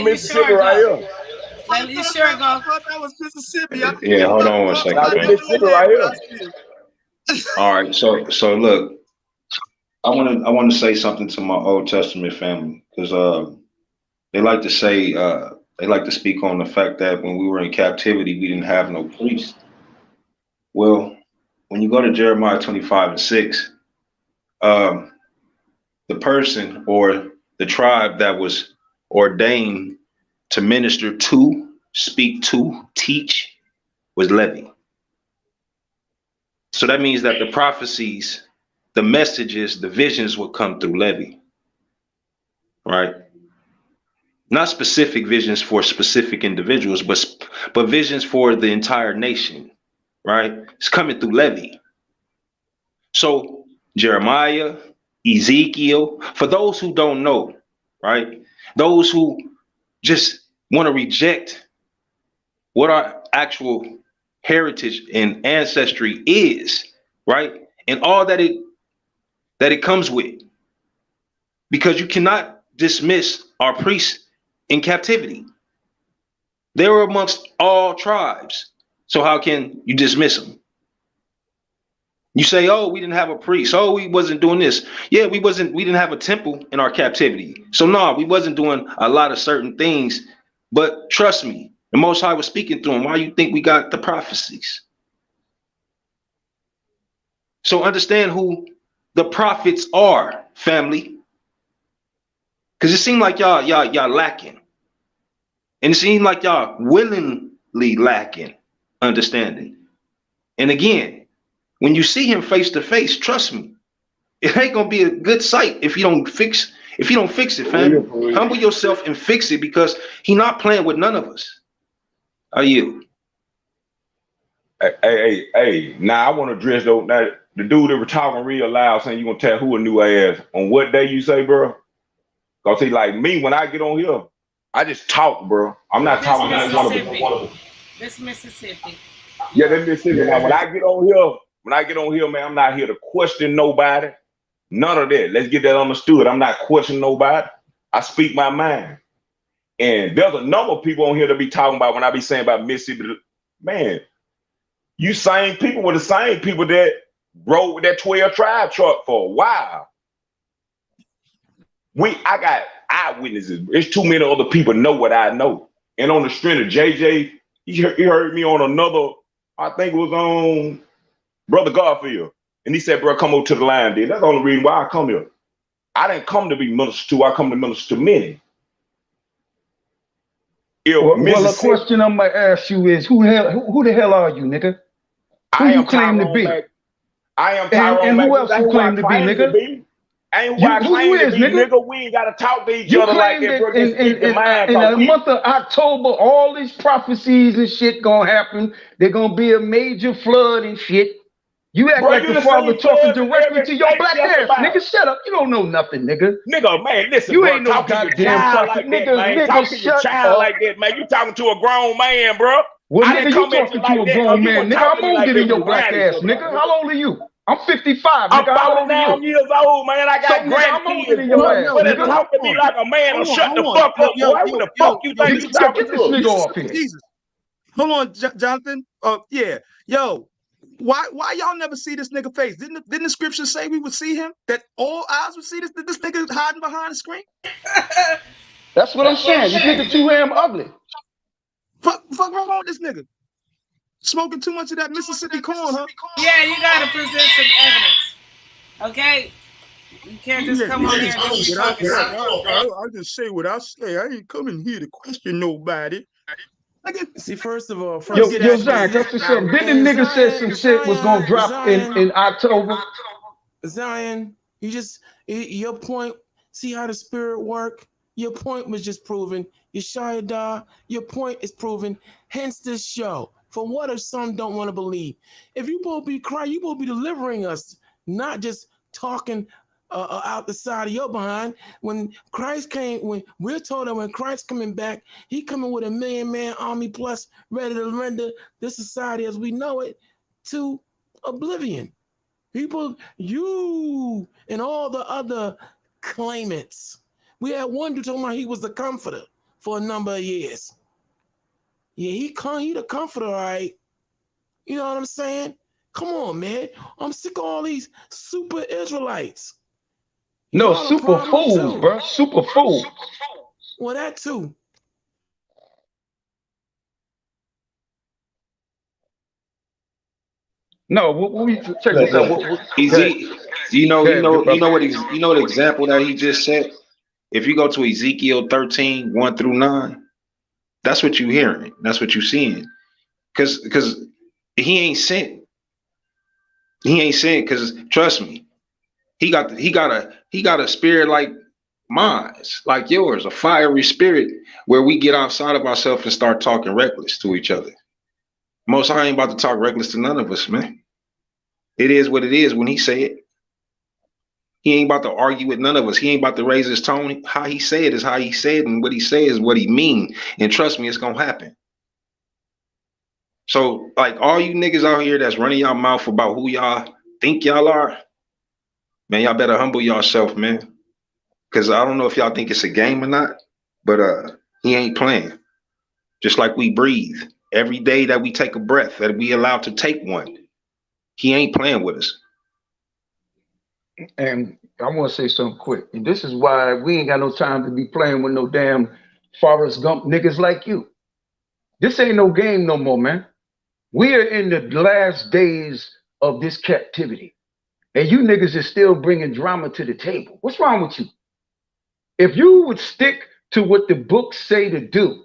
your short go. Let your short go. I thought that was Mississippi. Yeah, hold on 1 second. Mississippi right here. All right, so look, I want to say something to my Old Testament family, because they like to say they like to speak on the fact that when we were in captivity we didn't have no priest. Well, when you go to Jeremiah 25:6, the person or the tribe that was ordained to minister to, speak to, teach was Levi. So that means that the prophecies, the messages, the visions will come through Levi, right? Not specific visions for specific individuals, but visions for the entire nation, right? It's coming through Levi. So Jeremiah, Ezekiel, for those who don't know, right? Those who just want to reject what our actual heritage and ancestry is, right? And all that it comes with, because you cannot dismiss our priests in captivity. They were amongst all tribes. So how can you dismiss them? You say, oh, we didn't have a priest. Oh, we wasn't doing this. Yeah, we didn't have a temple in our captivity. So no, we wasn't doing a lot of certain things. But trust me, the Most High was speaking through them. Why you think we got the prophecies? So understand who the prophets are, family. Because it seemed like y'all lacking. And it seemed like y'all willingly lacking understanding. And again, when you see him face to face, trust me, it ain't gonna be a good sight if you don't fix it, fam. Humble yourself and fix it, because he not playing with none of us. Are you? Hey, now I want to address though. Now the dude that were talking real loud saying you gonna tell who a new ass on what day you say, bro? Cause he like me, when I get on here, I just talk, bro. I'm not talking like one of them. This Mississippi. Yeah, that's Mississippi. Now when I get on here, man, I'm not here to question nobody. None of that. Let's get that understood. I'm not questioning nobody. I speak my mind. And there's a number of people on here to be talking about when I be saying about Mississippi. Man, you same people were the same people that rode with that 12 tribe truck for a while. I got eyewitnesses. There's too many other people know what I know. And on the strength of JJ, he heard me on another, I think it was on Brother Garfield. And he said, bro, come over to the line, dude. That's the only reason why I come here. I didn't come to be ministered to. I come to minister to many. Well, the question I'm gonna ask you is, who the hell are you, nigga? Who you claim to be? I am Tyrone. And who else you claim to be, nigga? Ain't who I claim to be, nigga. We ain't gotta talk to each other like that, bro. Just keep the mind in the talking. month of October, all these prophecies and shit gonna happen. They're gonna be a major flood and shit. You act like the Father talking directly to your black ass, nigga. Shut up. You don't know nothing, nigga. Nigga, man, listen, you bro, ain't no talk to your goddamn child prophet, like that, man. Talk to your child like that, man. You talking to a grown man, bro. Well, I nigga, didn't you come at talking you to like a that. grown You man, was nigga. talking I'm to me older like than that your black with ass, Riley, nigga. How old are you? I'm 55, I'm nigga. How old are 49 you? years old, man. I got So, nigga, I'm older than grandkids, your bro. ass, But nigga. talk to me like a man or shut the fuck up, boy. What the fuck you think you talking Get this to? nigga off here. Jesus. Hold on, Jonathan. Yeah. Yo, why y'all never see this nigga face? Didn't the scripture say we would see him? That all eyes would see this nigga hiding behind the screen? That's what I'm saying. This nigga too damn ugly. Fuck wrong with this nigga? Smoking too much of that Mississippi corn, huh? Yeah, you gotta present some evidence. Okay? You can't just come on here and just be talking shit. I just say what I say. I ain't coming here to question nobody. See, first of all, Yo, Zion, cut this up. Didn't the nigga say some shit was gonna drop in October? Zion, your point. See how the spirit work. Your point was just proven. Yeshaya, your point is proven. Hence this show. For what if some don't want to believe? If you both be crying, you both be delivering us, not just talking out the side of your behind. When Christ came, when we're told that when Christ coming back, he coming with a 1 million-man army plus, ready to render this society as we know it to oblivion. People, you and all the other claimants. We had one dude talking about he was the comforter for a number of years. Yeah, he the comforter, all right. You know what I'm saying? Come on, man. I'm sick of all these super Israelites. No, super fools, bro. Super fools. Well, that too. No, we check this out. You know the example that he just said. If you go to Ezekiel 13, 1 through 9, that's what you're hearing. That's what you're seeing. Because he ain't sent. He ain't sent because trust me, he got a spirit like mine, like yours, a fiery spirit where we get outside of ourselves and start talking reckless to each other. Most High ain't about to talk reckless to none of us, man. It is what it is when he say it. He ain't about to argue with none of us. He ain't about to raise his tone. How he say it is how he say it, and what he say is what he mean. And trust me, it's gonna happen. So, like all you niggas out here that's running y'all mouth about who y'all think y'all are, man, y'all better humble yourself, man. Cause I don't know if y'all think it's a game or not, but he ain't playing. Just like we breathe. Every day that we take a breath, that we allowed to take one, he ain't playing with us. And I want to say something quick. And this is why we ain't got no time to be playing with no damn Forrest Gump niggas like you. This ain't no game no more, man. We are in the last days of this captivity. And you niggas is still bringing drama to the table. What's wrong with you? If you would stick to what the books say to do,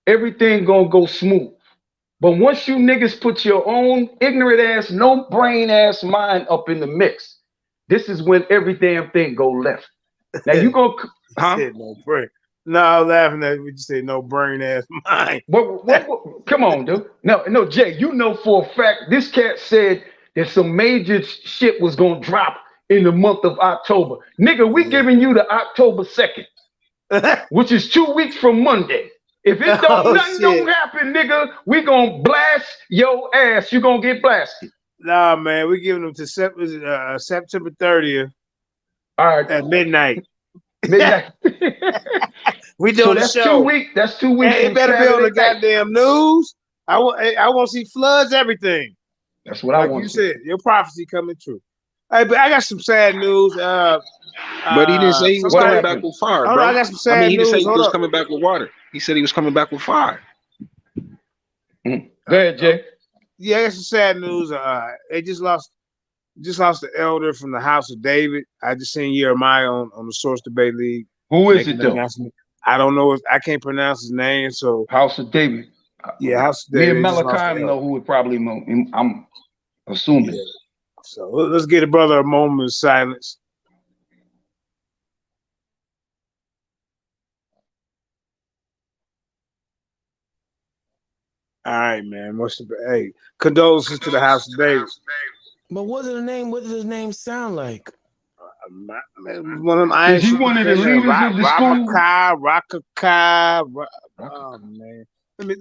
everything gonna go smooth. But once you niggas put your own ignorant ass, no brain ass mind up in the mix, this is when every damn thing go left. Now you go, huh? Said no brain. No, I was laughing at what you say, no brain ass mind. What, come on, dude. No, Jay, you know for a fact this cat said that some major shit was gonna drop in the month of October. Nigga, we giving you the October 2nd, which is 2 weeks from Monday. If it don't nothing don't happen, nigga, we gonna blast your ass. You gonna get blasted. Nah, man, we giving them to September 30th. All right, at midnight. Midnight. We doing the that's show. 2 weeks. That's 2 weeks. Hey, it better be on the goddamn news. I want to see floods, everything. That's what I want. Like you said, your prophecy coming true. Hey, but I got some sad news. But he didn't say he was coming back with fire, bro. I got some sad he news. didn't say he was coming back with water. He said he was coming back with fire. Go ahead, Jay. Yeah, I got some sad news. They just lost the elder from the house of David. I just seen Jeremiah on the Source Debate League. Who is it though? I don't know. I can't pronounce his name. So House of David. Yeah, House of Me David. and Malachi know who would probably know. I'm assuming. Yeah. So let's give the brother a moment of silence. All right, man. Hey, condolences to the House of David. But what does his name sound like? One of them Is he one of the leaders of the school? Rakakai. Oh man.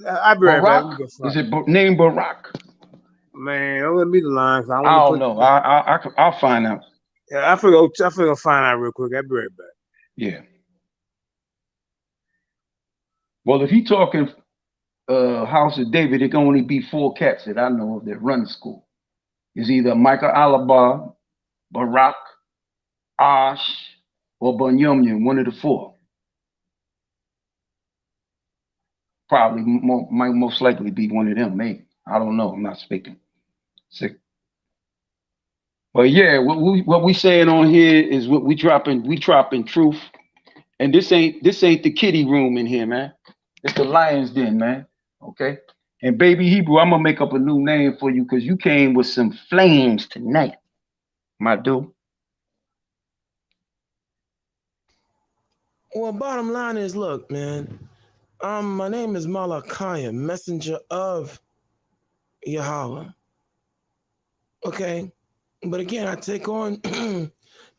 I'll be right back. Is it named Barack? Man, don't let me the lines. I don't know. I'll find out. Yeah, I feel gonna find out real quick. I'll be right back. Yeah. Well, if he talking House of David, it can only be 4 cats that I know of that run the school. It's either Michael Alaba, Barack, Ash, or Bunyumyum, one of the 4. Probably might most likely be one of them, maybe. I don't know. I'm not speaking. Sick. But yeah, what we saying on here is what we dropping truth. And this ain't the kiddie room in here, man. It's the lion's den, man. Okay. And Baby Hebrew, I'm gonna make up a new name for you because you came with some flames tonight, my dude. Well, bottom line is, look, man. My name is Malachi, messenger of Yahweh. Okay, but again, I take on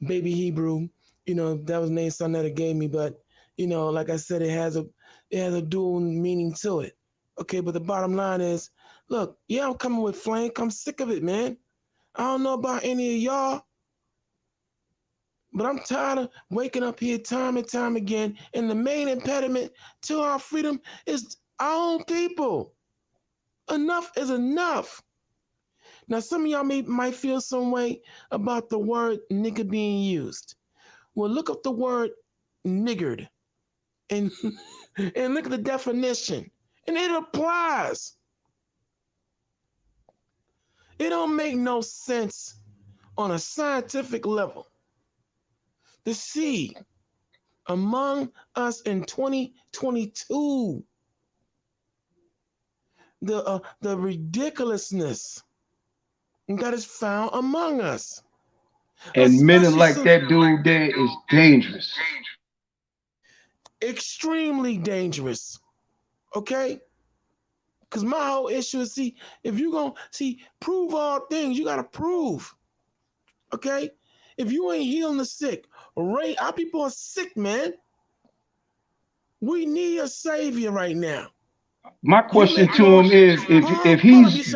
Baby Hebrew. You know, that was the name son that gave me, but you know, like I said, it has a dual meaning to it. Okay, but the bottom line is, look, yeah, I'm coming with flame. I'm sick of it, man. I don't know about any of y'all, but I'm tired of waking up here time and time again, and the main impediment to our freedom is our own people. Enough is enough. Now, some of y'all might feel some way about the word nigger being used. Well, look up the word niggered and look at the definition, and it applies. It don't make no sense on a scientific level to see among us in 2022 the ridiculousness that is found among us. And men like that dude there is dangerous. Extremely dangerous. Okay? Because my whole issue is, see, if you're going to prove all things, you got to prove. Okay? If you ain't healing the sick, our people are sick, man. We need a savior right now. My question to him is, if he's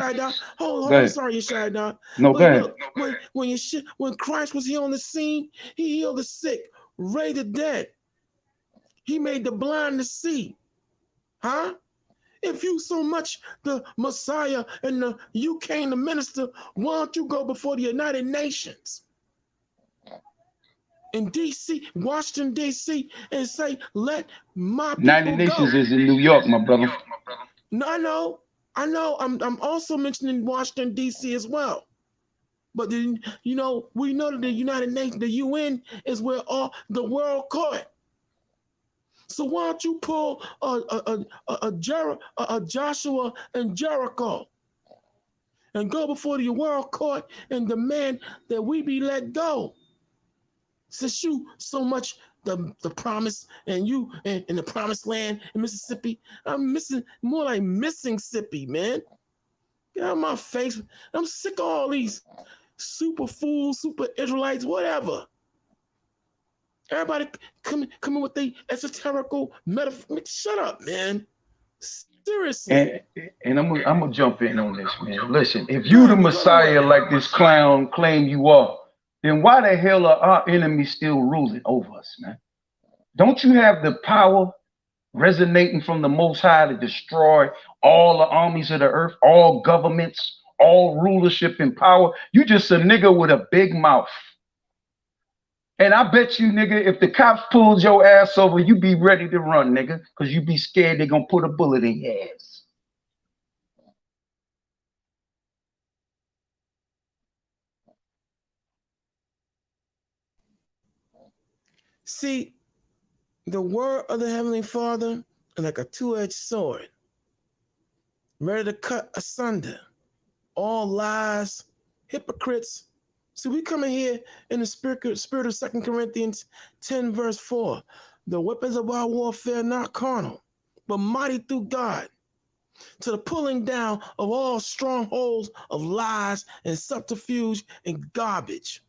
hold on, sorry, Yeshua. No, go ahead. When Christ was here on the scene, he healed the sick, raised the dead. He made the blind to see. Huh? If you so much the Messiah and you came to minister, why don't you go before the United Nations in D.C., Washington, D.C., and say, let my people United Nations go. is in New York, my brother. No, I know. I'm also mentioning Washington, D.C. as well. But then, you know, we know that the United Nations, the UN, is where all the world court. So why don't you pull a Joshua and Jericho and go before the world court and demand that we be let go? Since you so much the promise and you and the promised land in Mississippi, I'm missing more like missing Sippy, man. Get out of my face. I'm sick of all these super fools, super Israelites, whatever. Everybody coming with the esoterical metaphor. Shut up, man. Seriously. And I'm gonna jump in on this, man. Listen, if you the Messiah like this clown claim you are, then why the hell are our enemies still ruling over us, man? Don't you have the power resonating from the Most High to destroy all the armies of the earth, all governments, all rulership and power? You just a nigga with a big mouth. And I bet you, nigga, if the cops pulled your ass over, you be ready to run, nigga, because you be scared they're gonna put a bullet in your ass. See, the word of the Heavenly Father is like a two-edged sword, ready to cut asunder all lies, hypocrites. So we come in here in the spirit of 2 Corinthians 10, verse 4. The weapons of our warfare are not carnal, but mighty through God to the pulling down of all strongholds of lies and subterfuge and garbage.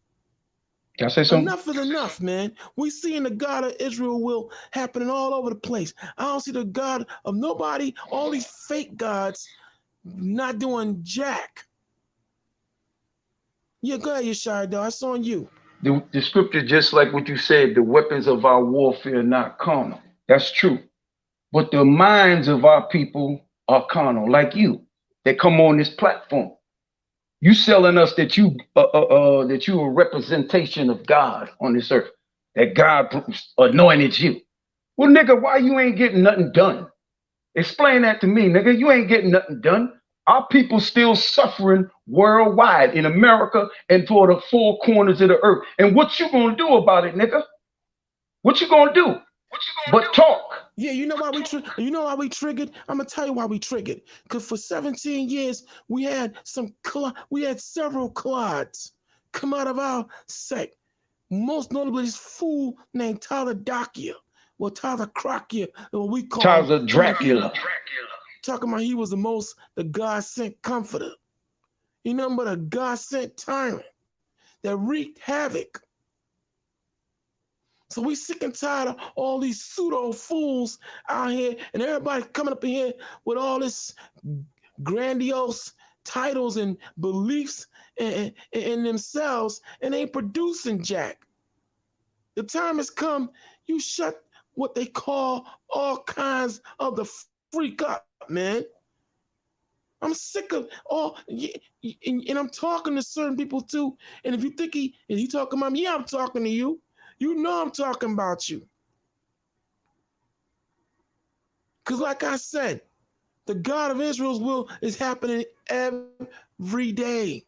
Can I say something? Enough is enough, man. We seeing the God of Israel will happening all over the place. I don't see the God of nobody, all these fake gods not doing jack. Yeah, go ahead, Yeshaya, though. It's on you. The scripture, just like what you said, the weapons of our warfare are not carnal. That's true. But the minds of our people are carnal, like you, that come on this platform. You selling us that you a representation of God on this earth, that God anointed you. Well, nigga, why you ain't getting nothing done? Explain that to me, nigga. You ain't getting nothing done. Our people still suffering worldwide in America and for the four corners of the earth. And what you gonna do about it, nigga? What you gonna do? But talk. Yeah, you know why we triggered? I'm gonna tell you why we triggered. Because for 17 years we had several clods come out of our sect. Most notably this fool named Tyler Dakia, or Tyler Crocia, or we call Tyler Dracula. Talking about he was the God-sent comforter. You know, but a God-sent tyrant that wreaked havoc. So we sick and tired of all these pseudo fools out here, and everybody coming up in here with all this grandiose titles and beliefs in themselves, and ain't producing jack. The time has come. You shut what they call all kinds of the freak up, man. I'm sick of all, and I'm talking to certain people too. And if you think is he talking about me? Yeah, I'm talking to you. You know I'm talking about you. Because like I said, the God of Israel's will is happening every day.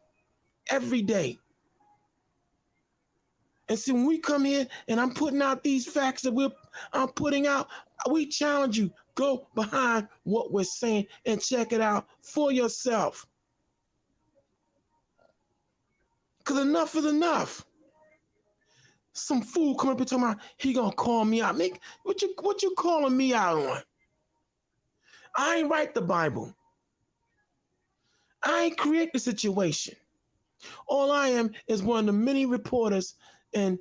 Every day. And see, when we come here and I'm putting out these facts that I'm putting out, we challenge you. Go behind what we're saying and check it out for yourself. Because enough is enough. Some fool come up and talking about he gonna call me out. Make what you calling me out on? I ain't write the Bible. I ain't create the situation. All I am is one of the many reporters and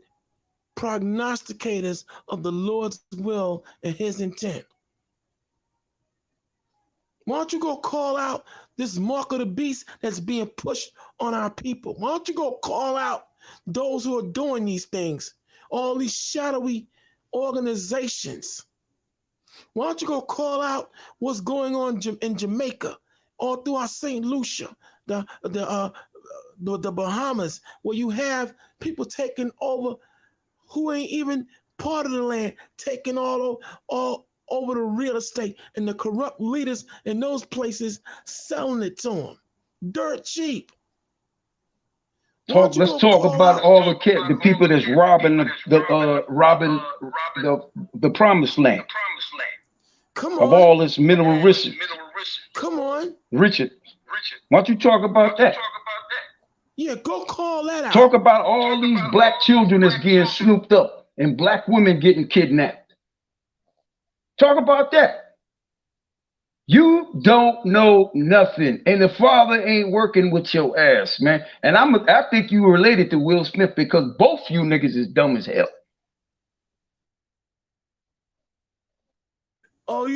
prognosticators of the Lord's will and his intent. Why don't you go call out this mark of the beast that's being pushed on our people? Why don't you go call out those who are doing these things, all these shadowy organizations? Why don't you go call out what's going on in Jamaica, all through our St. Lucia, the Bahamas, where you have people taking over who ain't even part of the land, taking all over the real estate, and the corrupt leaders in those places selling it to them dirt cheap. Let's talk about all the people that's robbing the promised land. Come on. Of all this mineral riches. Come on. Richard. Why don't you talk about that? Yeah, go call that out. Talk about all these black children that's getting snooped up and black women getting kidnapped. Talk about that. You don't know nothing, and the Father ain't working with your ass, man. And I think you related to Will Smith because both you niggas is dumb as hell. Oh,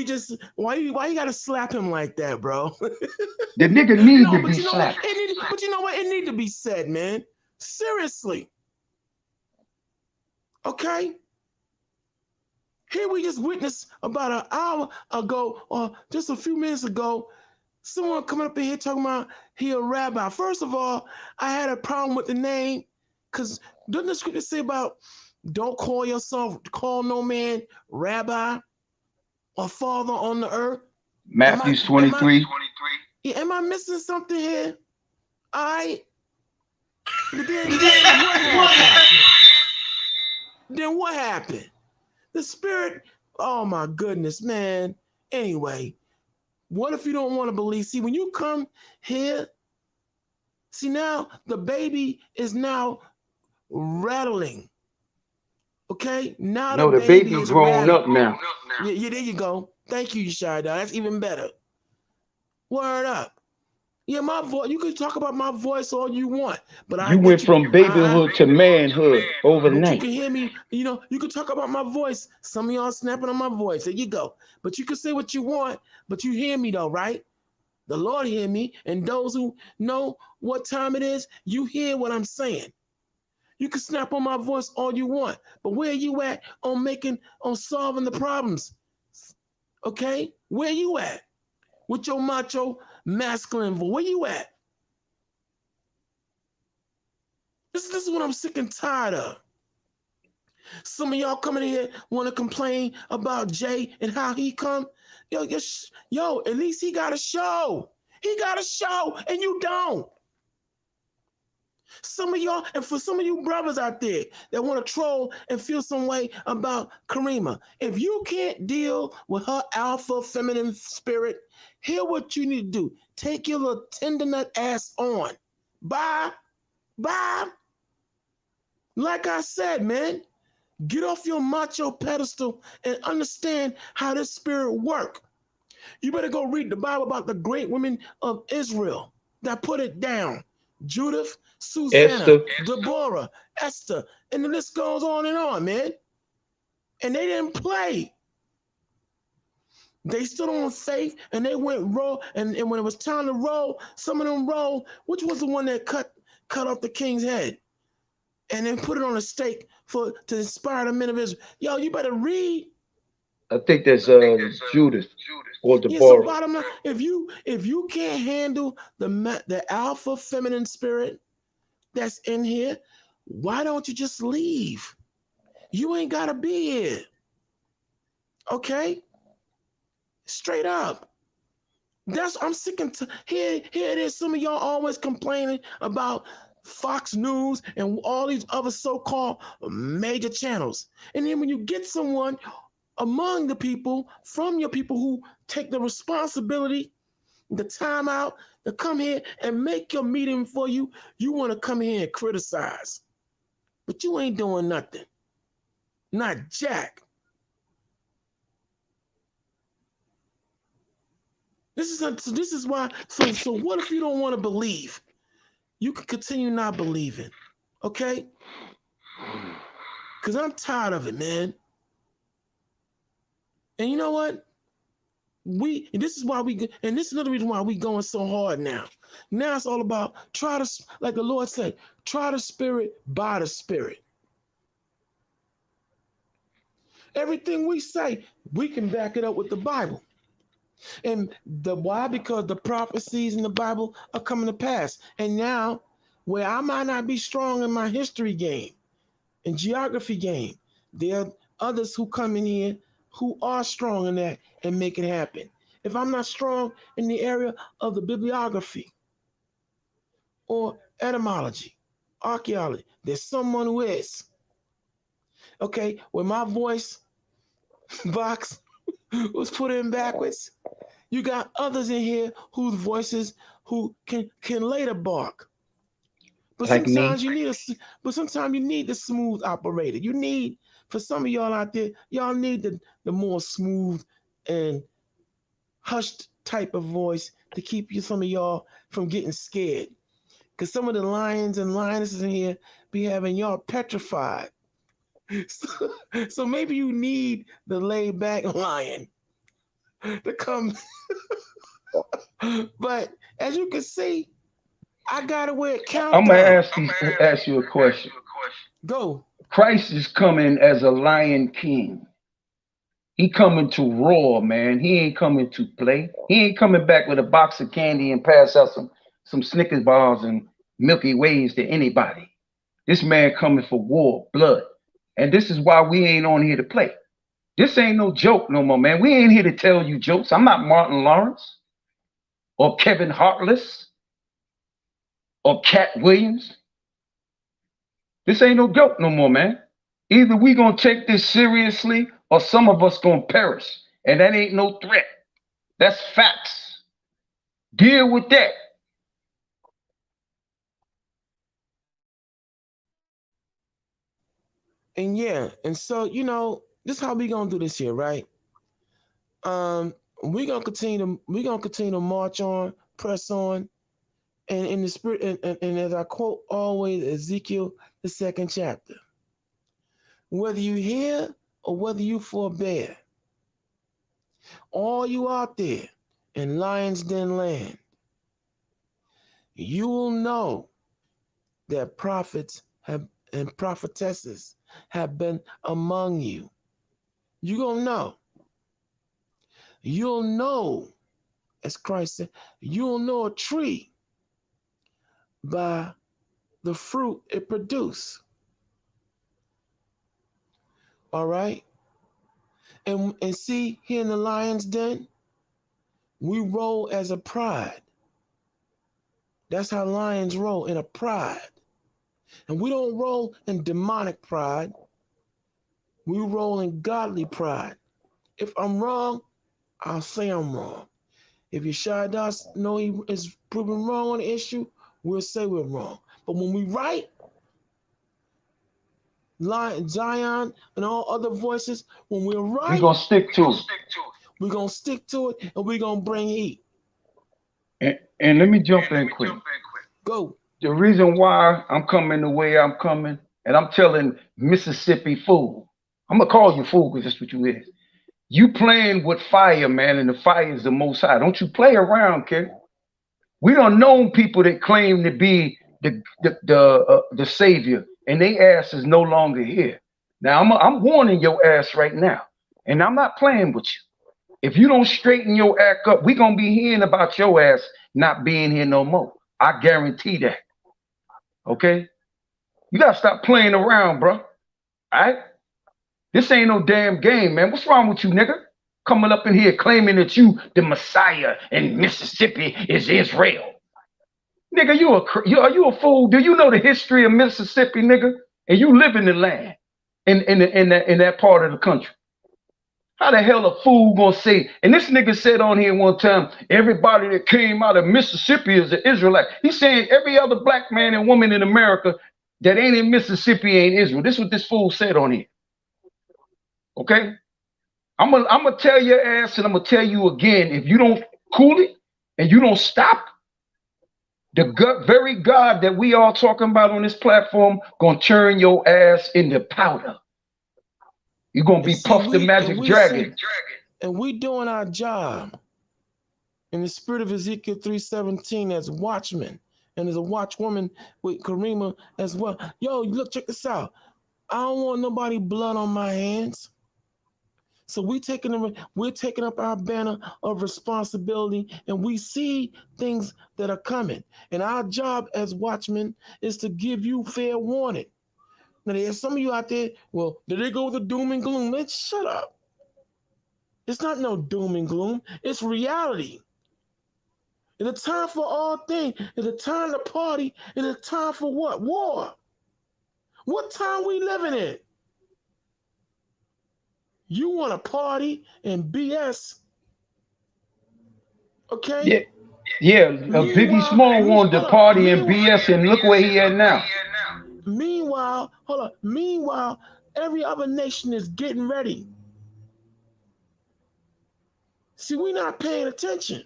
why you gotta slap him like that, bro? The nigga need to be slapped. But you know what? It need to be said, man. Seriously. Okay? Here we just witnessed about an hour ago, or just a few minutes ago, someone coming up in here talking about he a rabbi. First of all, I had a problem with the name, because doesn't the scripture say about don't call no man rabbi or father on the earth? Matthew 23. Am I missing something here? Then what happened? The Spirit, oh my goodness, man. Anyway, what if you don't want to believe? See, when you come here, see now the baby is now rattling. Okay? Now no, the baby is grown up now. Yeah, there you go. Thank you, Yeshaya. That's even better. Word up. Yeah, my voice. You can talk about my voice all you want, but I You went get you. from babyhood to manhood But you overnight. can hear me. You know, you can talk about my voice. Some of y'all snapping on my voice. There you go. But you can say what you want. But you hear me though, right? The Lord hear me, and those who know what time it is, you hear what I'm saying. You can snap on my voice all you want, but where you at on solving the problems? Okay, where you at with your macho masculine voice? Where you at? This is what I'm sick and tired of. Some of y'all coming in here want to complain about Jay and how he come. Yo, at least he got a show. He got a show, and you don't. Some of y'all, and for some of you brothers out there that want to troll and feel some way about Karima, if you can't deal with her alpha feminine spirit, here's what you need to do. Take your little tender nut ass on. Bye. Bye. Like I said, man, get off your macho pedestal and understand how this spirit works. You better go read the Bible about the great women of Israel that put it down. Judith, Susanna, Deborah, Esther, and the list goes on, man. And they didn't play. They stood on faith and they went roll. And when it was time to roll, some of them rolled. Which was the one that cut off the king's head and then put it on a stake to inspire the men of Israel? Yo, you better read. I think that's Judas or Deborah. Yeah, so bottom line, if you can't handle the alpha feminine spirit that's in here, why don't you just leave? You ain't gotta be here. Okay? Straight up. I'm sick and here it is. Some of y'all always complaining about Fox News and all these other so-called major channels. And then when you get someone among the people, from your people who take the responsibility, the time out to come here and make your meeting for you, you want to come here and criticize. But you ain't doing nothing. Not jack. This is why, so what if you don't want to believe? You can continue not believing, okay? Because I'm tired of it, man. And you know what? This is another reason why we going so hard now. Now it's all about like the Lord said, try the spirit by the spirit. Everything we say, we can back it up with the Bible. And why? Because the prophecies in the Bible are coming to pass. And now, where I might not be strong in my history game and geography game, there are others who come in here who are strong in that and make it happen. If I'm not strong in the area of the bibliography or etymology, archaeology, there's someone who is. Okay, when my voice box was put in backwards, you got others in here whose voices who can later bark. But like sometimes you need the smooth operator. You need, for some of y'all out there, y'all need the more smooth and hushed type of voice to keep some of y'all from getting scared. Because some of the lions and lionesses in here be having y'all petrified. So maybe you need the laid back lion to come. But as you can see, I gotta wear a countdown. I'm gonna ask you a question. Go. Christ is coming as a lion king. He coming to roar, man. He ain't coming to play. He ain't coming back with a box of candy and pass out some Snickers bars and Milky Ways to anybody. This man coming for war, blood. And this is why we ain't on here to play. This ain't no joke no more, man. We ain't here to tell you jokes. I'm not Martin Lawrence or Kevin Heartless or Cat Williams. This ain't no joke no more, man. Either we gonna take this seriously or some of us gonna perish. And that ain't no threat. That's facts. Deal with that. And yeah, and so, this is how we gonna do this here, right? we're gonna continue to march on, press on, and in the spirit, and as I quote always, Ezekiel, the 2nd chapter. Whether you hear or whether you forbear, all you out there in Lion's Den land, you will know that prophets have and prophetesses have been among you. You're gonna know. You'll know, as Christ said, you'll know a tree by the fruit it produces. All right? And see, here in the Lion's Den, we roll as a pride. That's how lions roll, in a pride. And we don't roll in demonic pride. We roll in godly pride. If I'm wrong, I'll say I'm wrong. If Yeshua know he is proven wrong on the issue, we'll say we're wrong. But when we right, Zion and all other voices, when we're right, We're going to stick to it. We're going to stick to it, and we're going to bring heat. And let me jump in quick. Go. The reason why I'm coming the way I'm coming, and I'm telling Mississippi fool, I'm going to call you fool because that's what you is. You playing with fire, man, and the fire is the Most High. Don't you play around, kid. We don't know people that claim to be the Savior, and their ass is no longer here. Now, I'm warning your ass right now, and I'm not playing with you. If you don't straighten your act up, we're going to be hearing about your ass not being here no more. I guarantee that. Okay? You got to stop playing around, bro. All right? This ain't no damn game, man. What's wrong with you, nigga? Coming up in here claiming that you the Messiah and Mississippi is Israel. Nigga, are you a fool? Do you know the history of Mississippi, nigga? And you live in the land, in that part of the country. How the hell a fool gonna say? And this nigga said on here one time, everybody that came out of Mississippi is an Israelite. He's saying every other black man and woman in America that ain't in Mississippi ain't Israel. This is what this fool said on here. Okay? I'm gonna tell your ass, and I'm gonna tell you again, if you don't cool it and you don't stop, the very God that we all talking about on this platform gonna turn your ass into powder. You're gonna be Puff the Magic Dragon. And we doing our job in the spirit of Ezekiel 3:17 as watchmen and as a watchwoman with Karima as well. Yo, look, check this out. I don't want nobody blood on my hands. So we're taking up our banner of responsibility, and we see things that are coming. And our job as watchmen is to give you fair warning. Now, there's some of you out there, well, did they go with the doom and gloom? Let's shut up. It's not no doom and gloom. It's reality. It's a time for all things. It's a time to party. It's a time for what? War. What time we living in? You want to party and BS, okay? Yeah. Biggie Small wanted to party and BS, and look where he at now. Meanwhile, hold on. Meanwhile, every other nation is getting ready. See, we're not paying attention.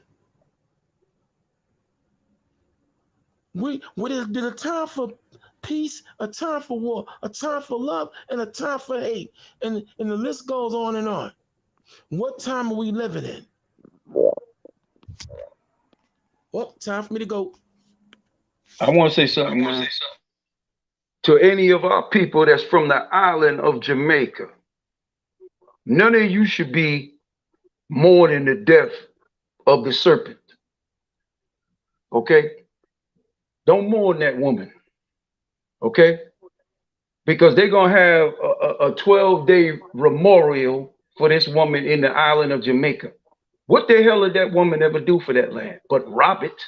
There's a time for peace, a time for war, a time for love, and a time for hate. And the list goes on and on. What time are we living in? Well, time for me to go. I want to say something, man. To any of our people that's from the island of Jamaica, none of you should be mourning the death of the serpent. Okay? Don't mourn that woman. Okay? Because they're going to have a 12-day memorial for this woman in the island of Jamaica. What the hell did that woman ever do for that land but rob it?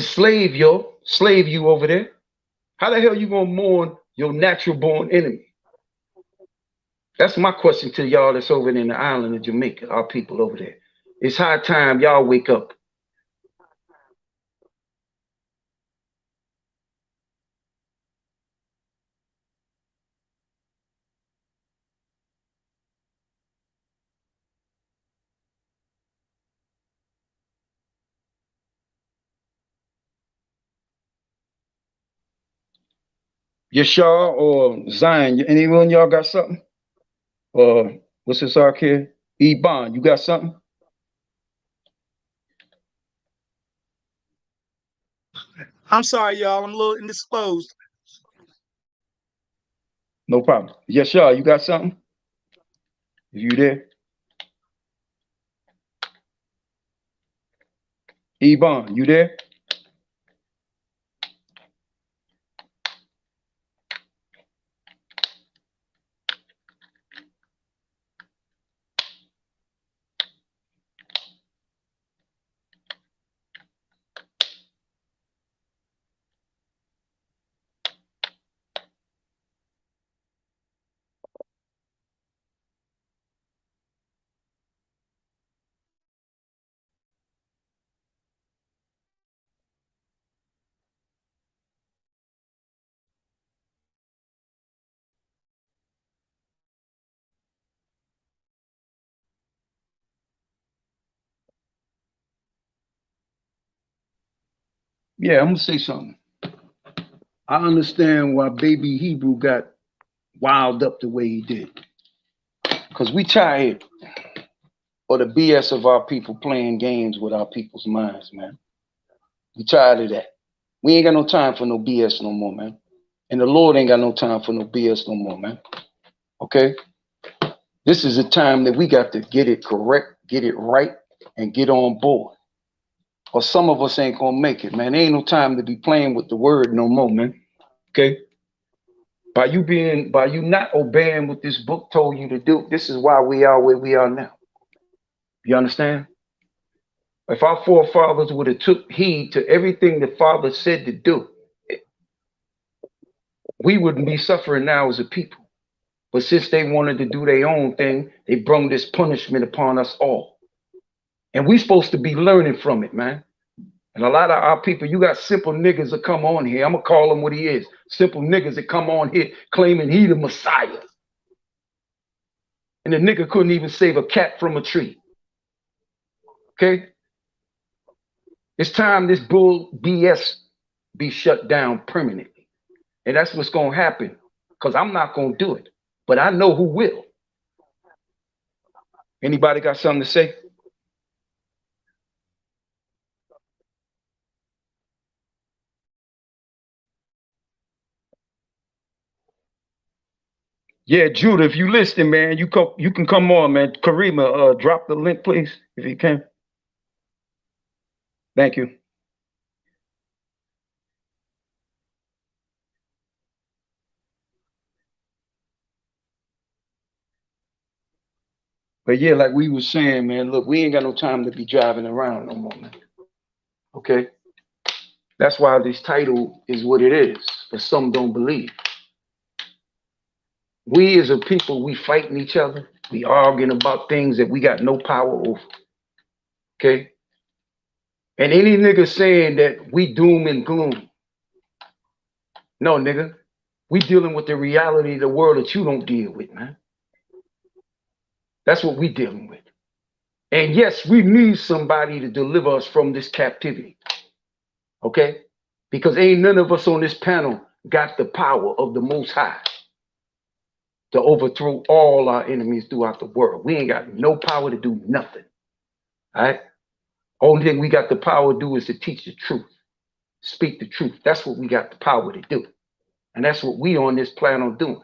Slave you over there? How the hell you going to mourn your natural born enemy? That's my question to y'all that's over in the island of Jamaica, our people over there. It's high time y'all wake up. Yashar or Zion, anyone y'all got something? What's this arc here? Ebon, you got something? I'm sorry, y'all. I'm a little indisposed. No problem. Yashar, you got something? You there? Ebon, you there? Yeah, I'm gonna say something. I understand why Baby Hebrew got wild up the way he did. Because we tired of the BS of our people playing games with our people's minds, man. We tired of that. We ain't got no time for no BS no more, man. And the Lord ain't got no time for no BS no more, man. Okay? This is a time that we got to get it correct, get it right, and get on board. Or some of us ain't gonna make it, man. There ain't no time to be playing with the word no more, man. Okay? By you not obeying what this book told you to do, this is why we are where we are now. You understand? If our forefathers would have took heed to everything the Father said to do, we wouldn't be suffering now as a people. But since they wanted to do their own thing, they brought this punishment upon us all. And we supposed to be learning from it, man. And a lot of our people, you got simple niggas that come on here. I'm going to call him what he is. Simple niggas that come on here claiming he the Messiah. And the nigga couldn't even save a cat from a tree. Okay? It's time this bull BS be shut down permanently. And that's what's going to happen. Because I'm not going to do it. But I know who will. Anybody got something to say? Yeah, Judah, if you listening, man, you can come on, man. Karima, drop the link, please, if you can. Thank you. But yeah, like we was saying, man, look, we ain't got no time to be driving around no more, man. Okay? That's why this title is what it is, but some don't believe. We as a people, we fighting each other. We arguing about things that we got no power over. Okay? And any nigga saying that we doom and gloom. No, nigga. We dealing with the reality of the world that you don't deal with, man. That's what we dealing with. And yes, we need somebody to deliver us from this captivity. Okay? Because ain't none of us on this panel got the power of the Most High to overthrow all our enemies throughout the world. We ain't got no power to do nothing. All right? Only thing we got the power to do is to teach the truth. Speak the truth. That's what we got the power to do. And that's what we on this planet on doing.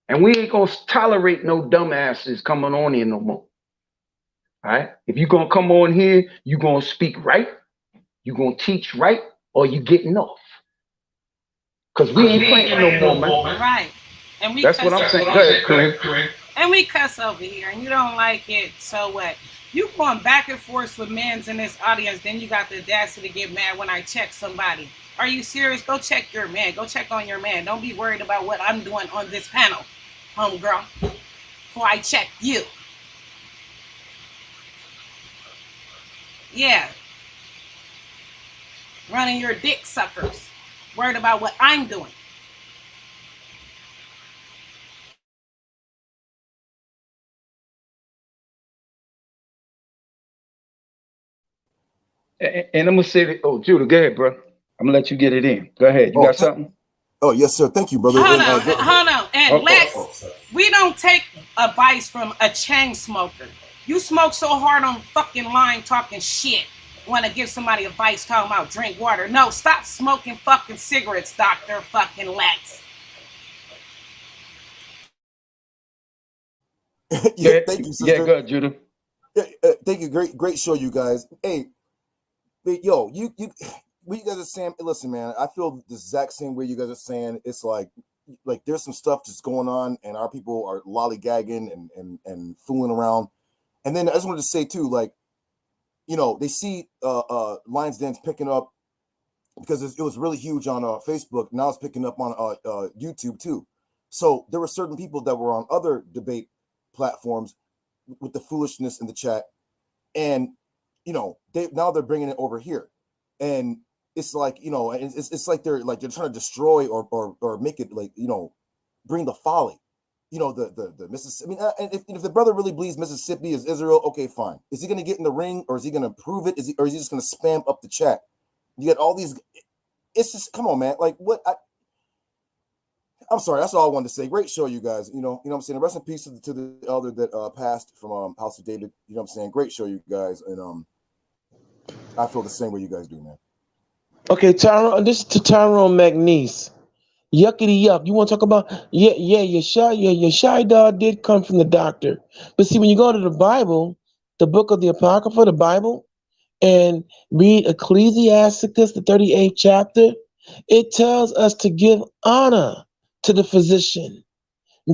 And we ain't gonna tolerate no dumbasses coming on here no more. All right? If you're gonna come on here, you're gonna speak right, you're gonna teach right, or you getting off. Because we ain't playing no more, man. Right. And that's what I'm saying. Go ahead, Kareem. And we cuss over here, and you don't like it, so what? You going back and forth with mans in this audience, then you got the audacity to get mad when I check somebody. Are you serious? Go check your man. Go check on your man. Don't be worried about what I'm doing on this panel, homegirl, before I check you. Yeah. Running your dick suckers. Worried about what I'm doing. And I'm gonna say that. Oh, Judah, go ahead, bro. I'm gonna let you get it in. Go ahead. You got something? Oh, yes, sir. Thank you, brother. Hold And, on, hold on. And Lex, we don't take advice from a chain smoker. You smoke so hard on fucking line talking shit. Want to give somebody advice talking about drink water. No, stop smoking fucking cigarettes, Dr. fucking Lex. Yeah, thank you, sister. Yeah, good, Judah. Yeah, thank you. Great show, you guys. Hey, yo, what you guys are saying, listen, man, I feel the exact same way you guys are saying. It's like there's some stuff just going on, and our people are lollygagging and fooling around. And then I just wanted to say too, like, you know, they see Lions Den's picking up because it was really huge on Facebook. Now it's picking up on YouTube too. So there were certain people that were on other debate platforms with the foolishness in the chat, and you know, they're bringing it over here, and it's like, you know, it's like they're trying to destroy or make it, like, you know, bring the folly, you know, the Mississippi. I mean, if the brother really believes Mississippi is Israel, okay, fine. Is he going to get in the ring, or is he going to prove it? Or is he just going to spam up the chat? You get all these. It's just, come on, man. Like, what? I'm sorry. That's all I wanted to say. Great show, you guys. You know what I'm saying? Rest in peace to the elder that passed from House of David. You know what I'm saying? Great show, you guys. And I feel the same way you guys do, man. Okay, Tyrone. This is to Tyrone McNeese. Yuckity yuck. You want to talk about? Yeah. Yeshai did come from the doctor, but see, when you go to the Bible, the book of the Apocrypha, the Bible, and read Ecclesiasticus, the 38th chapter, it tells us to give honor to the physician,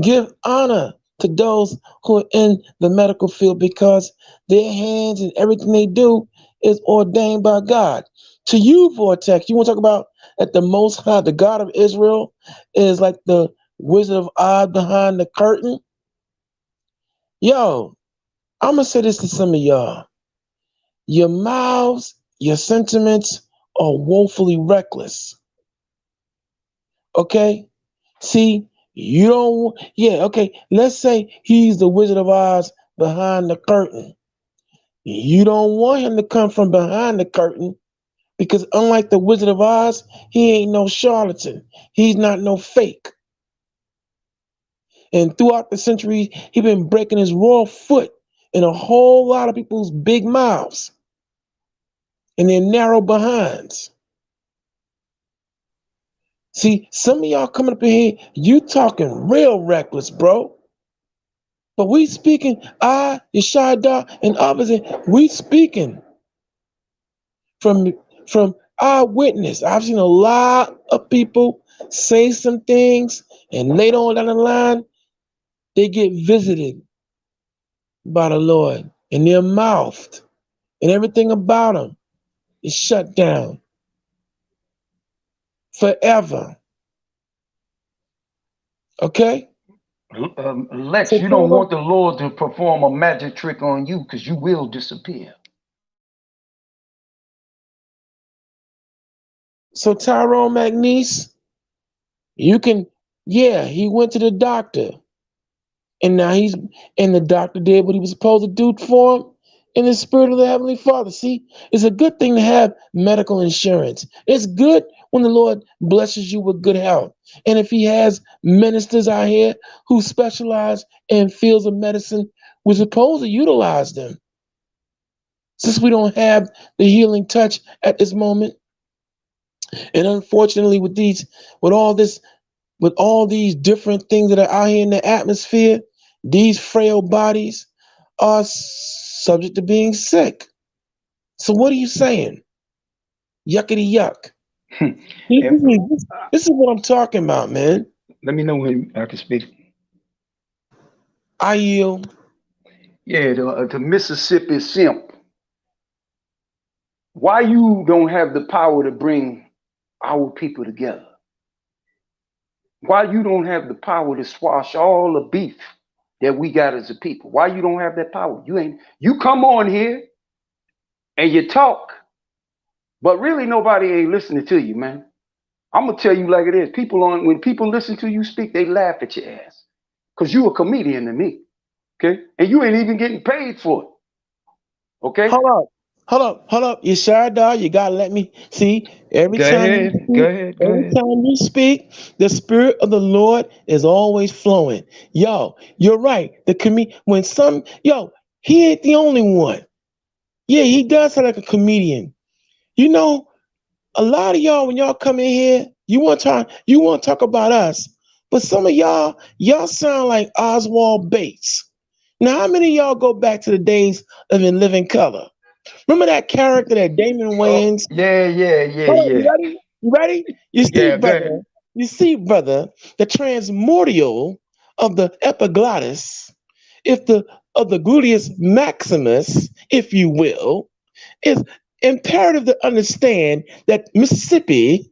give honor to those who are in the medical field, because their hands and everything they do is ordained by God. To you, Vortex, you want to talk about that the Most High, the God of Israel, is like the Wizard of Oz behind the curtain? Yo, I'm going to say this to some of y'all. Your mouths, your sentiments are woefully reckless. Okay? See, you don't, okay, let's say he's the Wizard of Oz behind the curtain. You don't want him to come from behind the curtain, because unlike the Wizard of Oz, he ain't no charlatan. He's not no fake. And throughout the century, he's been breaking his royal foot in a whole lot of people's big mouths and their narrow behinds. See, some of y'all coming up in here, you talking real reckless, bro. But we speaking, Yeshai and others, we speaking from eyewitness. I've seen a lot of people say some things, and later on down the line, they get visited by the Lord, and they're mouthed, and everything about them is shut down forever. Okay? Lex, you don't want the Lord to perform a magic trick on you, because you will disappear. So Tyrone McNeese, you can, he went to the doctor, and now the doctor did what he was supposed to do for him in the spirit of the Heavenly Father. See, it's a good thing to have medical insurance. It's good when the Lord blesses you with good health. And if he has ministers out here who specialize in fields of medicine, we're supposed to utilize them. Since we don't have the healing touch at this moment. And unfortunately, with all these different things that are out here in the atmosphere, these frail bodies are subject to being sick. So what are you saying? Yuckity yuck. This is what I'm talking about, man. Let me know when I can speak. I yield. Yeah, the Mississippi simp. Why you don't have the power to bring our people together? Why you don't have the power to squash all the beef that we got as a people? Why you don't have that power? You come on here and you talk, but really nobody ain't listening to you, man. I'm gonna tell you like it is. When people listen to you speak, they laugh at your ass. Because you a comedian to me. Okay? And you ain't even getting paid for it. Okay? Hold Hold up. Yeshua, you gotta let me see. Every Go time ahead. you speak, the spirit of the Lord is always flowing. Yo, you're right. He ain't the only one. Yeah, he does sound like a comedian. You know, a lot of y'all, when y'all come in here, you want to talk about us, but some of y'all sound like Oswald Bates. Now, how many of y'all go back to the days of In Living Color? Remember that character that Damon Wayans? Yeah. You ready? You see, Yeah, go ahead. brother, the transmordial of the epiglottis, of the gluteus maximus, if you will, is imperative to understand that Mississippi,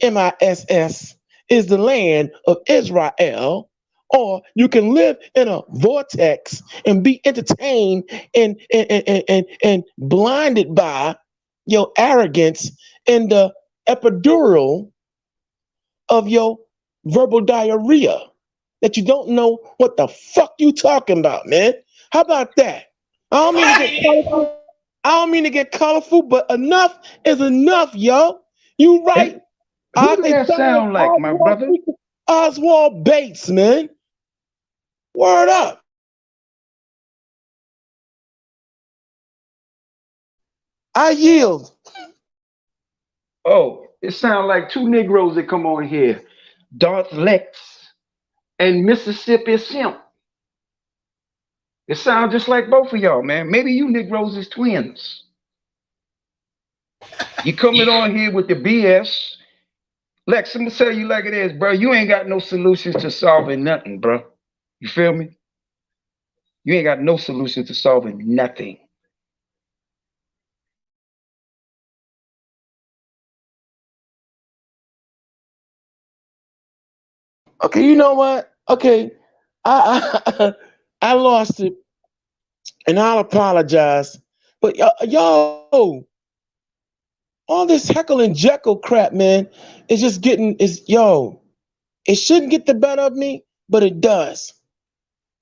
MISS, is the land of Israel, or you can live in a vortex and be entertained and blinded by your arrogance and the epidural of your verbal diarrhea that you don't know what the fuck you talking about, man. How about that? I don't mean to get colorful, but enough is enough, yo. You right. Who do that sound like, my brother? Oswald Bates, man. Word up. I yield. Oh, it sounds like two Negroes that come on here. Darth Lex and Mississippi Simp. It sounds just like both of y'all, man. Maybe you Negroes is twins. You coming on here with the BS. Lex, I'm gonna tell you like it is, bro. You ain't got no solutions to solving nothing, bro. You feel me? You ain't got no solution to solving nothing. Okay, you know what? Okay, I lost it, and I'll apologize. But yo, all this heckle and Jekyll crap, man, is just it shouldn't get the better of me, but it does.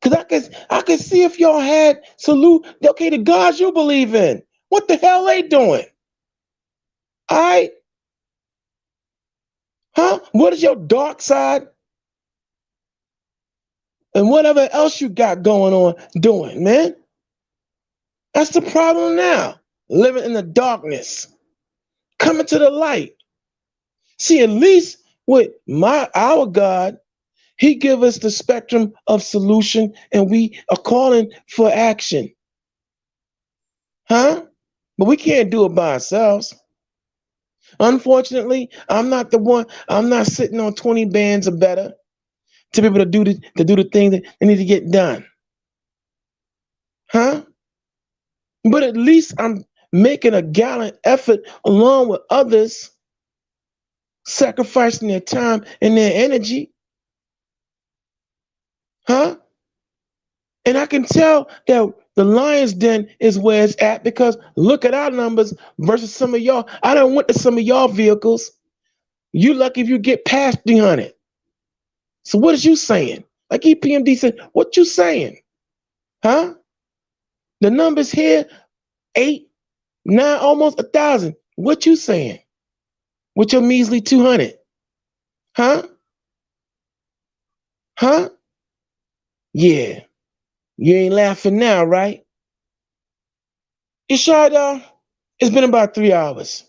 Cause I can see if y'all had the gods you believe in. What the hell they doing? All right? Huh? What is your dark side? And whatever else you got going on doing, man. That's the problem now. Living in the darkness. Coming to the light. See, at least with our God, he give us the spectrum of solution, and we are calling for action. Huh? But we can't do it by ourselves. Unfortunately, I'm not sitting on 20 bands or better to be able to do the thing that they need to get done. Huh? But at least I'm making a gallant effort along with others, sacrificing their time and their energy. Huh? And I can tell that the Lion's Den is where it's at because look at our numbers versus some of y'all. I done went to some of y'all vehicles. You lucky if you get past 300. So what is you saying? Like EPMD said, what you saying? Huh? The numbers here, 8, 9, almost 1,000. What you saying? With your measly 200? Huh? Huh? Yeah. You ain't laughing now, right? Ishada, it's been about 3 hours.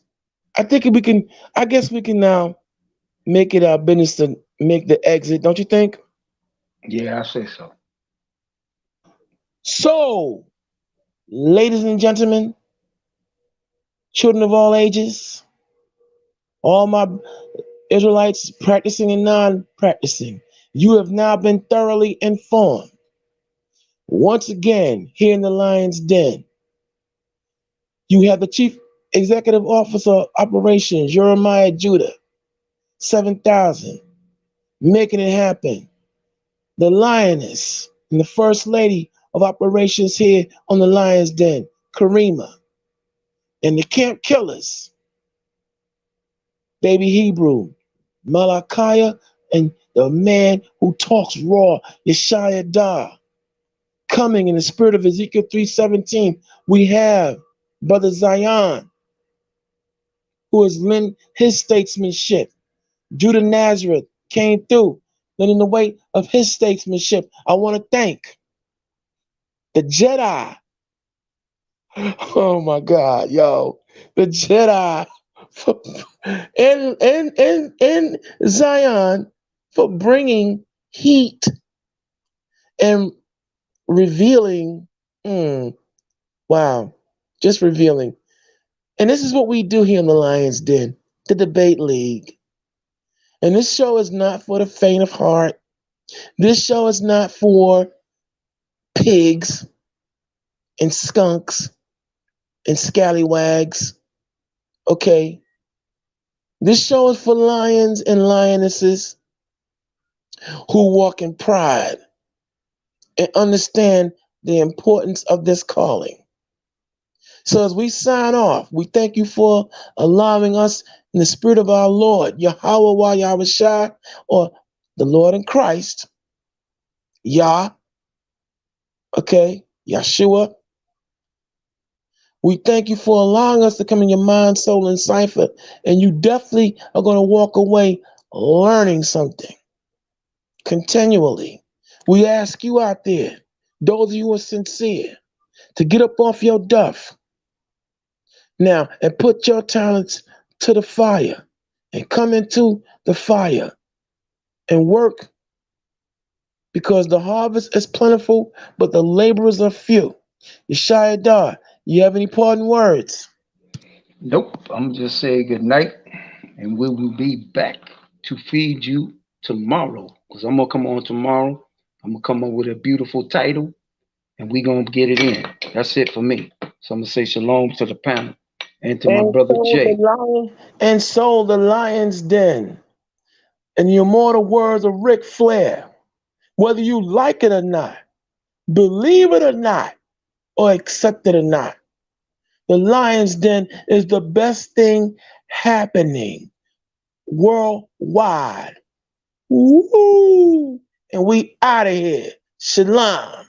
I guess we can now make it our business to make the exit, don't you think? Yeah, I say so. So, ladies and gentlemen, children of all ages, all my Israelites practicing and non-practicing, you have now been thoroughly informed. Once again, here in the Lion's Den, you have the Chief Executive Officer of Operations, Jeremiah Judah, 7,000, making it happen. The Lioness and the First Lady of Operations here on the Lion's Den, Karima, and the Camp Killers, Baby Hebrew, Malachiah, and the man who talks raw, Yeshaya Dah. Coming in the spirit of Ezekiel 3:17, we have Brother Zion, who has lent his statesmanship. Judah Nazareth came through, lending the weight of his statesmanship. I want to thank the Jedi. Oh my God, yo, the Jedi and Zion for bringing heat and revealing. Wow, just revealing. And this is what we do here in the Lions Den, the Debate League. And this show is not for the faint of heart. This show is not for pigs and skunks and scallywags. Okay? This show is for lions and lionesses who walk in pride and understand the importance of this calling. So as we sign off, we thank you for allowing us in the spirit of our Lord, Yahweh Yahushua, or the Lord in Christ, Yah, okay, Yeshua. We thank you for allowing us to come in your mind, soul, and cipher, and you definitely are going to walk away learning something continually. We ask you out there, those of you who are sincere, to get up off your duff now and put your talents to the fire and come into the fire and work, because the harvest is plentiful, but the laborers are few. Yeshaya Dar, you have any parting words? Nope. I'm just saying good night, and we will be back to feed you tomorrow. Because I'm going to come on tomorrow. I'm going to come up with a beautiful title, and we're going to get it in. That's it for me. So I'm going to say shalom to the panel and to my brother Jay. And so the Lion's Den, and the immortal words of Ric Flair, whether you like it or not, believe it or not, or accept it or not, the Lion's Den is the best thing happening worldwide. Woo! And we out of here. Shalom.